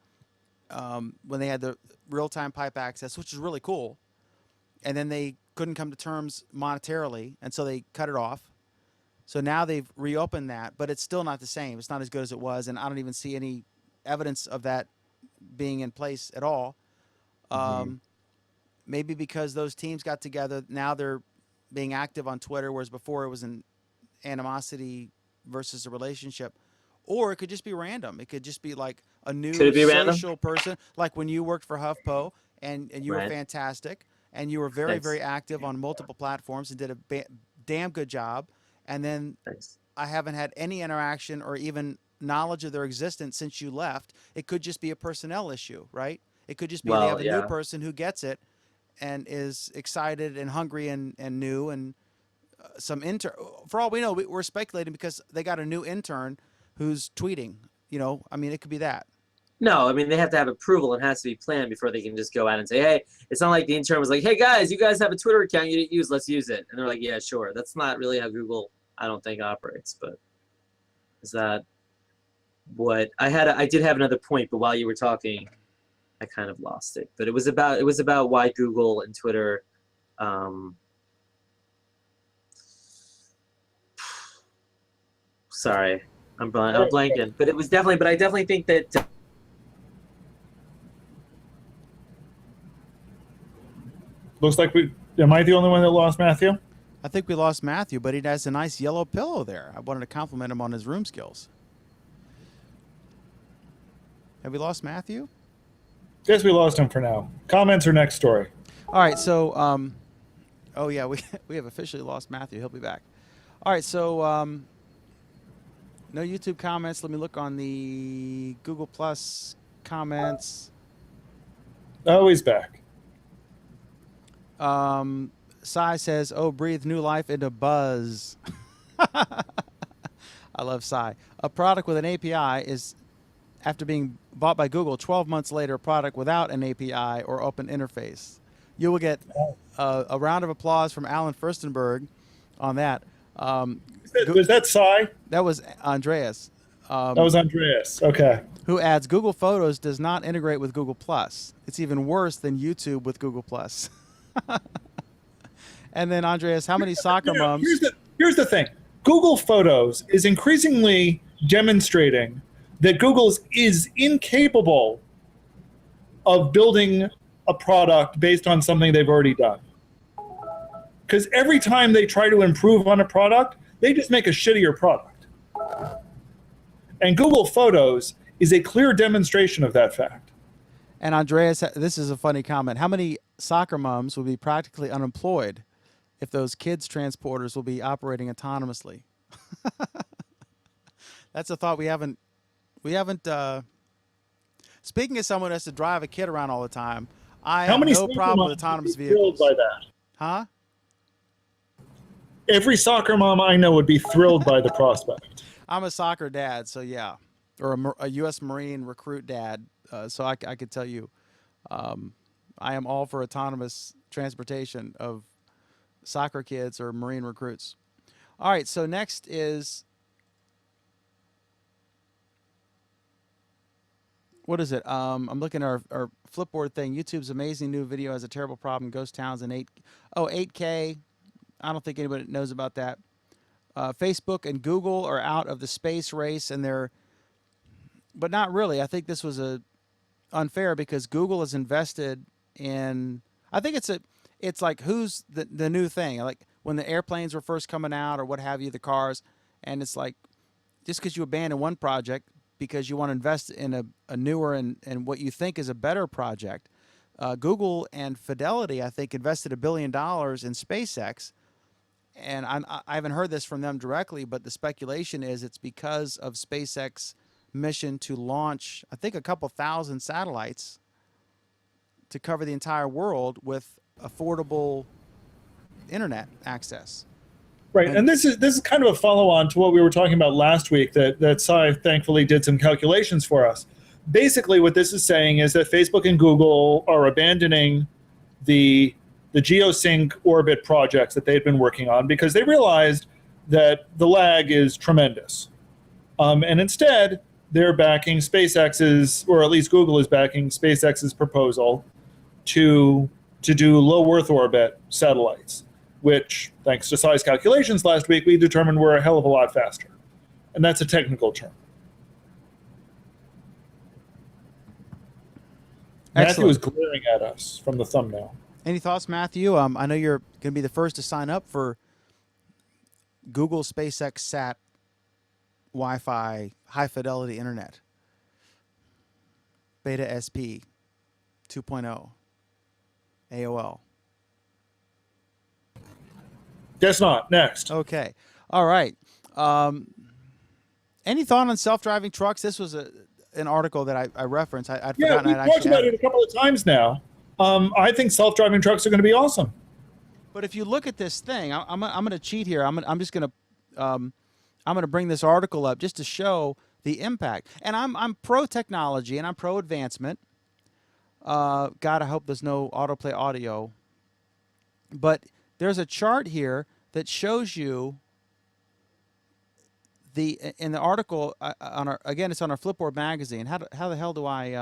when they had the real-time pipe access, which is really cool. And then they couldn't come to terms monetarily, and so they cut it off. So now they've reopened that, but it's still not the same. It's not as good as it was, and I don't even see any evidence of that being in place at all. Maybe because those teams got together, now they're being active on Twitter, whereas before it was an animosity versus a relationship. Or it could just be random. It could just be like a new social person, like when you worked for HuffPo and you were fantastic and you were very, very active on multiple platforms and did a damn good job. And then I haven't had any interaction or even knowledge of their existence since you left. It could just be a personnel issue, right? It could just be they have a new person who gets it and is excited and hungry and new and some intern. For all we know, we're speculating because they got a new intern who's tweeting. You know, I mean, it could be that. No, I mean, they have to have approval and has to be planned before they can just go out and say, hey, it's not like the intern was like, hey, guys, you guys have a Twitter account you didn't use, let's use it. And they're like, yeah, sure. That's not really how Google, I don't think, operates. But is that what I did have another point, but while you were talking, I kind of lost it. But it was about why Google and Twitter sorry, I'm blanking. But I definitely think that Looks like am I the only one that lost Matthew? I think we lost Matthew, but he has a nice yellow pillow there. I wanted to compliment him on his room skills. Have we lost Matthew? Guess we lost him for now. Comments or next story? All right, so oh yeah, we have officially lost Matthew. He'll be back. All right, so no YouTube comments. Let me look on the Google Plus comments. Oh, he's back. Sai says, "Oh, breathe new life into Buzz." I love Sai. A product with an API is, after being bought by Google, 12 months later, a product without an API or open interface. You will get a round of applause from Alan Furstenberg on that. Was that Sai? That was Andreas. That was Andreas. Okay. Who adds Google Photos does not integrate with Google Plus. It's even worse than YouTube with Google Plus. And then Andreas, how many soccer moms? Here's the thing. Google Photos is increasingly demonstrating that Google is incapable of building a product based on something they've already done. Because every time they try to improve on a product, they just make a shittier product. And Google Photos is a clear demonstration of that fact. And Andreas, this is a funny comment. How many soccer moms will be practically unemployed if those kids transporters will be operating autonomously? That's a thought we haven't. Speaking as someone who has to drive a kid around all the time, I have no problem with autonomous vehicles. By that? Huh? Every soccer mom I know would be thrilled by the prospect. I'm a soccer dad, so yeah, or a U.S. Marine recruit dad, so I could tell you, I am all for autonomous transportation of soccer kids or Marine recruits. All right, so next is, what is it? I'm looking at our Flipboard thing. YouTube's amazing new video has a terrible problem. Ghost towns and 8K. I don't think anybody knows about that. Facebook and Google are out of the space race, and but not really. I think this was unfair because Google has invested in. I think it's like who's the new thing? Like when the airplanes were first coming out or what have you, the cars, and it's like just because you abandon one project because you want to invest in a newer and what you think is a better project. Google and Fidelity, I think, invested $1 billion in SpaceX. And I haven't heard this from them directly, but the speculation is it's because of SpaceX mission to launch, I think, a couple thousand satellites to cover the entire world with affordable internet access. Right, and this is kind of a follow-on to what we were talking about last week that Cy thankfully did some calculations for us. Basically, what this is saying is that Facebook and Google are abandoning the geosync orbit projects that they've been working on because they realized that the lag is tremendous. And instead, they're backing SpaceX's, or at least Google is backing SpaceX's proposal to do low Earth orbit satellites, which, thanks to Cy's calculations last week, we determined were a hell of a lot faster. And that's a technical term. Matthew Excellent. is glaring at us from the thumbnail. Any thoughts, Matthew? I know you're going to be the first to sign up for Google SpaceX Sat Wi-Fi high fidelity internet. Beta SP 2.0 AOL. Guess not. Next. Okay. All right. Any thought on self-driving trucks? This was an article that I referenced. I'd Yeah, forgotten we've I'd talked actually about added it a couple of times now. I think self-driving trucks are going to be awesome. But if you look at this thing, I'm going to cheat here. I'm just going to bring this article up just to show the impact. And I'm pro technology and I'm pro advancement. God, I hope there's no autoplay audio. But there's a chart here that shows you in the article it's on our Flipboard magazine. How the hell do I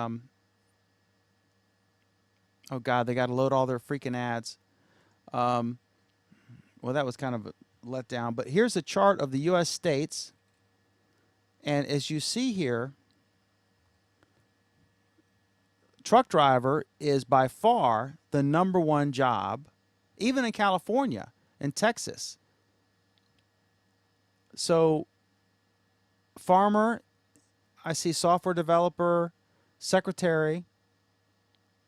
oh God, they got to load all their freaking ads. Well, that was kind of a letdown. But here's a chart of the U.S. states. And as you see here, truck driver is by far the #1 job, even in California and Texas. So farmer, I see software developer, secretary.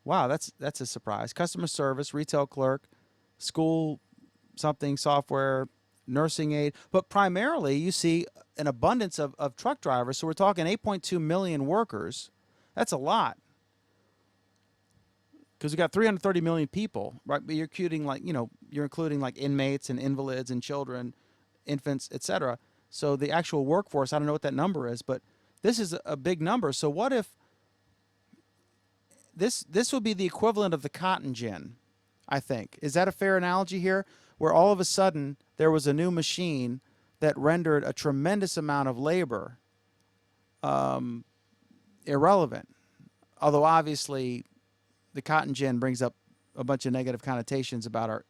Wow, that's a surprise. Customer service, retail clerk, school something, software, nursing aide. But primarily you see an abundance of truck drivers. So we're talking 8.2 million workers. That's a lot. Because we got 330 million people, right? But you're including like inmates and invalids and children, infants, etc. So the actual workforce, I don't know what that number is, but this is a big number. So what if this would be the equivalent of the cotton gin, I think. Is that a fair analogy here? Where all of a sudden there was a new machine that rendered a tremendous amount of labor irrelevant. Although obviously the cotton gin brings up a bunch of negative connotations about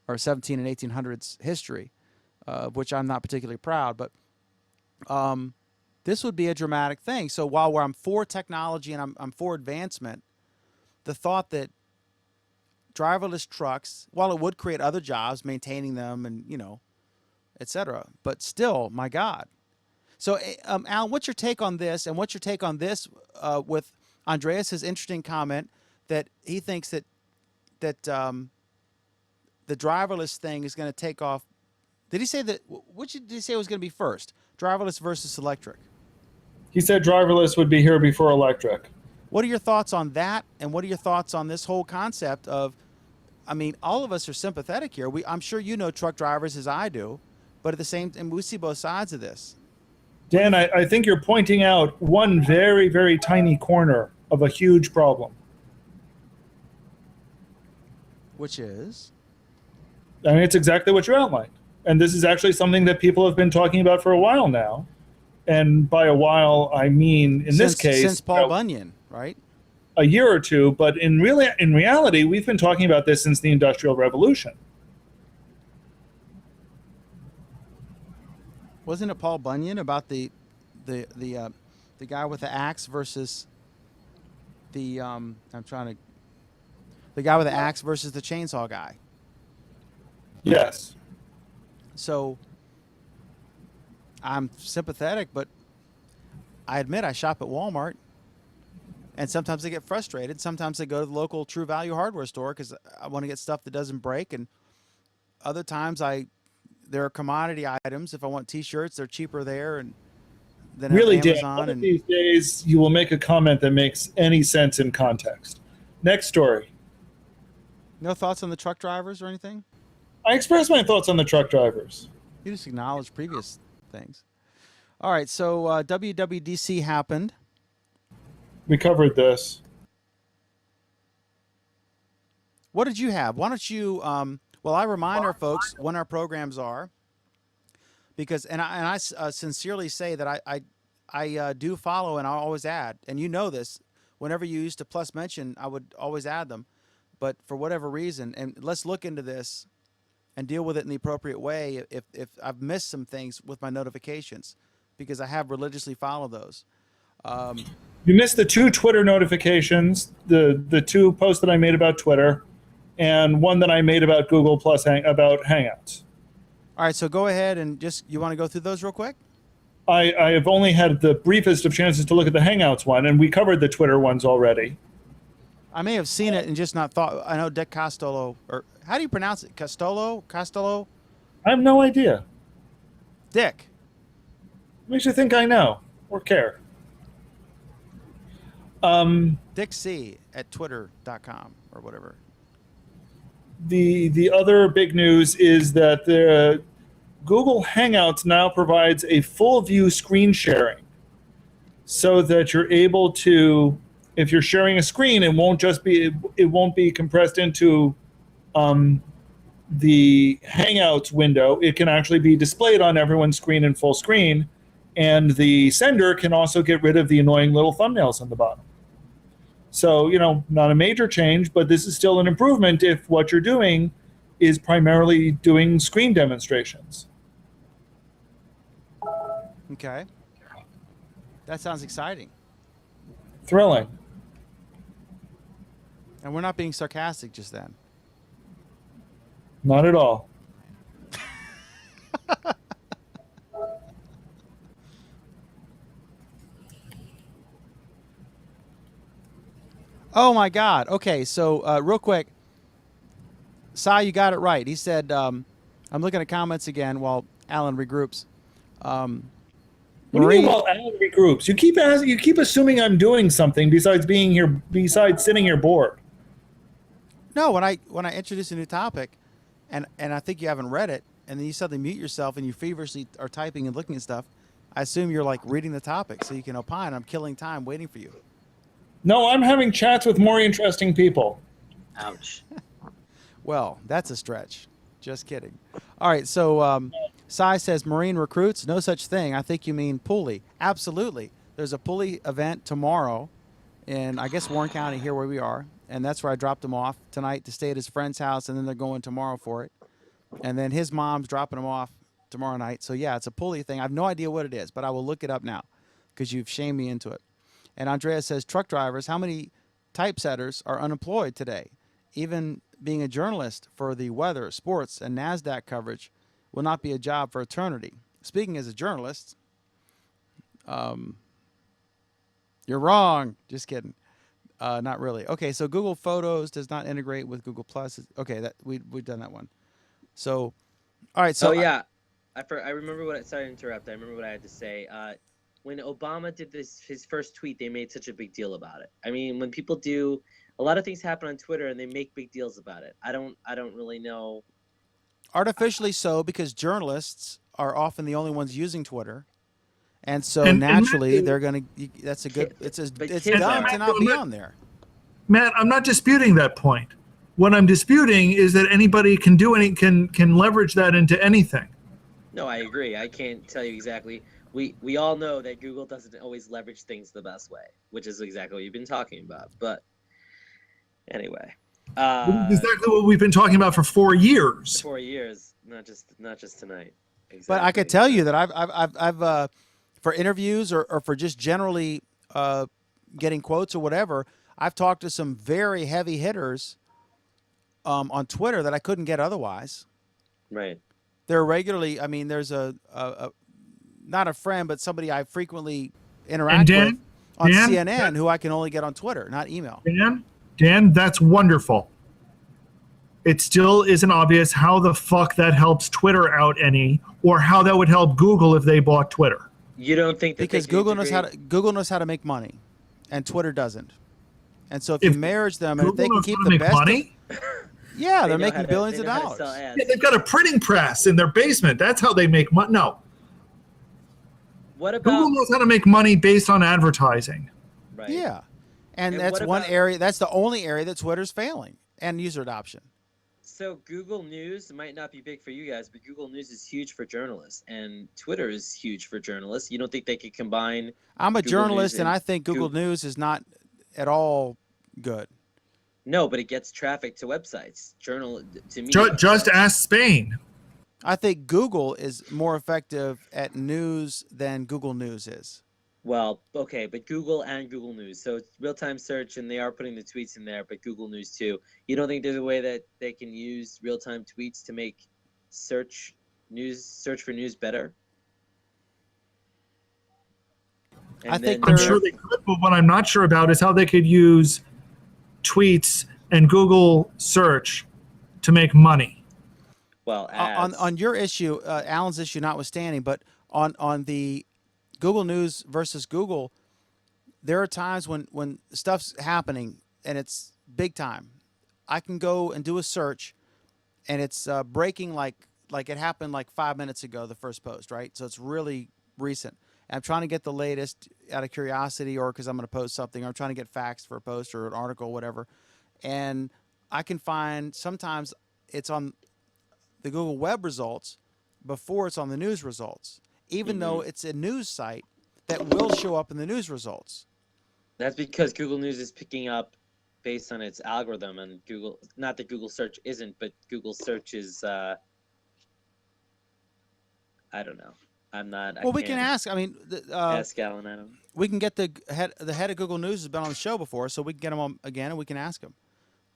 our 17 and 1800s history, of which I'm not particularly proud. But this would be a dramatic thing. So while I'm for technology and I'm for advancement, the thought that driverless trucks, while it would create other jobs, maintaining them and, et cetera, but still, my God. So, Alan, what's your take on this? And what's your take on this with Andreas's interesting comment that he thinks that the driverless thing is going to take off? Did he say that? Which did he say was going to be first? Driverless versus electric? He said driverless would be here before electric. What are your thoughts on that? And what are your thoughts on this whole concept of, all of us are sympathetic here. I'm sure you know truck drivers as I do, but at the same time, we see both sides of this. Dan, I think you're pointing out one very, very tiny corner of a huge problem. Which is? And it's exactly what you outlined. And this is actually something that people have been talking about for a while now. And by a while, I mean, this case, since Paul Bunyan, right? A year or two. But in reality, we've been talking about this since the Industrial Revolution. Wasn't it Paul Bunyan about the guy with the axe versus the guy with the axe versus the chainsaw guy? Yes. So I'm sympathetic, but I admit I shop at Walmart, and sometimes I get frustrated. Sometimes I go to the local True Value hardware store because I want to get stuff that doesn't break, and other times there are commodity items. If I want T-shirts, they're cheaper there, and then Really, Amazon. Dan, one of these days you will make a comment that makes any sense in context. Next story. No thoughts on the truck drivers or anything? I expressed my thoughts on the truck drivers. You just acknowledged previous things. All right, so WWDC happened. We covered this. What did you have? Why don't you? Well, I remind our folks when our programs are, because I sincerely say that I do follow and I always add, and you know this. Whenever you used to plus mention, I would always add them, but for whatever reason, and let's look into this and deal with it in the appropriate way. If I've missed some things with my notifications, because I have religiously followed those. You missed the 2 Twitter notifications, the 2 posts that I made about Twitter, and one that I made about Google Plus about Hangouts. All right, so go ahead and you want to go through those real quick? I have only had the briefest of chances to look at the Hangouts one, and we covered the Twitter ones already. I may have seen it and just not thought. I know Dick Costello, or how do you pronounce it? Costello? I have no idea. Dick. Makes you think I know or care. Dick C at twitter.com or whatever. The other big news is that the Google Hangouts now provides a full view screen sharing, so that you're able to, if you're sharing a screen, it won't be compressed into the Hangouts window. It can actually be displayed on everyone's screen in full screen, and the sender can also get rid of the annoying little thumbnails on the bottom. So, not a major change, but this is still an improvement if what you're doing is primarily doing screen demonstrations. Okay. That sounds exciting. Thrilling. And we're not being sarcastic just then. Not at all. Oh my God. Okay, so real quick, Sai, you got it right. He said, I'm looking at comments again while Alan regroups. What do you mean while Alan regroups? You keep assuming I'm doing something besides sitting here bored. No, when I introduce a new topic, and I think you haven't read it, and then you suddenly mute yourself and you feverishly are typing and looking at stuff, I assume you're like reading the topic so you can opine. I'm killing time waiting for you. No, I'm having chats with more interesting people. Ouch. Well, that's a stretch. Just kidding. All right, so Sai says Marine recruits, no such thing. I think you mean pulley. Absolutely. There's a pulley event tomorrow in, I guess, Warren County, here where we are. And that's where I dropped him off tonight to stay at his friend's house, and then they're going tomorrow for it. And then his mom's dropping him off tomorrow night. So, yeah, it's a pulley thing. I have no idea what it is, but I will look it up now because you've shamed me into it. And Andrea says, truck drivers, how many typesetters are unemployed today? Even being a journalist for the weather, sports, and NASDAQ coverage will not be a job for eternity. Speaking as a journalist, you're wrong. Just kidding. Not really. Okay, so Google Photos does not integrate with Google Plus. Okay, that we've done that one. So, all right. So yeah, I remember what. Sorry to interrupt. I remember what I had to say. When Obama did his first tweet, they made such a big deal about it. I mean, when people do, a lot of things happen on Twitter and they make big deals about it. I don't really know. Artificially so, because journalists are often the only ones using Twitter. And so naturally, they're going to. That's a good. It's dumb to not be on there. Matt, I'm not disputing that point. What I'm disputing is that anybody can leverage that into anything. No, I agree. I can't tell you exactly. We all know that Google doesn't always leverage things the best way, which is exactly what you've been talking about. But anyway, exactly what we've been talking about for 4 years. 4 years, not just tonight. Exactly. But I could tell you that I've for interviews or for just generally getting quotes or whatever, I've talked to some very heavy hitters on Twitter that I couldn't get otherwise. Right. They're regularly. I mean, there's a not a friend, but somebody I frequently interact with on CNN who I can only get on Twitter, not email. Dan, that's wonderful. It still isn't obvious how the fuck that helps Twitter out any, or how that would help Google if they bought Twitter. You don't think that because Google knows how to make money, and Twitter doesn't. And so if you marriage them, and if they can keep the best, Yeah, They they're know making how to- billions they of know how to sell dollars. ads. Yeah, they've got a printing press in their basement. That's how they make money. No, What about Google knows how to make money based on advertising. right? Yeah. And And that's what one about- area, that's the only area that Twitter's failing and user adoption. So Google News might not be big for you guys, but Google News is huge for journalists, and Twitter is huge for journalists. You don't think they could combine? I'm a Google journalist News and and I think Google News is not at all good. No, but it gets traffic to websites. To me. Just ask Spain. I think Google is more effective at news than Google News is. Well, okay, but Google and Google News. So it's real-time search, and they are putting the tweets in there, but Google News too. You don't think there's a way that they can use real-time tweets to make search for news better? I And think then I'm They're- sure they could, but what I'm not sure about is how they could use tweets and Google search to make money. well, On ads. on your issue, Alan's issue notwithstanding, but on the Google News versus Google, there are times when stuff's happening and it's big time. I can go and do a search, and it's breaking like it happened like 5 minutes ago, the first post, right? So it's really recent. And I'm trying to get the latest out of curiosity or because I'm going to post something. Or I'm trying to get facts for a post or an article, whatever. And I can find sometimes it's on the Google web results before it's on the news results, even though it's a news site that will show up in the news results. That's because Google News is picking up based on its algorithm, and Google. Not that Google Search isn't, but Google Search is. I don't know. I'm not. Well, I we can can't ask. I mean, ask Alan. I don't. we can get the head of Google News has been on the show before, so we can get him on again and we can ask him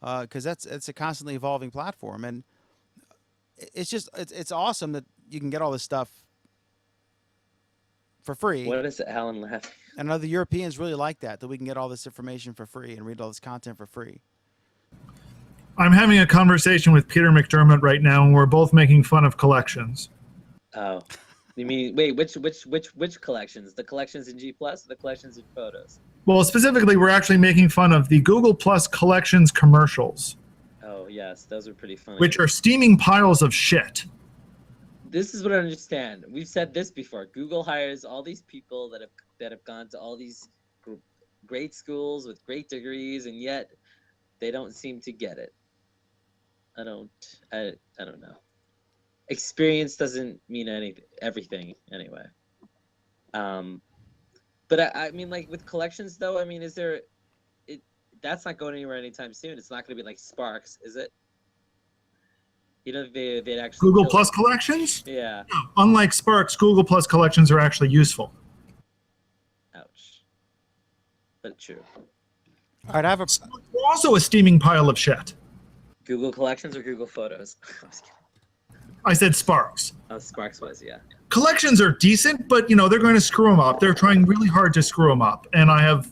because it's a constantly evolving platform, and it's awesome that you can get all this stuff for free. What is Alan laughing? And other Europeans really like that we can get all this information for free and read all this content for free. I'm having a conversation with Peter McDermott right now, and we're both making fun of collections. Oh, you mean wait? Which collections? The collections in G Plus, or the collections in Photos? Well, specifically, we're actually making fun of the Google Plus collections commercials, Oh yes, those are pretty funny. which are steaming piles of shit. This is what I understand. We've said this before. Google hires all these people that have gone to all these great schools with great degrees, and yet they don't seem to get it. I don't know. Experience doesn't mean everything anyway. But I mean, like with collections though, I mean, that's not going anywhere anytime soon. It's not going to be like Sparks, is it? You know, they'd actually Google kill Plus it. collections? Yeah. Unlike Sparks, Google Plus collections are actually useful. Ouch. But true. All right, I have a They're also a steaming pile of shit. Google Collections or Google Photos? I was kidding. I said Sparks. Oh, Sparks was, yeah. Collections are decent, but they're going to screw them up. They're trying really hard to screw them up, and I have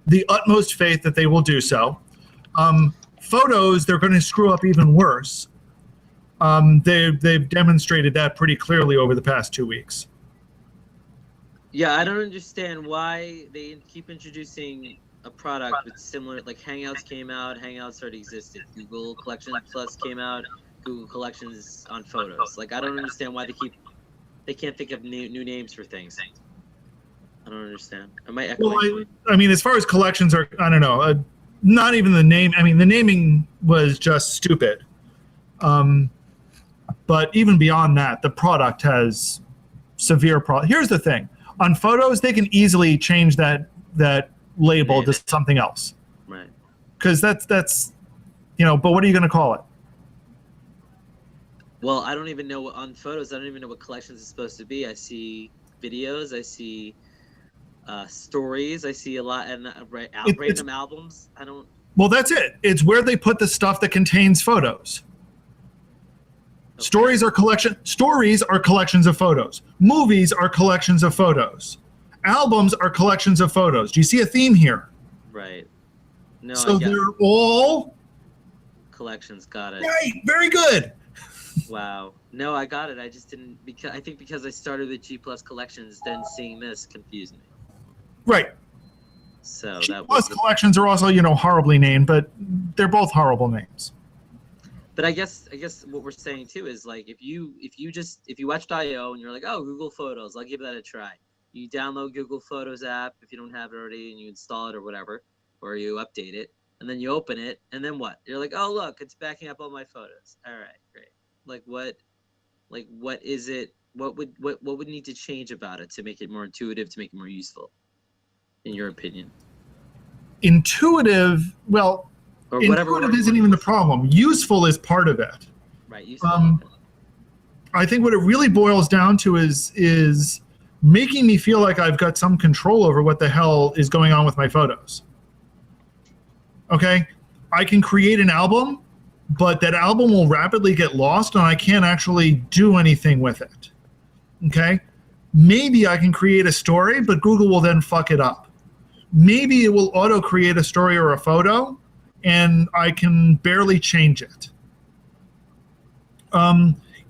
the utmost faith that they will do so. Photos, they're going to screw up even worse. They've demonstrated that pretty clearly over the past 2 weeks. Yeah, I don't understand why they keep introducing a product with similar, like Hangouts came out, Hangouts already existed. Google Collections Plus came out, Google Collections on Photos. Like, I don't understand why they can't think of new names for things. I don't understand. Am I echoing? Well, I mean, as far as collections are, I don't know. Not even the name. I mean, the naming was just stupid. But even beyond that, the product has severe problems. Here's the thing: on Photos, they can easily change that label to something else. Right. Because that's But what are you going to call it? Well, I don't even know on Photos. I don't even know what Collections is supposed to be. I see videos. I see stories. I see a lot and random albums. I don't. Well, that's it. It's where they put the stuff that contains photos. Okay. Stories are collections of photos. Movies are collections of photos. Albums are collections of photos. Do you see a theme here? Right. No, So I get they're all Collections. Got it. right. Very good. Wow. No, I got it. I just didn't because I started with G Plus Collections, then seeing this confused me. Right. So G that Plus was collections are also horribly named, but they're both horrible names. But I guess what we're saying too is like if you watched I/O and you're like, oh, Google Photos, I'll give that a try. You download Google Photos app if you don't have it already, and you install it or whatever, or you update it, and then you open it, and then what? You're like, oh look, it's backing up all my photos. All right, great. What is it? What would need to change about it to make it more intuitive, to make it more useful, in your opinion? Intuitive, well, Or whatever. intuitive isn't even the problem. Useful is part of it. Right. Useful. I think what it really boils down to is making me feel like I've got some control over what the hell is going on with my photos. Okay? I can create an album, but that album will rapidly get lost and I can't actually do anything with it. Okay? Maybe I can create a story, but Google will then fuck it up. Maybe it will auto-create a story or a photo, and I can barely change it.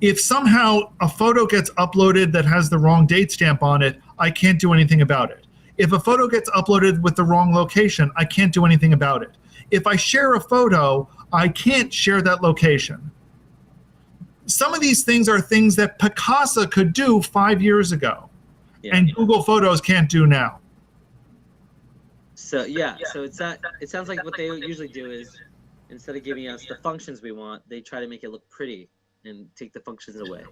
If somehow a photo gets uploaded that has the wrong date stamp on it, I can't do anything about it. If a photo gets uploaded with the wrong location, I can't do anything about it. If I share a photo, I can't share that location. Some of these things are things that Picasa could do 5 years ago, and Google Photos can't do now. So it sounds like what they usually do is, instead of giving us the functions we want, they try to make it look pretty and take the functions away.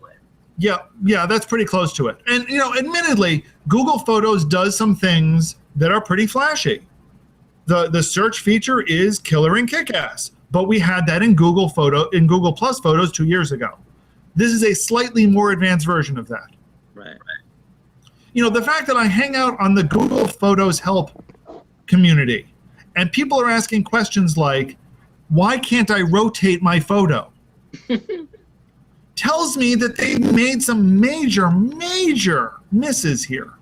Yeah, that's pretty close to it. And admittedly, Google Photos does some things that are pretty flashy. The search feature is killer and kick-ass, but we had that in Google Plus Photos 2 years ago. This is a slightly more advanced version of that. Right. The fact that I hang out on the Google Photos help community and people are asking questions like, why can't I rotate my photo? Tells me that they made some major misses here.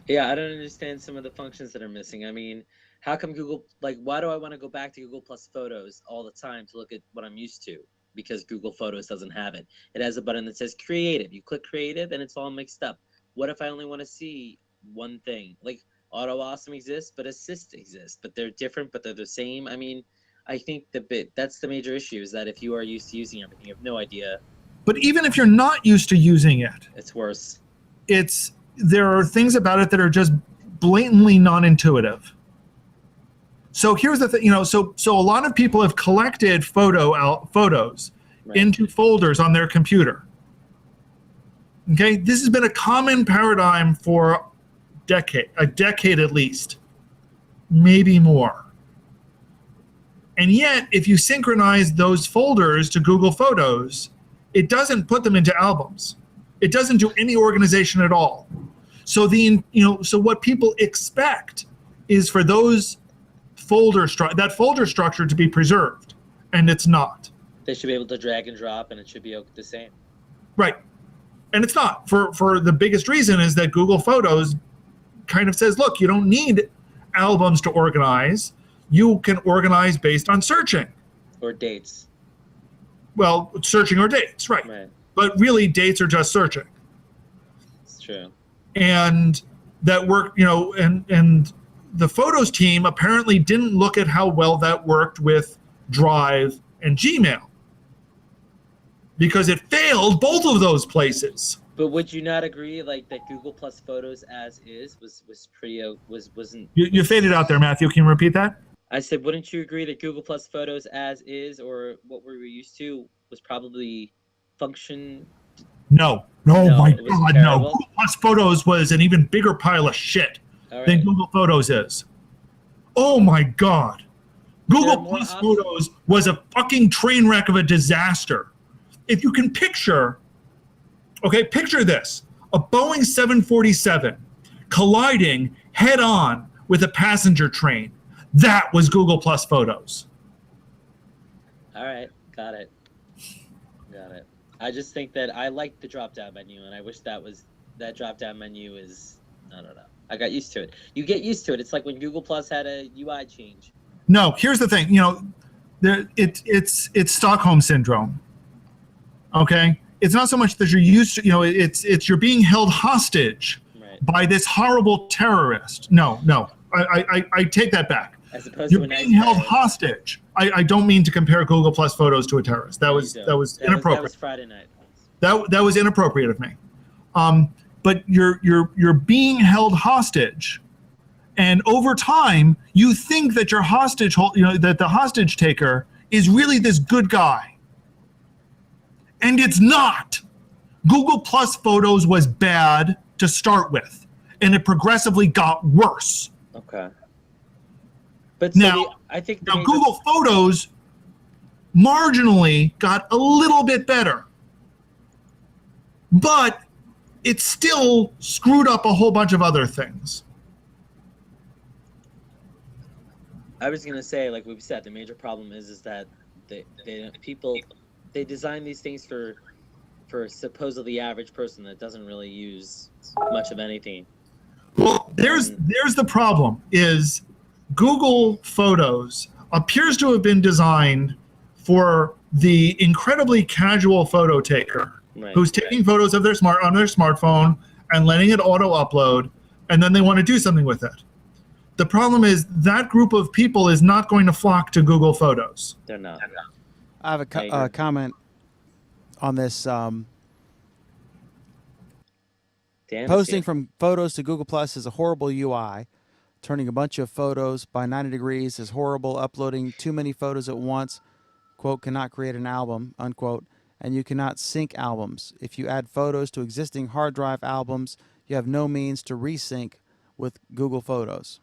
Yeah, I don't understand some of the functions that are missing. I mean, how come why do I want to go back to Google Plus Photos all the time to look at what I'm used to? Because Google Photos doesn't have it. It has a button that says creative. You click creative and it's all mixed up. What if I only want to see one thing? Like Auto Awesome exists, but Assist exists, but they're different, but they're the same. I mean, I think that's the major issue, is that if you are used to using everything, you have no idea. But even if you're not used to using it, it's worse. There are things about it that are just blatantly non-intuitive. So here's the thing, so a lot of people have collected photos into folders on their computer. Okay, this has been a common paradigm for a decade at least, maybe more. And yet, if you synchronize those folders to Google Photos, it doesn't put them into albums. It doesn't do any organization at all. So so what people expect is for those that folder structure to be preserved, and it's not. They should be able to drag and drop, and it should be the same. Right, and it's not. For the biggest reason is that Google Photos kind of says, look, you don't need albums to organize. You can organize based on searching. Or dates. Well, searching or dates, right. But really, dates are just searching. It's true. And that worked, and the Photos team apparently didn't look at how well that worked with Drive and Gmail, because it failed both of those places. But would you not agree, that Google Plus Photos as is was pretty wasn't? You faded out there, Matthew. Can you repeat that? I said, wouldn't you agree that Google Plus Photos as is, or what we were used to, was probably function? No, my God, terrible. no. Google Plus Photos was an even bigger pile of shit than Google Photos is. Oh my God. Google Plus Photos was a fucking train wreck of a disaster. If you can picture this, a Boeing 747 colliding head on with a passenger train. That was Google Plus Photos. All right, got it. I just think that I like the drop-down menu, and I wish that drop-down menu is, I don't know. I got used to it. You get used to it. It's like when Google Plus had a UI change. No, here's the thing. It's Stockholm syndrome. Okay, it's not so much that you're used to. It's you're being held hostage by this horrible terrorist. No, I take that back. As opposed You're to a nice being held guy. hostage. I don't mean to compare Google Plus Photos to a terrorist. That was inappropriate. That was Friday night. That was inappropriate of me. But you're being held hostage, and over time you think that your hostage, that the hostage taker is really this good guy, and it's not. Google Plus Photos was bad to start with, and it progressively got worse. Okay. But so Now, I think now Google Photos marginally got a little bit better, but it still screwed up a whole bunch of other things. I was gonna say, like we've said, the major problem is that they design these things for supposedly average person that doesn't really use much of anything. Well, there's the problem is Google Photos appears to have been designed for the incredibly casual photo taker who's taking photos of their smartphone and letting it auto upload, and then they want to do something with it. The problem is that group of people is not going to flock to Google Photos. They're not. I have a comment on this. Posting from Photos to Google Plus is a horrible UI. Turning a bunch of photos by 90 degrees is horrible. Uploading too many photos at once, quote, cannot create an album, unquote. And you cannot sync albums. If you add photos to existing hard drive albums, you have no means to resync with Google Photos.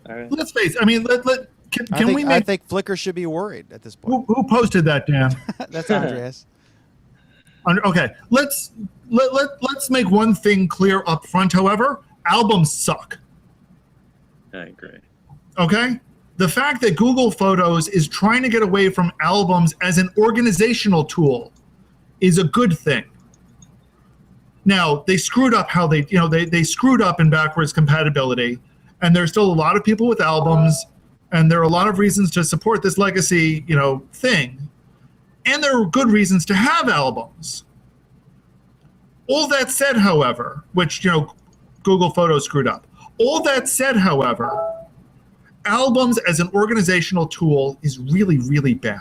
All right. Let's face it. I mean, I think Flickr should be worried at this point. Who posted that, Dan? That's Andreas. Okay, let's make one thing clear up front. However, albums suck. I agree. Okay, the fact that Google Photos is trying to get away from albums as an organizational tool is a good thing. Now they screwed up how they screwed up in backwards compatibility, and there's still a lot of people with albums, and there are a lot of reasons to support this legacy thing. And there are good reasons to have albums. All that said, however, which Google Photos screwed up. All that said, however, albums as an organizational tool is really, really bad.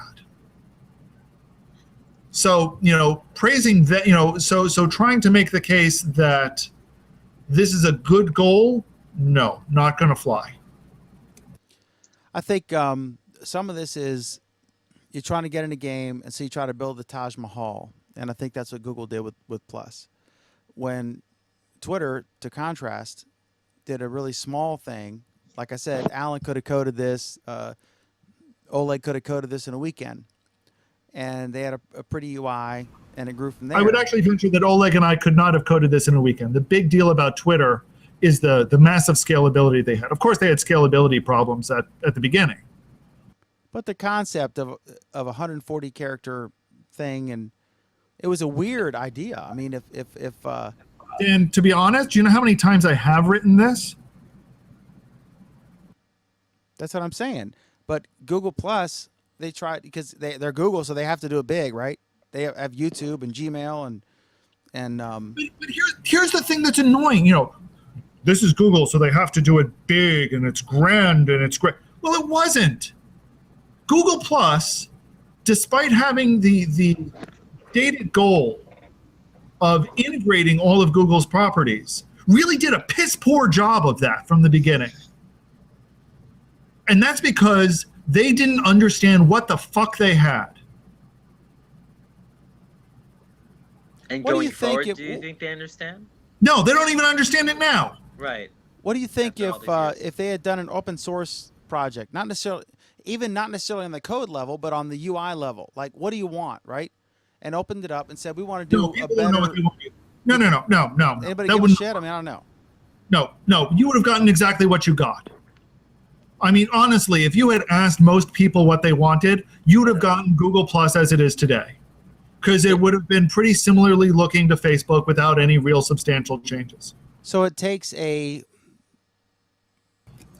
So, praising that, so trying to make the case that this is a good goal, no, not going to fly. I think some of this is you're trying to get in a game, and so you try to build the Taj Mahal. And I think that's what Google did with Plus. When Twitter, to contrast, did a really small thing, like I said, Alan could have coded this, Oleg could have coded this in a weekend. And they had a pretty UI, and it grew from there. I would actually venture that Oleg and I could not have coded this in a weekend. The big deal about Twitter is the massive scalability they had. Of course, they had scalability problems at the beginning. But the concept of a 140 character thing, and it was a weird idea. I mean, And to be honest, do you know how many times I have written this? That's what I'm saying. But Google Plus, they tried because they're Google, so they have to do it big, right? They have YouTube and Gmail and. But here's the thing that's annoying. This is Google, so they have to do it big and it's grand and it's great. Well, it wasn't. Google Plus, despite having the stated goal of integrating all of Google's properties, really did a piss poor job of that from the beginning. And that's because they didn't understand what the fuck they had. And What do going you think forward, it- do you think they understand? No, they don't even understand it now. Right. What do you think After all these years. if they had done an open source project, not necessarily on the code level, but on the UI level? Like, what do you want, right? And opened it up and said, we want to do No, a people don't know what better. they want. No. Anybody That give a wouldn't- shit? I mean, I don't know. No, you would have gotten exactly what you got. I mean, honestly, if you had asked most people what they wanted, you would have gotten Google Plus as it is today. Because it would have been pretty similarly looking to Facebook without any real substantial changes. So it takes a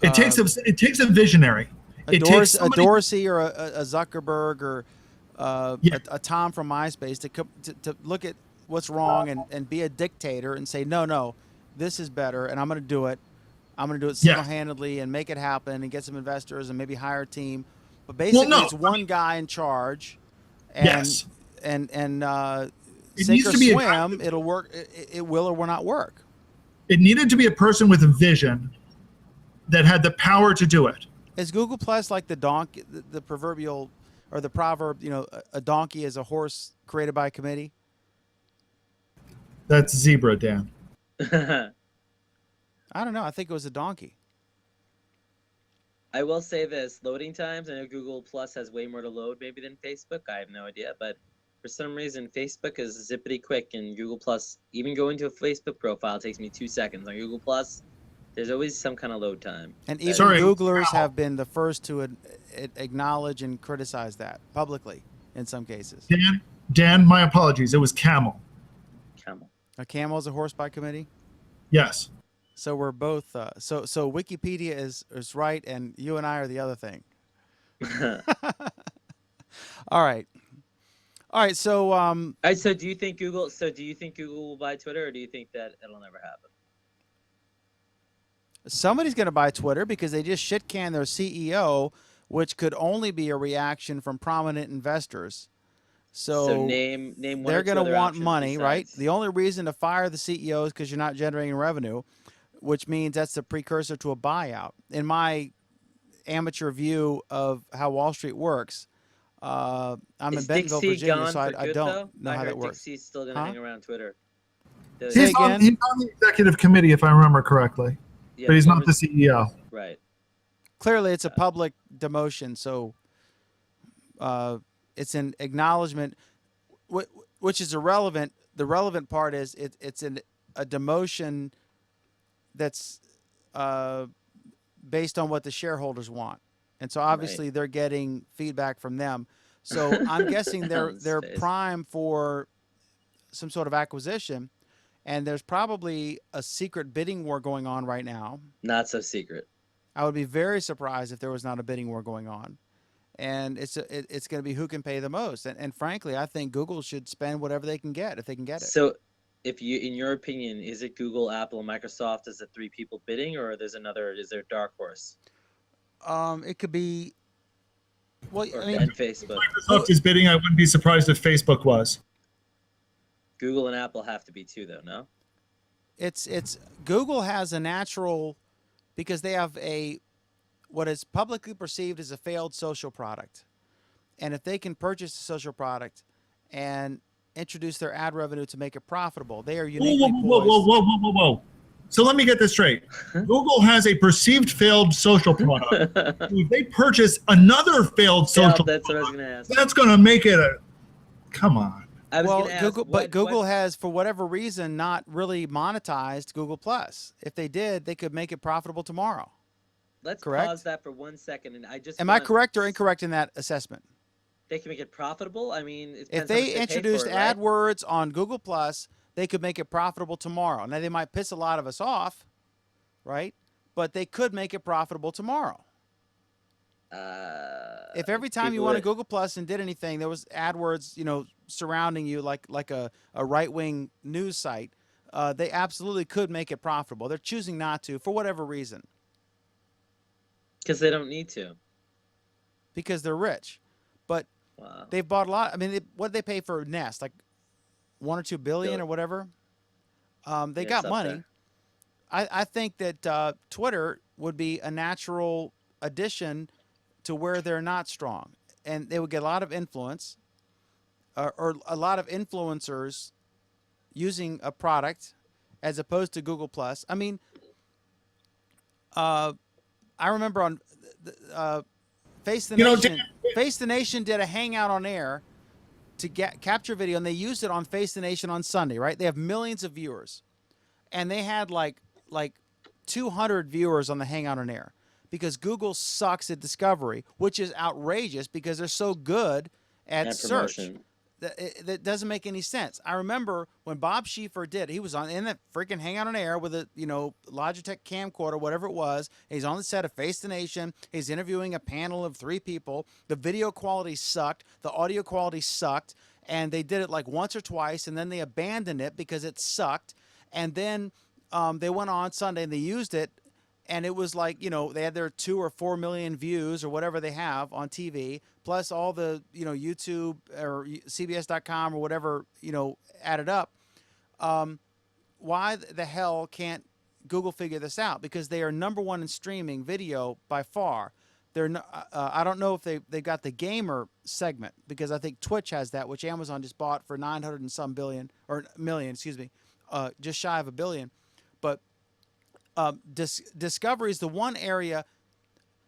It takes a visionary. It takes a somebody- Dorsey or a Zuckerberg or Yeah. a Tom from MySpace to look at what's wrong and be a dictator and say, no, this is better and I'm going to do it. I'm going to do it Yeah. single-handedly and make it happen and get some investors and maybe hire a team. But basically, no. it's one guy in charge. And, Yes. And It sink needs or to be a swim, it'll work. It will or will not work. It needed to be a person with a vision that had the power to do it. Is Google Plus like the donkey, the proverbial or the proverb? You know, a donkey is a horse created by a committee. That's zebra, Dan. I don't know. I think it was a donkey. I will say this: loading times. I know Google Plus has way more to load maybe than Facebook. I have no idea, but for some reason Facebook is zippity quick, and Google Plus, even going to a Facebook profile takes me 2 seconds. On Google Plus, there's always some kind of load time. And even Sorry. Googlers have been the first to acknowledge and criticize that publicly in some cases. Dan, my apologies. It was camel. Camel. A camel is a horse by committee. Yes. So we're both. So Wikipedia is right, and you and I are the other thing. All right. So All right. So do you think Google? So do you think Google will buy Twitter, or do you think that it'll never happen? somebody's going to buy Twitter because they just shit can their CEO, which could only be a reaction from prominent investors. So name one they're or two going to other want options money, right? besides- The only reason to fire the CEO is because you're not generating revenue, which means that's the precursor to a buyout. In my amateur view of how Wall Street works, I'm in Is Bentonville, Dixie Virginia, gone so for I good, don't though? know I how heard that works. Dixie's still gonna Huh? hang around Twitter. Say He's on, again? he's on the executive committee, if I remember correctly, Yeah, but he's not the Twitter- CEO. Right. Clearly, it's a public demotion, so it's an acknowledgement, which is irrelevant. The relevant part is it's a demotion that's based on what the shareholders want, and so obviously they're getting feedback from them. So I'm guessing they're Space. prime for some sort of acquisition, and there's probably a secret bidding war going on right now. Not so secret. I would be very surprised if there was not a bidding war going on, and it's going to be who can pay the most. And frankly, I think Google should spend whatever they can get if they can get it. So, if you, in your opinion, is it Google, Apple, and Microsoft as the three people bidding, or is there a dark horse? It could be. Well, Or I mean, and Facebook. Microsoft is bidding. I wouldn't be surprised if Facebook was. Google and Apple have to be too, though. No. it's Google has a natural, because they have what is publicly perceived as a failed social product, and if they can purchase a social product and introduce their ad revenue to make it profitable, they are Whoa, uniquely whoa, whoa, poised. whoa, whoa, whoa, whoa. So let me get this straight. Google has a perceived failed social product. If they purchase another failed Yeah, social that's what I was product, gonna ask. that's going to make it a. Come on. I was Well, gonna ask, Google, but what- Google what- has, for whatever reason, not really monetized Google Plus. If they did, they could make it profitable tomorrow. Let's correct? pause that for 1 second, and I just. Am I want- correct or incorrect in that assessment? They can make it profitable. I mean, it If depends how much they pay introduced for it, right? AdWords on Google Plus, they could make it profitable tomorrow. Now they might piss a lot of us off, right? But they could make it profitable tomorrow. If every time you people went to that- Google Plus and did anything, there was AdWords, surrounding you like a right-wing news site, they absolutely could make it profitable. They're choosing not to for whatever reason, because they don't need to. because they're rich. But Wow. they've bought a lot. I mean, what did they pay for Nest? Like 1 or 2 billion Billion. or whatever. They Yeah, it's got up money. there. I think that Twitter would be a natural addition to where they're not strong, and they would get a lot of influence, or a lot of influencers using a product as opposed to Google Plus. I mean, I remember on Face the Nation. Face the Nation did a hangout on air to capture video, and they used it on Face the Nation on Sunday. Right? They have millions of viewers, and they had like 200 viewers on the hangout on air because Google sucks at discovery, which is outrageous because they're so good at And search. promotion. That doesn't make any sense. I remember when Bob Schieffer did, he was in that freaking hangout on air with a Logitech camcorder, whatever it was. He's on the set of Face the Nation. He's interviewing a panel of 3 people. The video quality sucked. The audio quality sucked. And they did it like once or twice, and then they abandoned it because it sucked. And then they went on Sunday and they used it, and it was like, they had their 2 or 4 million views or whatever they have on TV, plus all the, YouTube or CBS.com or whatever, added up. Why the hell can't Google figure this out? Because they are number one in streaming video by far. I don't know if they got the gamer segment, because I think Twitch has that, which Amazon just bought for 900 and some million, just shy of $1 billion. But Discovery is the one area.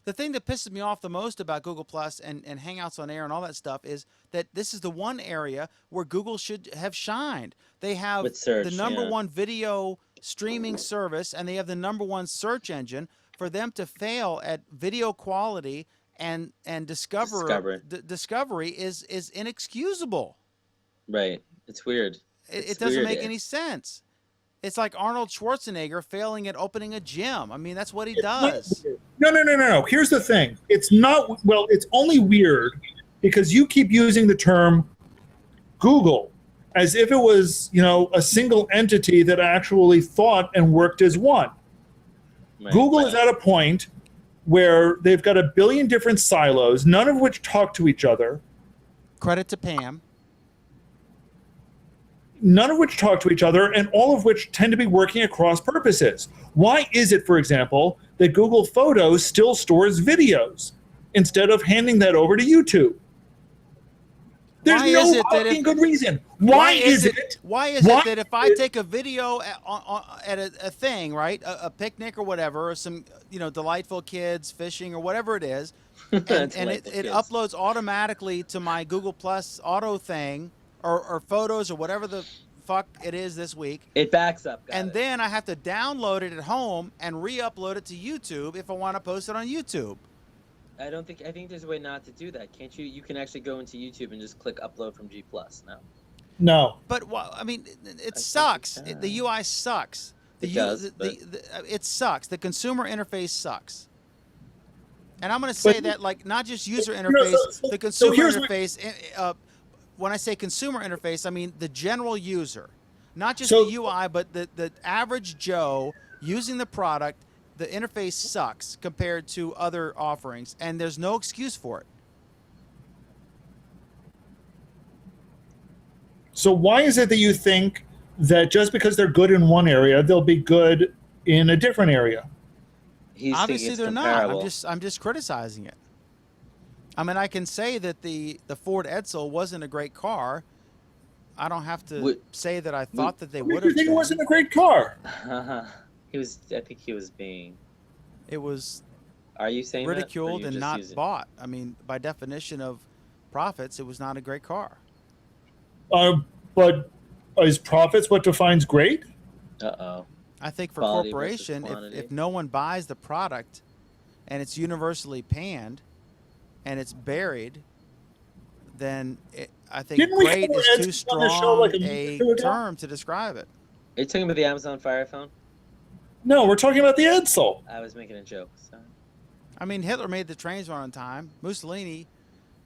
The thing that pisses me off the most about Google Plus and Hangouts on Air and all that stuff is that this is the one area where Google should have shined. They have With search, the number yeah. one video streaming service, and they have the number one search engine. For them to fail at video quality and discovery is inexcusable. Right. It's weird. It doesn't make any sense. It's like Arnold Schwarzenegger failing at opening a gym. I mean, that's what he does. No. Here's the thing. It's not, well, it's only weird because you keep using the term Google as if it was, a single entity that actually thought and worked as one. Right. Google is at a point where they've got 1 billion different silos, none of which talk to each other. Credit to Pam. None of which talk to each other, and all of which tend to be working across purposes. Why is it, for example, that Google Photos still stores videos instead of handing that over to YouTube? There's no fucking good reason. Why is it that if I take a video at a thing, right, a picnic or whatever, or some delightful kids fishing or whatever it is, and it uploads automatically to my Google Plus auto thing or photos or whatever the fuck it is this week, it backs up. Then I have to download it at home and re-upload it to YouTube if I want to post it on YouTube. I think there's a way not to do that. Can't you? You can actually go into YouTube and just click upload from G+. No. But I mean, it sucks. The UI sucks. It sucks. The consumer interface sucks. And I'm going to say that, like, not just user interface, the consumer interface. When I say consumer interface, I mean the general user, not just the UI, but the average Joe using the product. The interface sucks compared to other offerings, and there's no excuse for it. So why is it that you think that just because they're good in one area, they'll be good in a different area? Obviously, they're not. I'm just criticizing it. I mean, I can say that the Ford Edsel wasn't a great car. I don't have to say that I thought that they would have. You think it wasn't a great car? I think he was being. It was. Are you saying ridiculed and not bought? I mean, by definition of profits, it was not a great car. But is profits what defines great? I think for Quality corporation, if no one buys the product, and it's universally panned, and it's buried, then I think great is too strong a term to describe it. Are you talking about the Amazon Fire Phone? No, we're talking about the Edsel. I was making a joke. Sorry. I mean, Hitler made the trains run on time. Mussolini.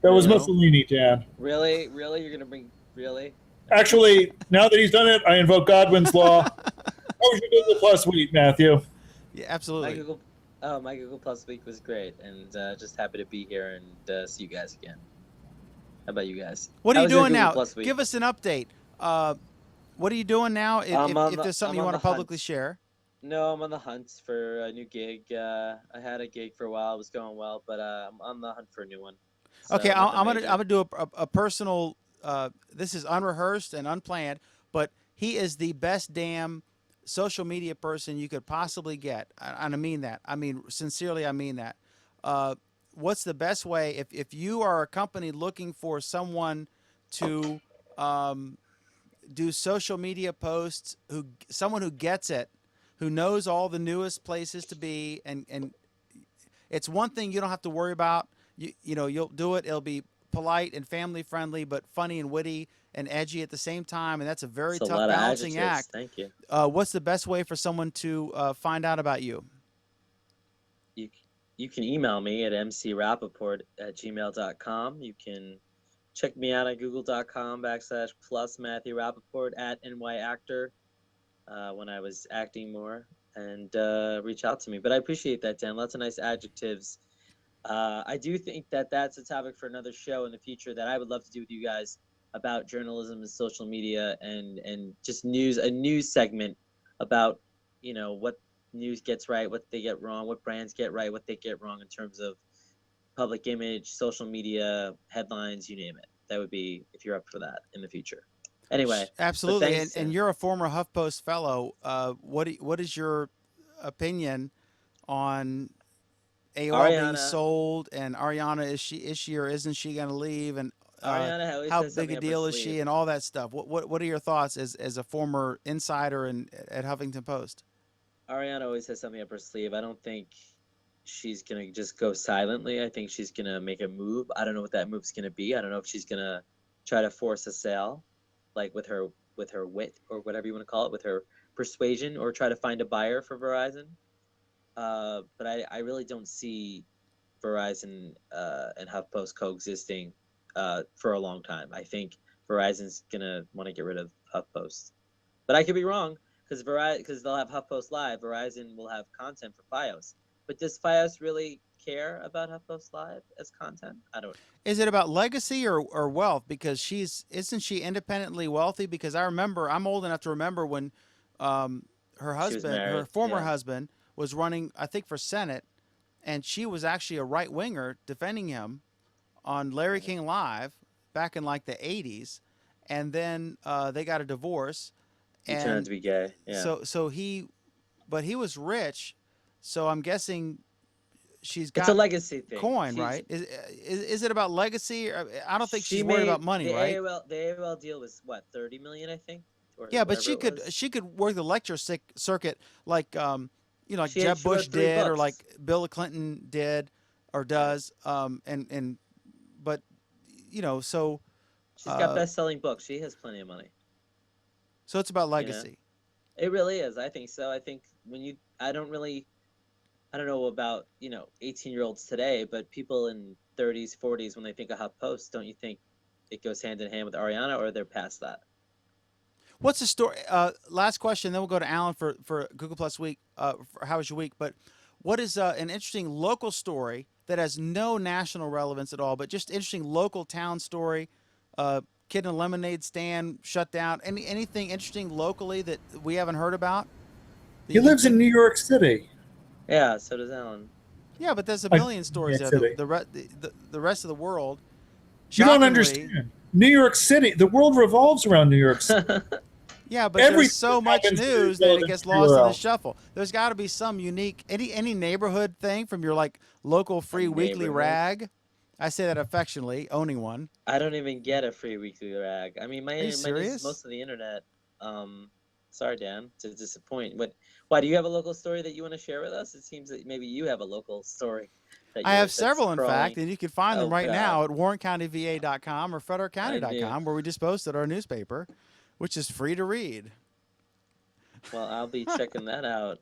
That was Mussolini, Dan. Really? You're gonna bring? Really? Actually, now that he's done it, I invoke Godwin's law. How was your Google Plus week, Matthew? Yeah, absolutely. My Google Plus week was great, and just happy to be here and see you guys again. How about you guys? What are you doing now? Give us an update. What are you doing now? If there's something you want to publicly share. No, I'm on the hunt for a new gig. I had a gig for a while; it was going well, but I'm on the hunt for a new one. So okay, I'm gonna do a personal. This is unrehearsed and unplanned, but he is the best damn social media person you could possibly get, and I mean that. I mean sincerely, I mean that. What's the best way if you are a company looking for someone to do social media posts, someone who gets it, who knows all the newest places to be, and it's one thing you don't have to worry about. You know, you'll do it. It'll be polite and family friendly, but funny and witty and edgy at the same time, and that's a very tough balancing act. Thank you. What's the best way for someone to find out about you? You can email me at mcrappaport@gmail.com. You can check me out at google.com/plus Matthew Rappaport @nyactor. when I was acting more, and reach out to me. But I appreciate that, Dan. Lots of nice adjectives. I do think that that's a topic for another show in the future that I would love to do with you guys about journalism and social media and just news, a news segment about, you know, what news gets right, what they get wrong, what brands get right, what they get wrong in terms of public image, social media, headlines, you name it. That would be, if you're up for that in the future. Anyway, Absolutely. thanks, And you're a former HuffPost fellow. What is your opinion on AOL being Ariana. sold, and Ariana, is she or isn't she going to leave, and Ariana always how has big something a up her deal is sleeve. she, and all that stuff? What are your thoughts as a former insider at Huffington Post? Ariana always has something up her sleeve. I don't think she's gonna just go silently. I think she's gonna make a move. I don't know what that move's gonna be. I don't know if she's gonna try to force a sale, like with her wit or whatever you want to call it, with her persuasion, or try to find a buyer for Verizon. But I really don't see Verizon and HuffPost coexisting for a long time. I think Verizon's gonna want to get rid of HuffPost, but I could be wrong because they'll have HuffPost Live. Verizon will have content for FiOS, but does FiOS really care about HuffPost Live as content? I don't. Is it about legacy or wealth? Because isn't she independently wealthy? Because I remember, I'm old enough to remember when her husband, her married, former yeah. husband, was running, I think, for Senate, and she was actually a right winger defending him on Larry King Live back in like the 80s, and then they got a divorce. He turned out to be gay. Yeah. But he was rich, so I'm guessing she's got It's a legacy thing. coin, right? Is it about legacy? I don't think she's worried made about money, the right? the AOL deal was what, 30 million, I think. Or Yeah, but whatever it was. she could work the lecture circuit like like She Jeb wrote Bush 3 did, or books. like Bill Clinton did, or does. But so She's got best-selling books. She has plenty of money. so it's about legacy. It really is. I think so. I think I don't know about 18-year-olds today, but people in 30s, 40s, when they think of HuffPost, don't you think it goes hand in hand with Ariana, or they're past that? What's the story? Last question, then we'll go to Alan for Google Plus Week. For How was your week? But what is an interesting local story that has no national relevance at all, but just interesting local town story? Kid in a lemonade stand shut down. Anything interesting locally that we haven't heard about? He lives in New York City. Yeah, so does Alan. Yeah, but there's a I- million stories yeah, there. City. The rest of the world. You don't shockingly- understand. New York City, the world revolves around New York City. Yeah, but Everything there's so much happens news to that the it gets lost in the URL. shuffle. There's got to be some unique any neighborhood thing from your like local free weekly neighborhood? rag. I say that affectionately, owning one. I don't even get a free weekly rag. I mean, my you news is serious? most of the internet. Sorry, Dan, to disappoint. Why do you have a local story that you want to share with us? It seems that maybe you have a local story. I have several, in fact, and you can find them Oh, right God. now at warrencountyva.com or frederickcounty.com, knew. where we just posted our newspaper, which is free to read. Well, I'll be checking that out.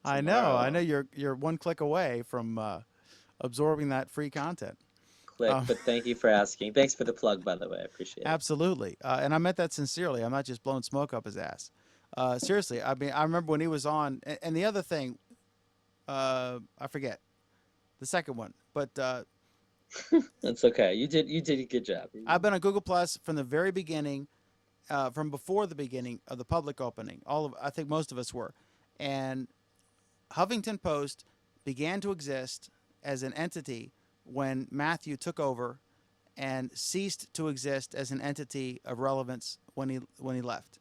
I know tomorrow. you're one click away from absorbing that free content. Click, Um, but thank you for asking. Thanks for the plug, by the way. I appreciate it. Absolutely, and I meant that sincerely. I'm not just blowing smoke up his ass. Seriously, I mean, I remember when he was on, and the other thing, I forget the second one, but That's okay. You did a good job. I've been on Google Plus from the very beginning, from before the beginning of the public opening. I think most of us were, and Huffington Post began to exist as an entity when Matthew took over, and ceased to exist as an entity of relevance when he left.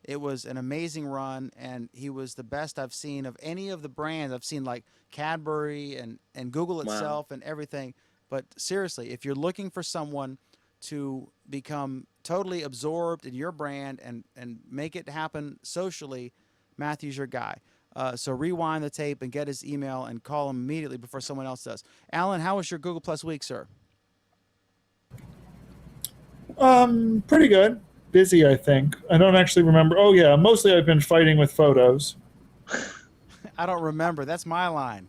It was an amazing run, and he was the best I've seen of any of the brands. I've seen like Cadbury and Google Wow. itself and everything. But seriously, if you're looking for someone to become totally absorbed in your brand and make it happen socially, Matthew's your guy. So rewind the tape and get his email and call him immediately before someone else does. Alan, how was your Google Plus week, sir? Pretty good. Busy, I think. I don't actually remember. Oh yeah, mostly I've been fighting with photos. I don't remember. That's my line.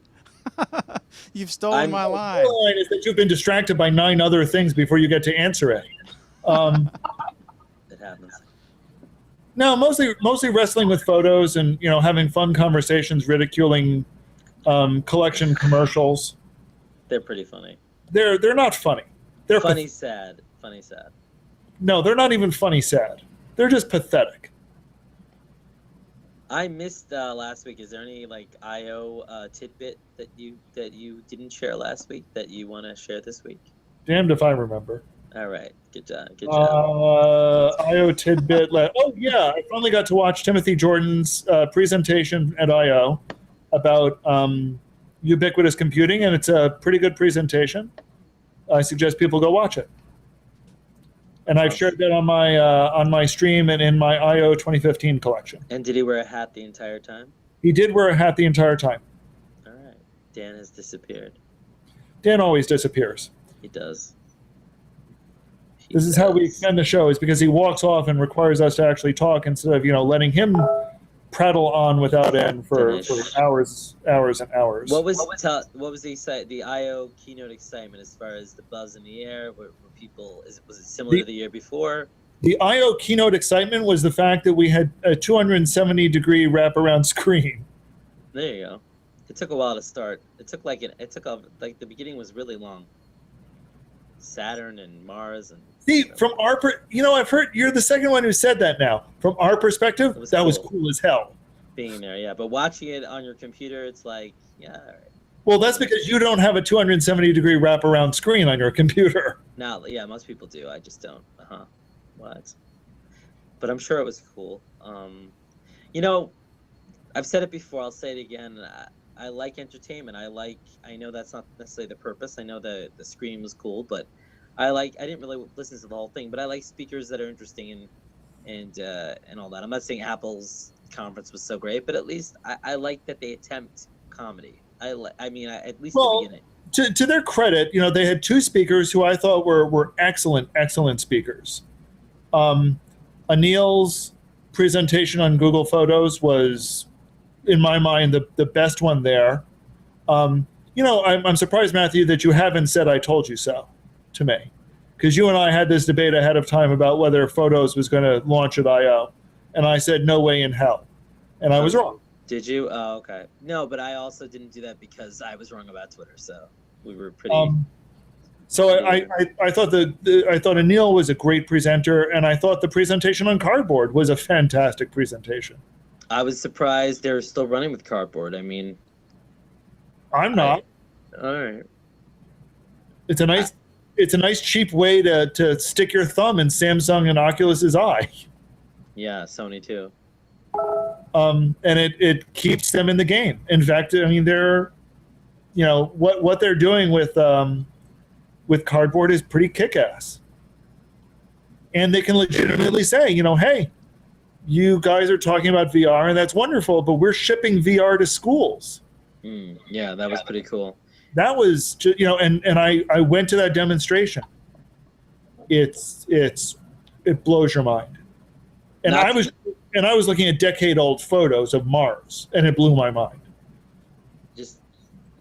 You've stolen my line. The line is that you've been distracted by 9 other things before you get to answer it. It happens. No, mostly wrestling with photos and having fun conversations, ridiculing collection commercials. They're pretty funny. They're not funny. They're Funny, sad. Funny, sad. No, they're not even funny sad. They're just pathetic. I missed last week. Is there any IO tidbit that you didn't share last week that you want to share this week? Damned if I remember. All right, good job. Good job. IO tidbit. Oh yeah, I finally got to watch Timothy Jordan's presentation at IO about ubiquitous computing, and it's a pretty good presentation. I suggest people go watch it. And I've shared that on my stream and in my IO 2015 collection. And did he wear a hat the entire time? He did wear a hat the entire time. All right. Dan has disappeared. Dan always disappears. He does. This is how we extend the show, is because he walks off and requires us to actually talk instead of letting him prattle on without end for hours and hours. What was the IO keynote excitement as far as the buzz in the air? Were people? Was it similar to the year before? The IO keynote excitement was the fact that we had a 270-degree wraparound screen. There you go. It took a while to start. It took the beginning was really long. Saturn and Mars and. See, from our I've heard you're the second one who said that now. From our perspective, that was cool as hell. Being there, yeah. But watching it on your computer, it's like, yeah, all right. Well, that's because you don't have a 270-degree wraparound screen on your computer. No, yeah, most people do. I just don't. What? But I'm sure it was cool. I've said it before. I'll say it again. I like entertainment. I know that's not necessarily the purpose. I know the screen was cool, but I didn't really listen to the whole thing, but I like speakers that are interesting and all that. I'm not saying Apple's conference was so great, but at least I like that they attempt comedy. At least the beginning. To their credit, they had two speakers who I thought were excellent speakers. Anil's presentation on Google Photos was, in my mind, the best one there. I'm surprised, Matthew, that you haven't said "I told you so" to me, because you and I had this debate ahead of time about whether Photos was going to launch at I/O, and I said no way in hell, and I was wrong. Did you? Oh, okay. No, but I also didn't do that because I was wrong about Twitter, so we were pretty. So I thought I thought Anil was a great presenter, and I thought the presentation on Cardboard was a fantastic presentation. I was surprised they're still running with Cardboard. I mean, I'm not. All right. It's a nice cheap way to stick your thumb in Samsung and Oculus's eye. Yeah, Sony too. And it keeps them in the game. In fact, I mean, they're, what they're doing with Cardboard is pretty kick-ass. And they can legitimately say, hey, you guys are talking about VR and that's wonderful, but we're shipping VR to schools. Yeah, that was pretty cool. That was just, and I went to that demonstration. It blows your mind. And I was looking at decade-old photos of Mars, and it blew my mind.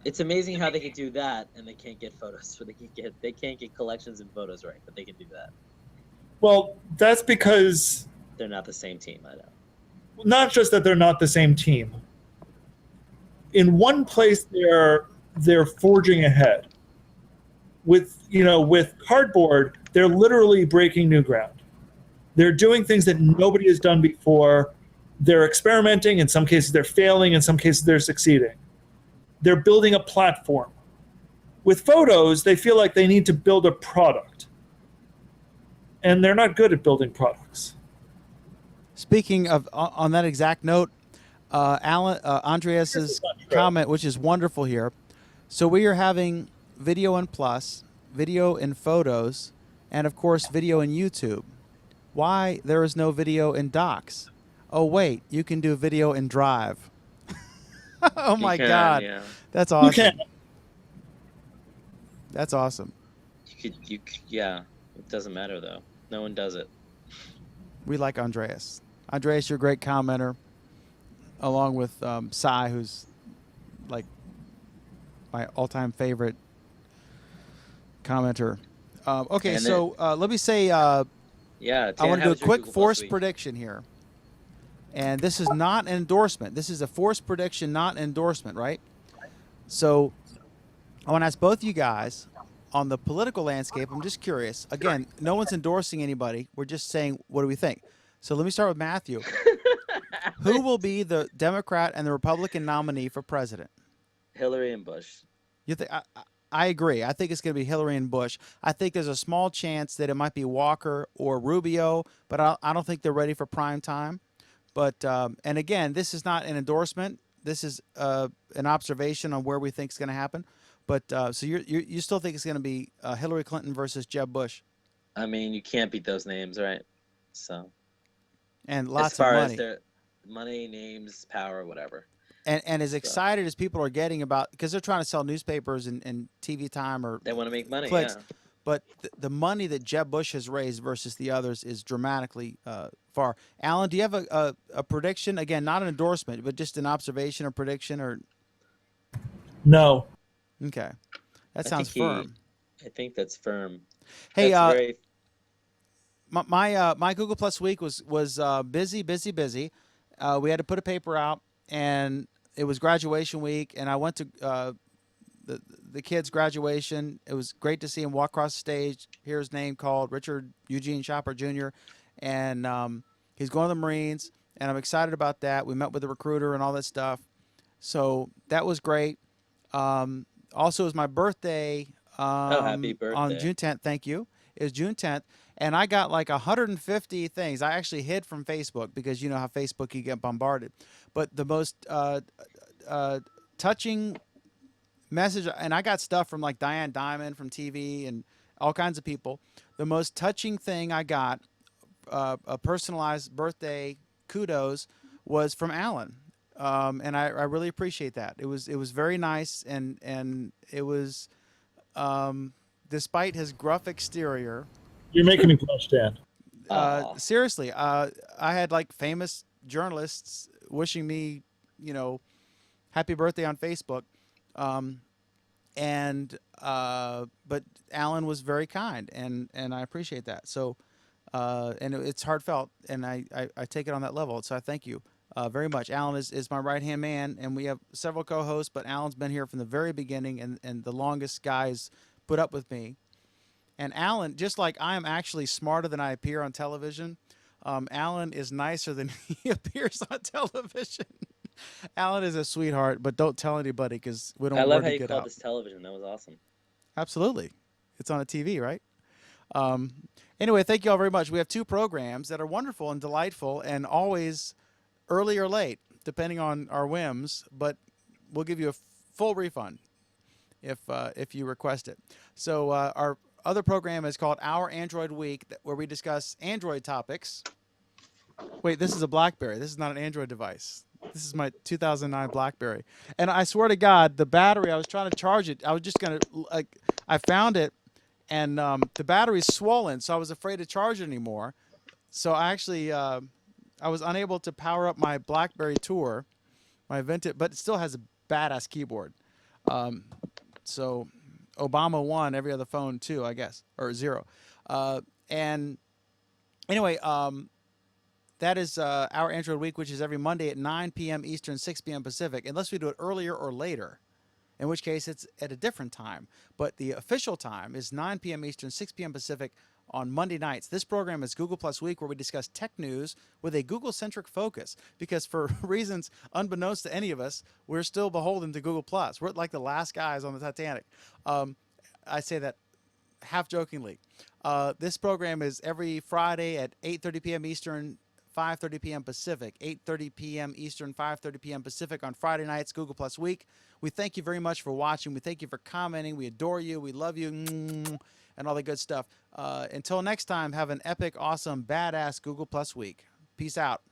It's amazing how they can do that, and they can't get photos. They can't get collections and photos right, but they can do that. Well, that's because they're not the same team. I know. Not just that they're not the same team. In one place, they're forging ahead. With Cardboard, they're literally breaking new ground. They're doing things that nobody has done before. They're experimenting. In some cases, they're failing. In some cases, they're succeeding. They're building a platform. With Photos, they feel like they need to build a product. And they're not good at building products. Speaking of, on that exact note, Andreas's comment, which is wonderful here. So we are having video in Plus, video in Photos, and of course, video in YouTube. Why there is no video in Docs? Oh, wait, you can do video in Drive. Oh, my God. Yeah. That's awesome. You can. That's awesome. Yeah. It doesn't matter, though. No one does it. We like Andreas. Andreas, you're a great commenter, along with Sai, who's like my all-time favorite commenter. Okay, so let me say, yeah, I want to do a quick force prediction here. And this is not an endorsement. This is a forced prediction, not an endorsement, right? So I want to ask both you guys on the political landscape. I'm just curious. Again, no one's endorsing anybody. We're just saying, what do we think? So let me start with Matthew. Who will be the Democrat and the Republican nominee for president? Hillary and Bush. You think? I agree. I think it's going to be Hillary and Bush. I think there's a small chance that it might be Walker or Rubio, but I don't think they're ready for prime time. But and again, this is not an endorsement. This is an observation on where we think is going to happen. But so you still think it's going to be Hillary Clinton versus Jeb Bush? I mean, you can't beat those names, right? So. And lots as far of as money. their money, names, power, whatever. And as excited as people are getting about, because they're trying to sell newspapers and TV time or they want to make money, clicks, yeah. but the money that Jeb Bush has raised versus the others is dramatically far. Alan, do you have a prediction? Again, not an endorsement, but just an observation or prediction or? No. Okay, that I sounds think firm. I think that's firm. Hey, That's very my Google Plus week was busy. We had to put a paper out, and it was graduation week, and I went to the kid's graduation. It was great to see him walk across the stage, hear his name called, Richard Eugene Shopper Jr., and he's going to the Marines, and I'm excited about that. We met with the recruiter and all that stuff, so that was great. Also, it was my birthday. happy birthday. On June 10th. Thank you. It was June 10th. And I got like 150 things. I actually hid from Facebook because you know how Facebook you get bombarded. But the most touching message, and I got stuff from like Diane Diamond from TV and all kinds of people. The most touching thing I got, a personalized birthday kudos, was from Alan. And I really appreciate that. It was very nice, and it was despite his gruff exterior. You're making me blush, Dan. Seriously, I had like famous journalists wishing me, happy birthday on Facebook, but Alan was very kind, and I appreciate that. So, and it's heartfelt, and I take it on that level. So I thank you very much. Alan is my right hand man, and we have several co-hosts, but Alan's been here from the very beginning, and the longest guys put up with me. And Alan, just like I am actually smarter than I appear on television, Alan is nicer than he appears on television. Alan is a sweetheart, but don't tell anybody because we don't I want love word how to you get called out. this television. That was awesome. Absolutely. It's on a TV, right? Anyway, thank you all very much. We have two programs that are wonderful and delightful and always early or late, depending on our whims, but we'll give you a full refund if you request it. So our other program is called Our Android Week, where we discuss Android topics. Wait, this is a BlackBerry. This is not an Android device. This is my 2009 BlackBerry. And I swear to God, the battery, I was trying to charge it. I was just going to, I found it, and the battery's swollen, so I was afraid to charge it anymore. So I actually, I was unable to power up my BlackBerry Tour, my vintage, but it still has a badass keyboard. So Obama won every other phone too, I guess, or 0. And anyway, that is our Android Week, which is every Monday at 9 p.m. Eastern, 6 p.m. Pacific, unless we do it earlier or later, in which case it's at a different time. But the official time is 9 p.m. Eastern, 6 p.m. Pacific on Monday nights. This program is Google Plus Week, where we discuss tech news with a Google-centric focus, because for reasons unbeknownst to any of us, we're still beholden to Google Plus. We're like the last guys on the Titanic. I say that half jokingly. This program is every Friday at 8:30 p.m. Eastern, 5:30 p.m. Pacific. 8:30 p.m. Eastern, 5:30 p.m. Pacific on Friday nights, Google Plus Week. We thank you very much for watching. We thank you for commenting. We adore you. We love you, and all the good stuff. Until next time, have an epic, awesome, badass Google Plus Week. Peace out.